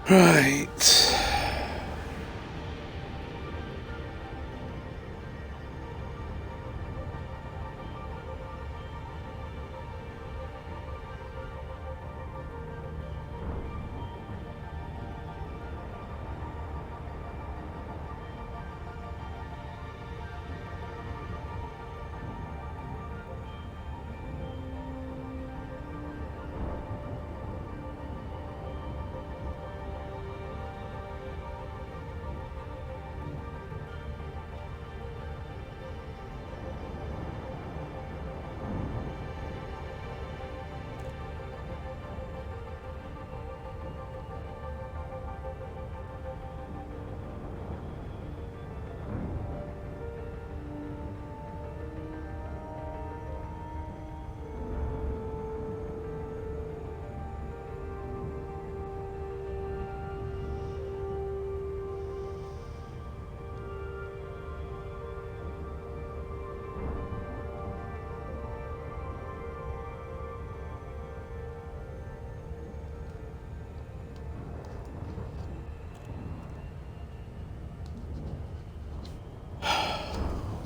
Speaker 1: Right.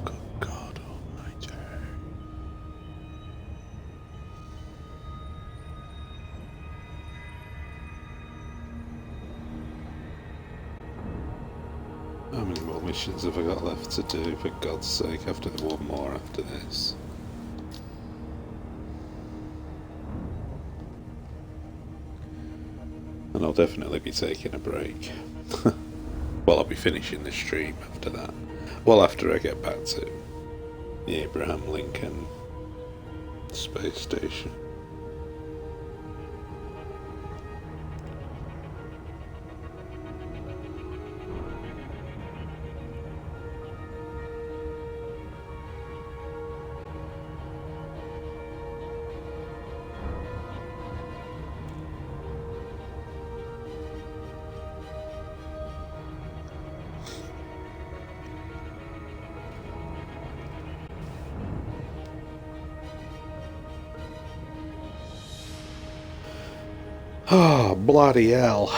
Speaker 1: Good God Almighty. How many more missions have I got left to do, for God's sake? After the one more after this. And I'll definitely be taking a break. Well, I'll be finishing the stream after that. Well, after I get back to the Abraham Lincoln space station. Oh, bloody hell.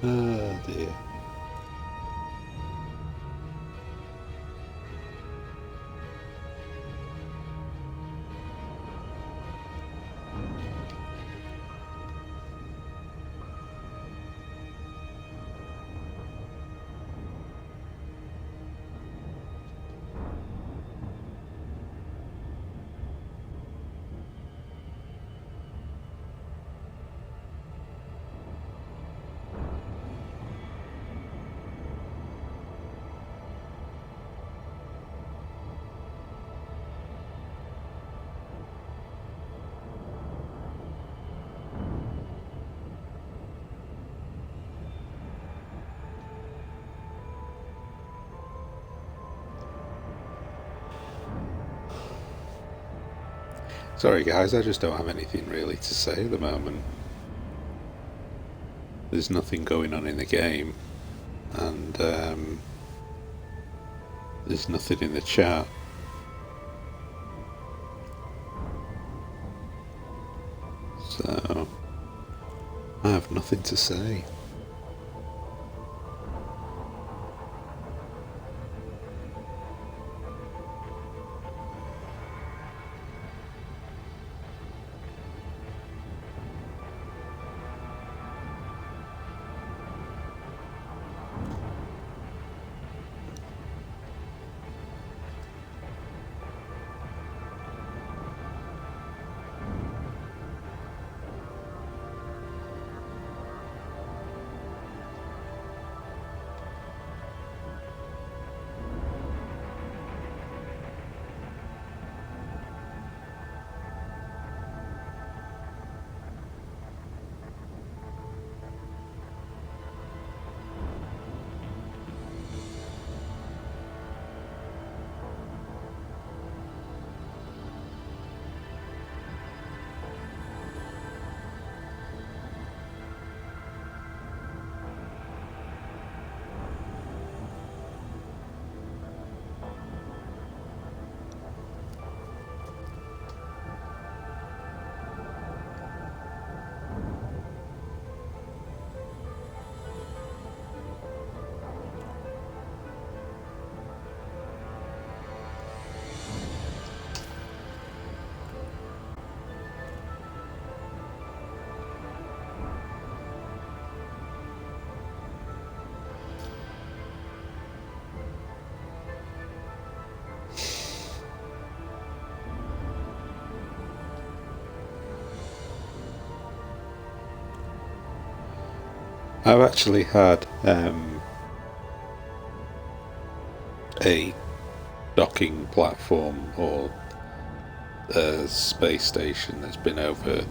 Speaker 1: Oh dear. Sorry guys, I just don't have anything really to say at the moment. There's nothing going on in the game, and there's nothing in the chat. So, I have nothing to say. I've actually had a docking platform or a space station that's been over,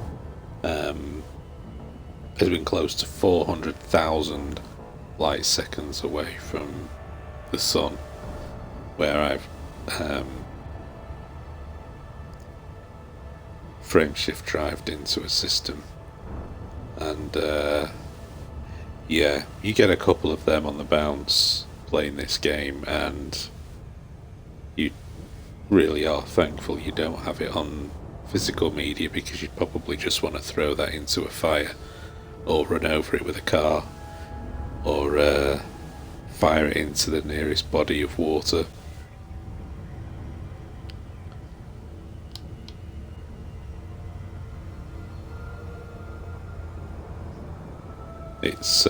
Speaker 1: has been close to 400,000 light seconds away from the sun, where I've frame shift drived into a system, and yeah, you get a couple of them on the bounce playing this game, and you really are thankful you don't have it on physical media, because you'd probably just want to throw that into a fire or run over it with a car or fire it into the nearest body of water. It's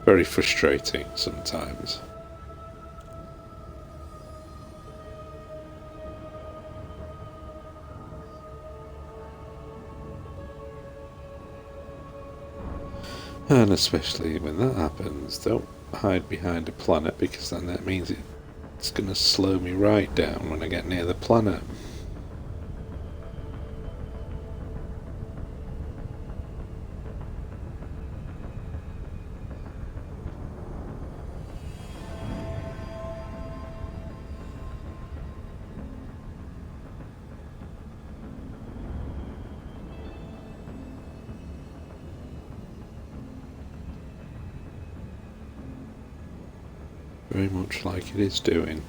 Speaker 1: very frustrating sometimes. And especially when that happens, don't hide behind a planet, because then that means it's going to slow me right down when I get near the planet. Very much like it is doing.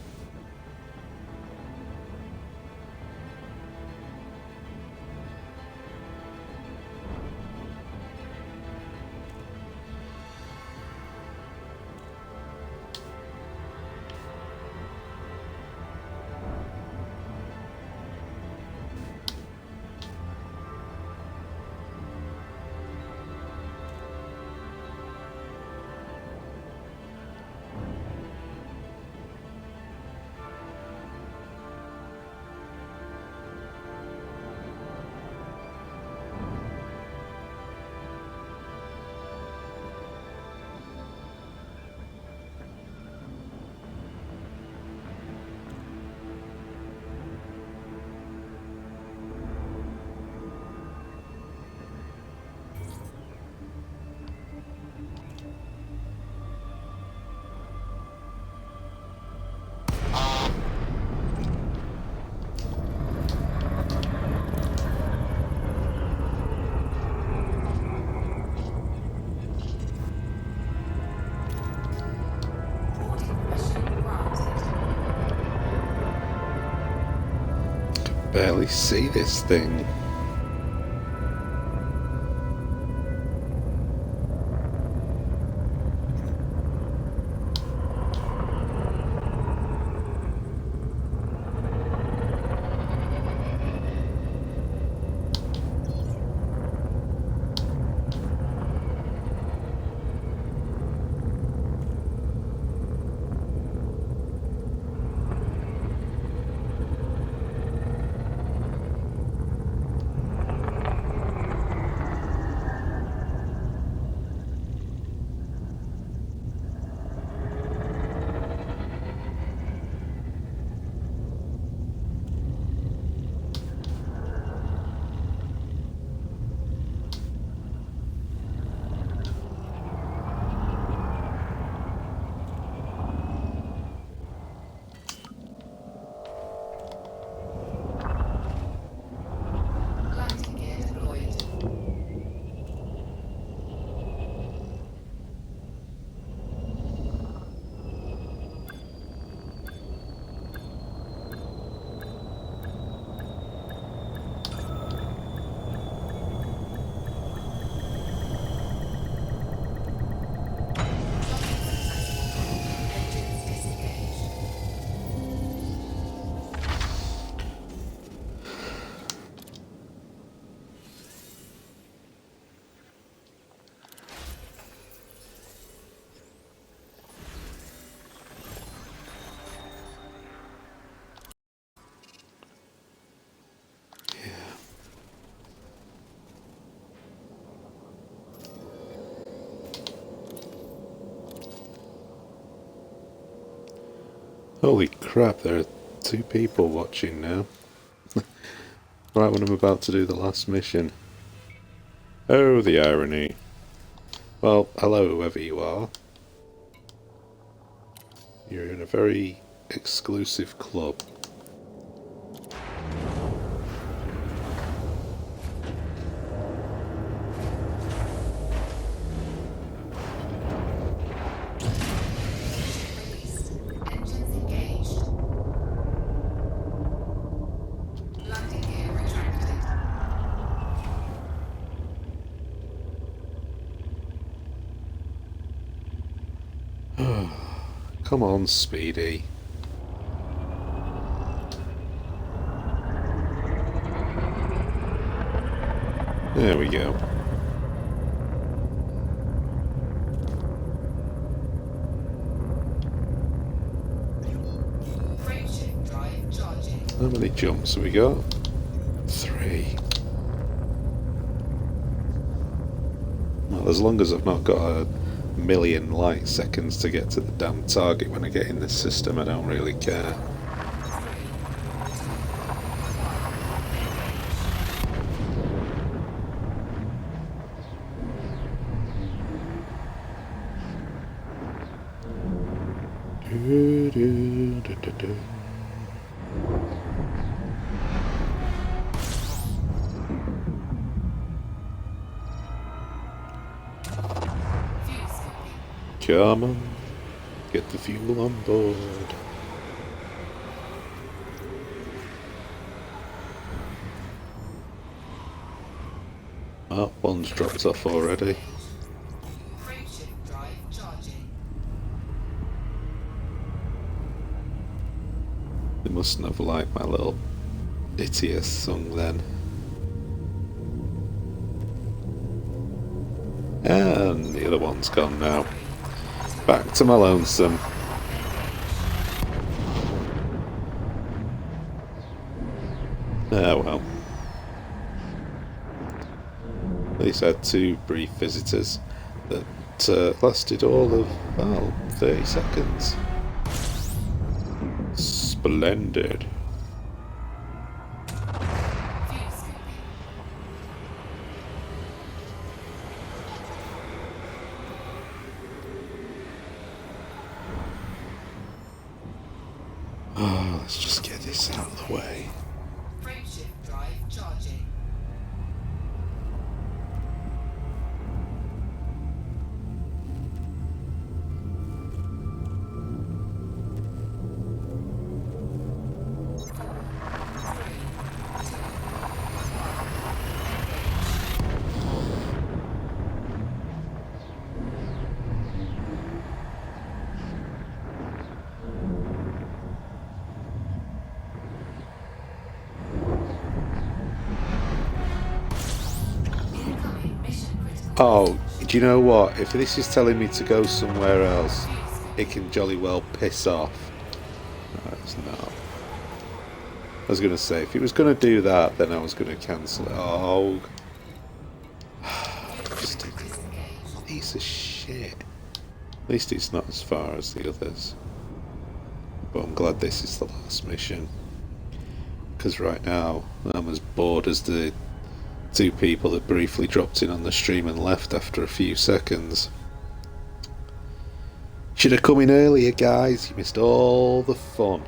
Speaker 1: Barely see this thing.
Speaker 3: Landing gear deployed. Engines disengaged.
Speaker 1: Holy crap, there are 2 people watching now. Right when I'm about to do the last mission. Oh, the irony. Well, hello whoever you are. You're in a very exclusive club.
Speaker 3: Released. Engines engaged. Landing gear retracted.
Speaker 1: Come on, Speedy. There we go.
Speaker 3: Frameshift drive charging.
Speaker 1: How many jumps have we got? 3. Well, Well, as long as I've not got a million light seconds to get to the damn target when I get in this system, I don't really care. Come on, get the fuel on board. Oh, one's dropped off already.
Speaker 3: Frameshift drive charging.
Speaker 1: They mustn't have liked my little ditty I sung then. And the other one's gone now. Back to my lonesome. Oh well. At least I had two brief visitors that lasted all of, well, 30 seconds. Splendid. Oh, let's just get this out of the way.
Speaker 3: Frameshift drive charging. Incoming mission critical.
Speaker 1: Oh, do you know what? If this is telling me to go somewhere else, it can jolly well piss off. No, it's not. I was going to say, if it was going to do that, then I was going to cancel it. Oh. Just a piece of shit. At least it's not as far as the others. But I'm glad this is the last mission. Because right now, I'm as bored as the two people that briefly dropped in on the stream and left after a few seconds. Should have come in earlier, guys. You missed all the fun.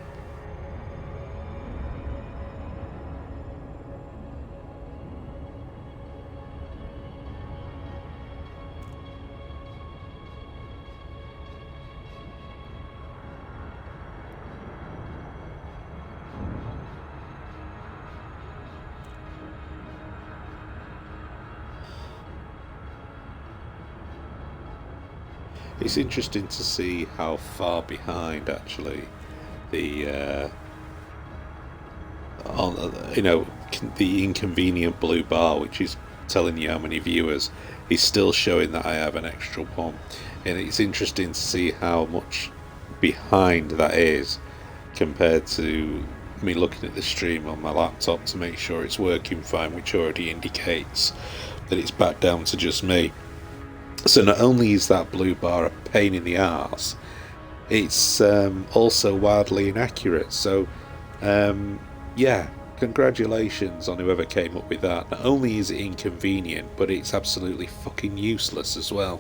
Speaker 1: It's interesting to see how far behind actually the the inconvenient blue bar, which is telling you how many viewers, is still showing that I have an extra one, and it's interesting to see how much behind that is compared to me looking at the stream on my laptop to make sure it's working fine, which already indicates that it's back down to just me. So not only is that blue bar a pain in the arse, it's also wildly inaccurate. So, yeah, congratulations on whoever came up with that. Not only is it inconvenient, but it's absolutely fucking useless as well.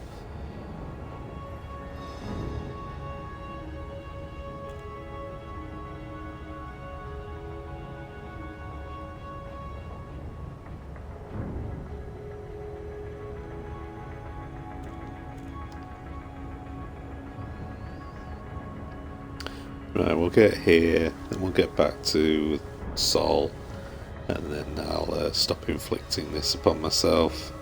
Speaker 1: Right, we'll get here, then we'll get back to Sol, and then I'll stop inflicting this upon myself.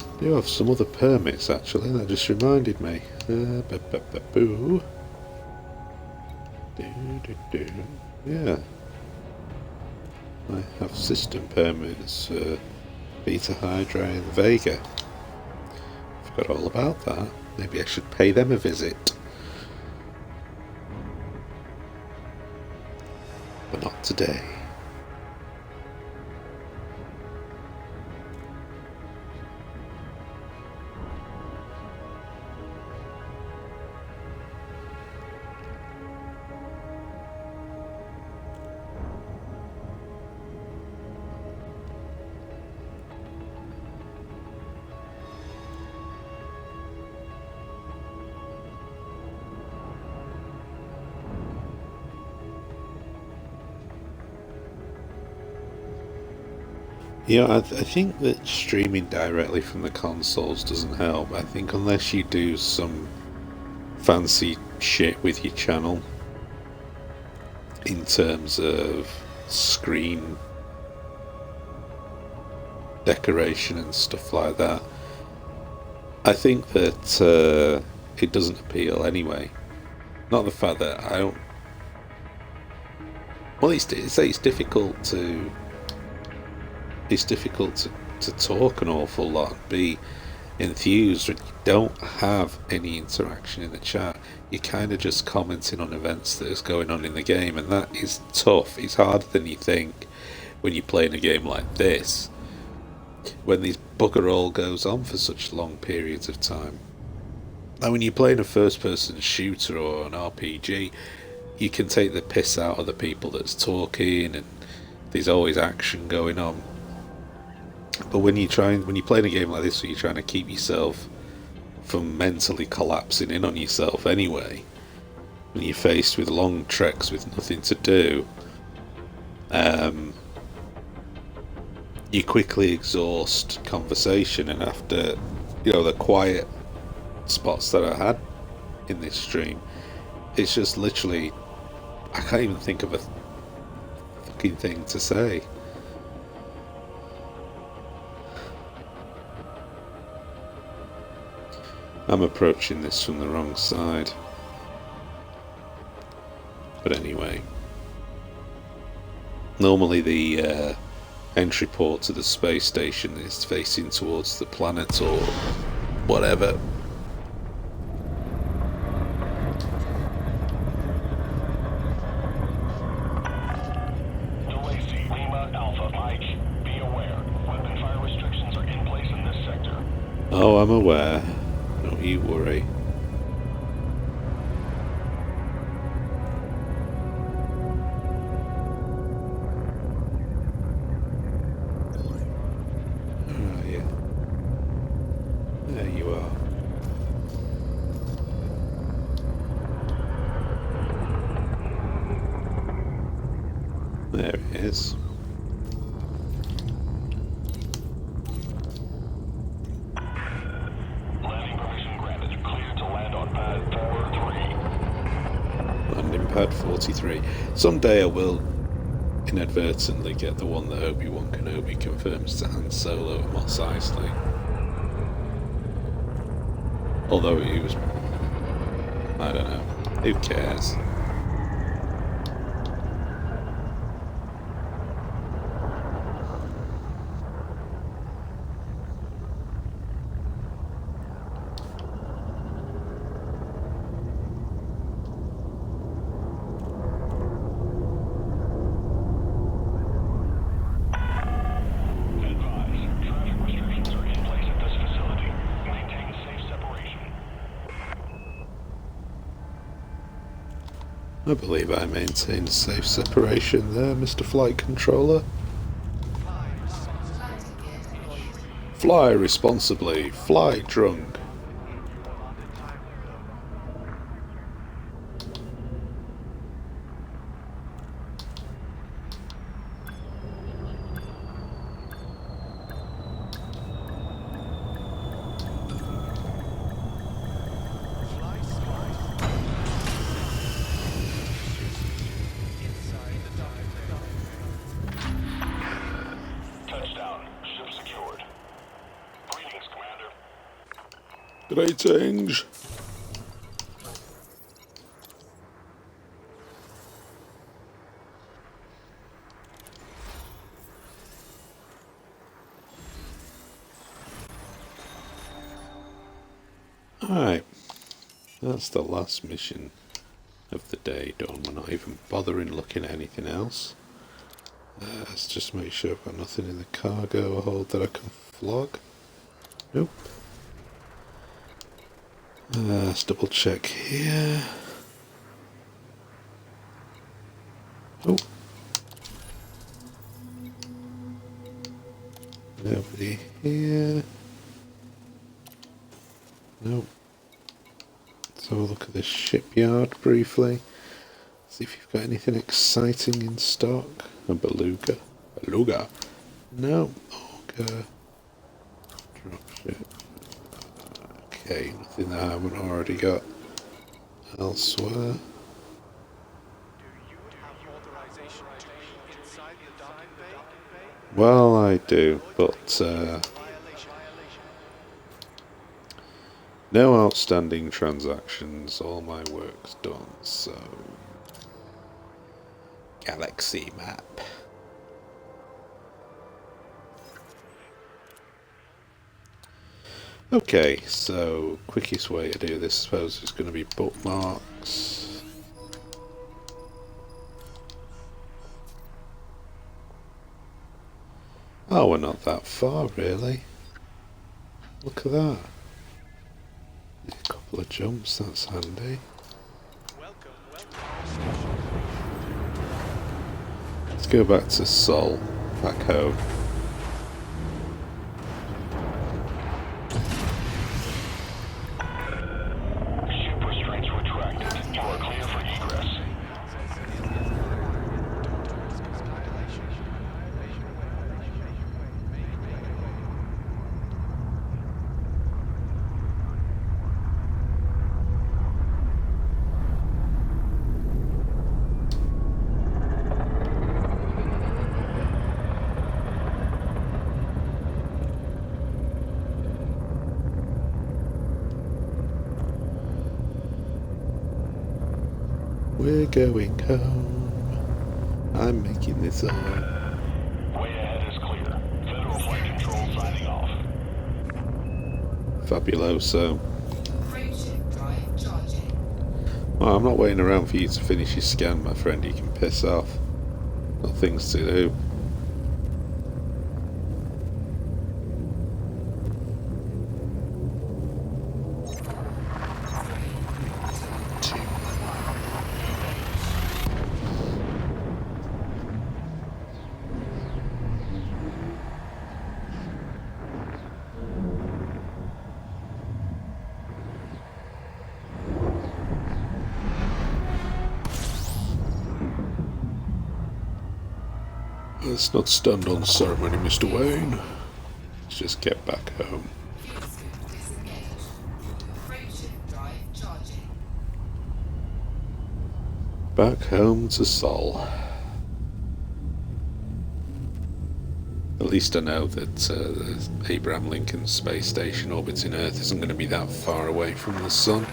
Speaker 1: I do have some other permits actually, that just reminded me. Boo. Yeah. I have system permits, Beta Hydra and Vega. Forgot all about that. Maybe I should pay them a visit. But not today. Yeah, I think that streaming directly from the consoles doesn't help. I think unless you do some fancy shit with your channel in terms of screen decoration and stuff like that, I think that it doesn't appeal anyway. Not the fact that I don't. Well, it's difficult to. It's difficult to talk an awful lot and be enthused when you don't have any interaction in the chat. You're kind of just commenting on events that is going on in the game, and that is tough. It's harder than you think when you're playing a game like this, when this bugger all goes on for such long periods of time. And when you're playing a first-person shooter or an RPG, you can take the piss out of the people that's talking, and there's always action going on. But when you're playing a game like this, where you're trying to keep yourself from mentally collapsing in on yourself anyway, when you're faced with long treks with nothing to do, you quickly exhaust conversation. And after, the quiet spots that I had in this stream, it's just literally, I can't even think of a fucking thing to say. I'm approaching this from the wrong side. But anyway. Normally the entry port to the space station is facing towards the planet or whatever.
Speaker 4: Lima, Alpha, Mike, be aware. Weapon fire restrictions are in place in this sector.
Speaker 1: Oh, I'm aware. Don't you worry. Where are you? There you are. There it is. Pad 43. Someday I will inadvertently get the one that Obi-Wan Kenobi confirms to Han Solo and Mos Eisley. Although he was... I don't know. Who cares? I believe I maintained safe separation there, Mr. Flight Controller. Fly responsibly, fly drunk. Greetings. Alright, that's the last mission of the day done. We're not even bothering looking at anything else. Let's just make sure I've got nothing in the cargo hold that I can flog. Nope. Let's double check here. Oh. Nobody here. Nope. Let's have a look at the shipyard briefly. See if you've got anything exciting in stock. A beluga. Beluga? No. Auger. Dropship. Okay, nothing that I haven't already got elsewhere.
Speaker 5: Do you have authorization to be inside the docking bay?
Speaker 1: Well, I do, but
Speaker 5: Violation.
Speaker 1: no outstanding transactions. All my work's done, so... Galaxy map. Okay, so quickest way to do this, I suppose, is going to be bookmarks. Oh, we're not that far, really. Look at that. A couple of jumps, that's handy.
Speaker 5: Welcome to our station.
Speaker 1: Let's go back to Sol, back home.
Speaker 4: Ship restraints retracted. You are clear for egress.
Speaker 1: We're going home. I'm making this up.
Speaker 4: Way ahead is clear. Federal Flight Control signing off.
Speaker 1: Fabuloso.
Speaker 3: Frameshift drive charging.
Speaker 1: Well, I'm not waiting around for you to finish your scan, my friend. You can piss off. Got things to do. Let's not stand on ceremony, Mr. Wayne. Let's just get back home.
Speaker 3: Fuel scoop disengaged. Frameshift drive charging.
Speaker 1: Back home to Sol. At least I know that the Abraham Lincoln Space Station orbiting Earth isn't going to be that far away from the Sun.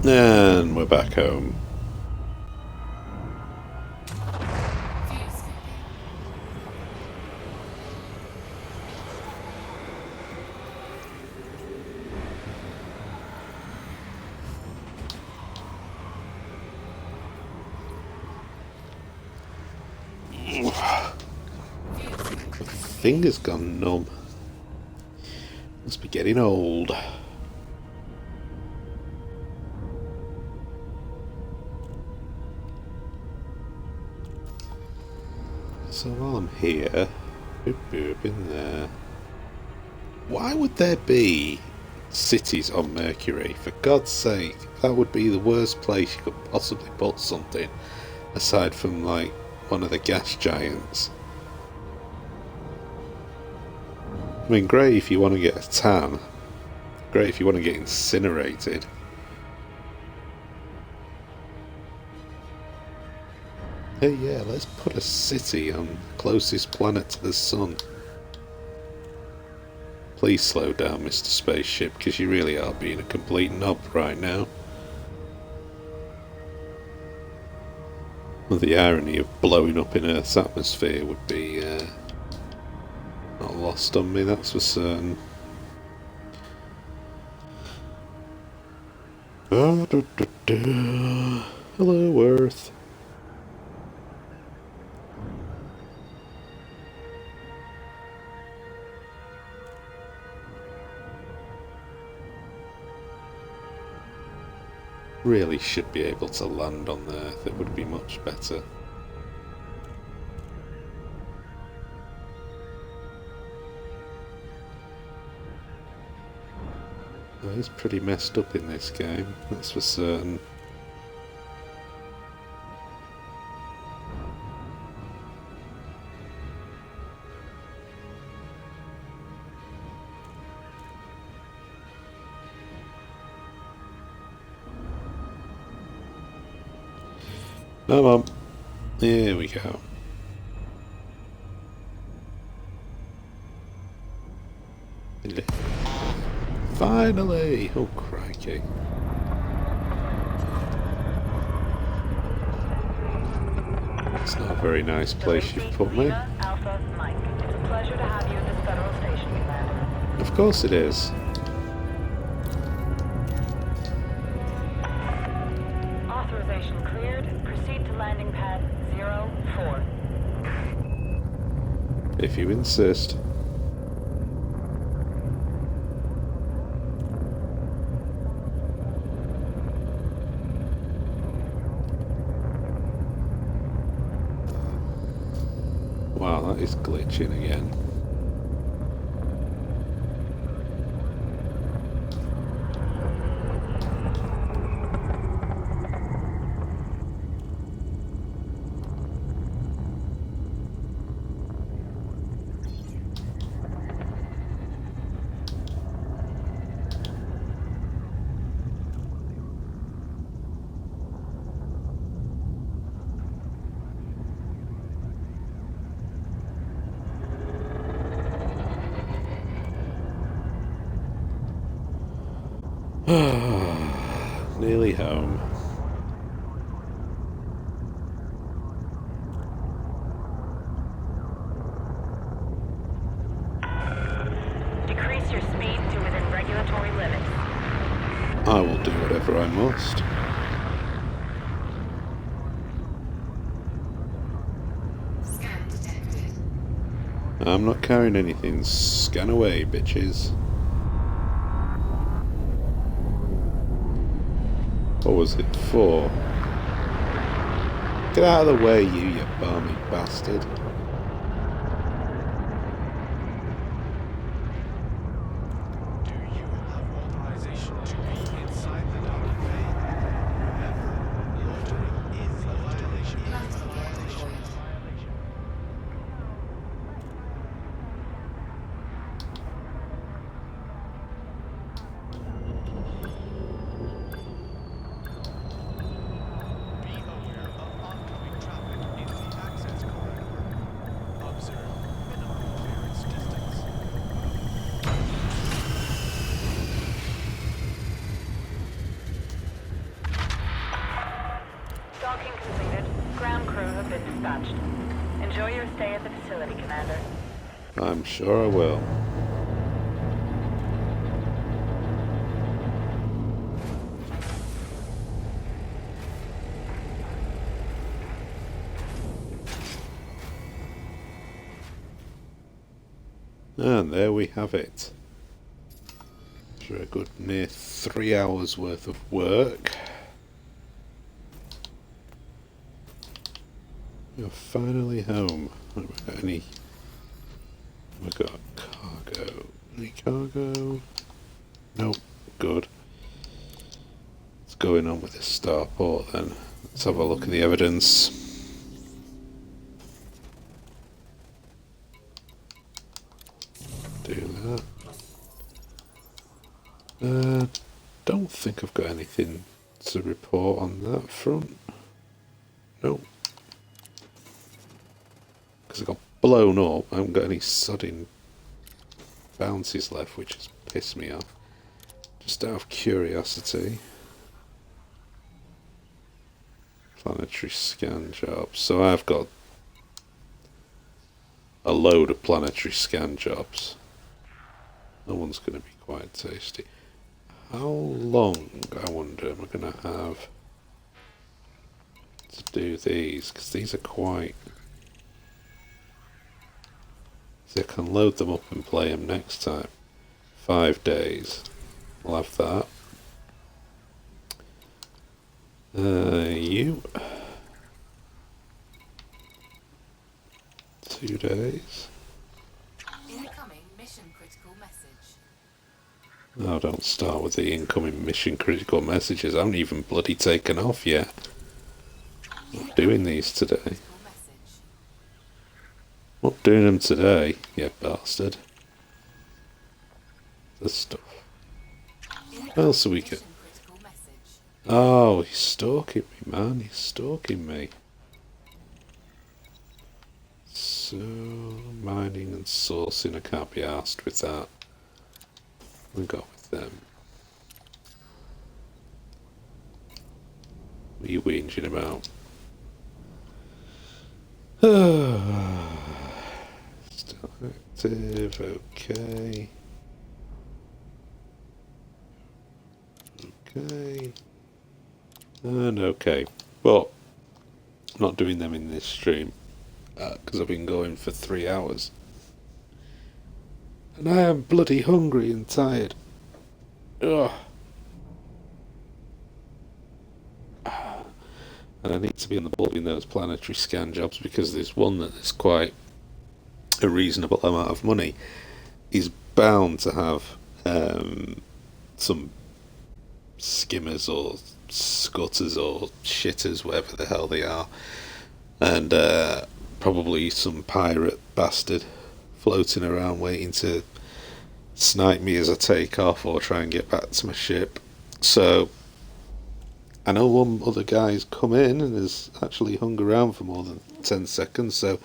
Speaker 1: And we're back home.
Speaker 3: Fuel scooping.
Speaker 1: Finger's gone numb. Must be getting old. So while I'm here, boop boop in there. Why would there be cities on Mercury? For God's sake, that would be the worst place you could possibly put something, aside from like one of the gas giants. I mean, great if you want to get a tan. Great if you want to get incinerated. Hey, yeah, let's put a city on the closest planet to the sun. Please slow down, Mr. Spaceship, because you really are being a complete knob right now. Well, the irony of blowing up in Earth's atmosphere would be not lost on me, that's for certain. Hello, Earth. Really should be able to land on Earth, it would be much better. Oh, he's pretty messed up in this game, that's for certain. Come on. Here we go. Finally! Oh, crikey. It's not a very nice place you've put me.
Speaker 2: Lima, Alpha, Mike. It's a pleasure to have you at this federal station, Commander.
Speaker 1: Of course it is.
Speaker 2: Authorization cleared. Proceed to landing pad 04.
Speaker 1: If you insist. Wow, that is glitching again. Nearly home.
Speaker 2: Decrease your speed to within regulatory limits.
Speaker 1: I will do whatever I must.
Speaker 3: Scan detected.
Speaker 1: I'm not carrying anything. Scan away, bitches. What was it for? Get out of the way, you balmy bastard.
Speaker 5: Do you have authorization to be inside the docking bay? Remember, loitering is a violation.
Speaker 3: Landing gear deployed.
Speaker 5: Be aware of oncoming traffic in the access corridor. Observe minimum clearance distance.
Speaker 2: Docking completed. Ground crew have been dispatched. Enjoy your stay at the facility, Commander.
Speaker 1: I'm sure I will. And there we have it. After a good near 3 hours worth of work, you're finally home. Have we got any? We've got cargo. Any cargo? Nope. Good. What's going on with this starport then? Let's have a look at the evidence. Do that. Don't think I've got anything to report on that front. Nope. Because I got blown up. I haven't got any sodding bounties left, which has pissed me off. Just out of curiosity. Planetary scan jobs. So I've got a load of planetary scan jobs. That one's going to be quite tasty. How long, I wonder, am I going to have to do these? Because these are quite... So I can load them up and play them next time. 5 days. We'll have that. You. 2 days.
Speaker 3: Incoming mission critical message.
Speaker 1: No, don't start with the incoming mission critical messages. I haven't even bloody taken off yet. I'm doing these today.
Speaker 3: Critical message.
Speaker 1: Not doing them today, you bastard. This stuff. What else do we get?
Speaker 3: Mission critical message.
Speaker 1: Oh, he's stalking me, man. He's stalking me. So, mining and sourcing, I can't be arsed with that. We got with them. What are you whinging about? Still active, okay. Okay. And okay. Well, I'm not doing them in this stream because I've been going for 3 hours. And I am bloody hungry and tired. Ugh. And I need to be on the ball in those planetary scan jobs because there's one that is quite a reasonable amount of money. He's bound to have some skimmers or scutters or shitters, whatever the hell they are, and probably some pirate bastard floating around waiting to snipe me as I take off or try and get back to my ship. So I know one other guy's come in and has actually hung around for more than 10 seconds, so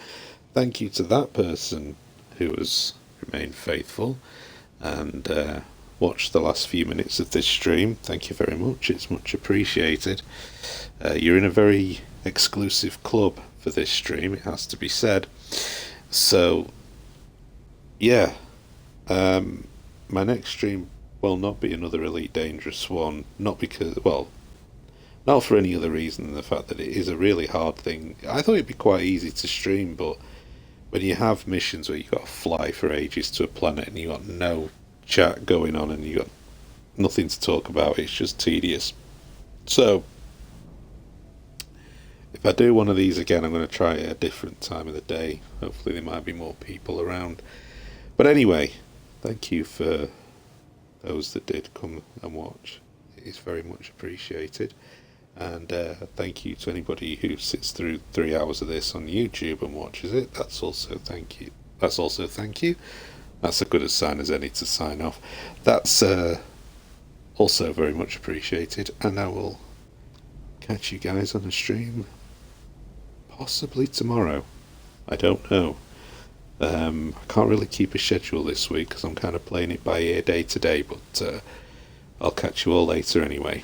Speaker 1: thank you to that person who has remained faithful and watched the last few minutes of this stream. Thank you very much, it's much appreciated. You're in a very exclusive club for this stream, it has to be said. So yeah, my next stream will not be another Elite Dangerous one, not because, well, not for any other reason than the fact that it is a really hard thing. I thought it'd be quite easy to stream, but when you have missions where you've got to fly for ages to a planet and you've got no chat going on and you've got nothing to talk about, it's just tedious. So if I do one of these again, I'm going to try it at a different time of the day. Hopefully there might be more people around. But anyway, thank you for those that did come and watch. It is very much appreciated. And thank you to anybody who sits through 3 hours of this on YouTube and watches it. That's also thank you. That's also thank you. That's as good a sign as any to sign off. That's also very much appreciated. And I will catch you guys on a stream possibly tomorrow. I don't know. I can't really keep a schedule this week because I'm kind of playing it by ear day to day, but I'll catch you all later anyway.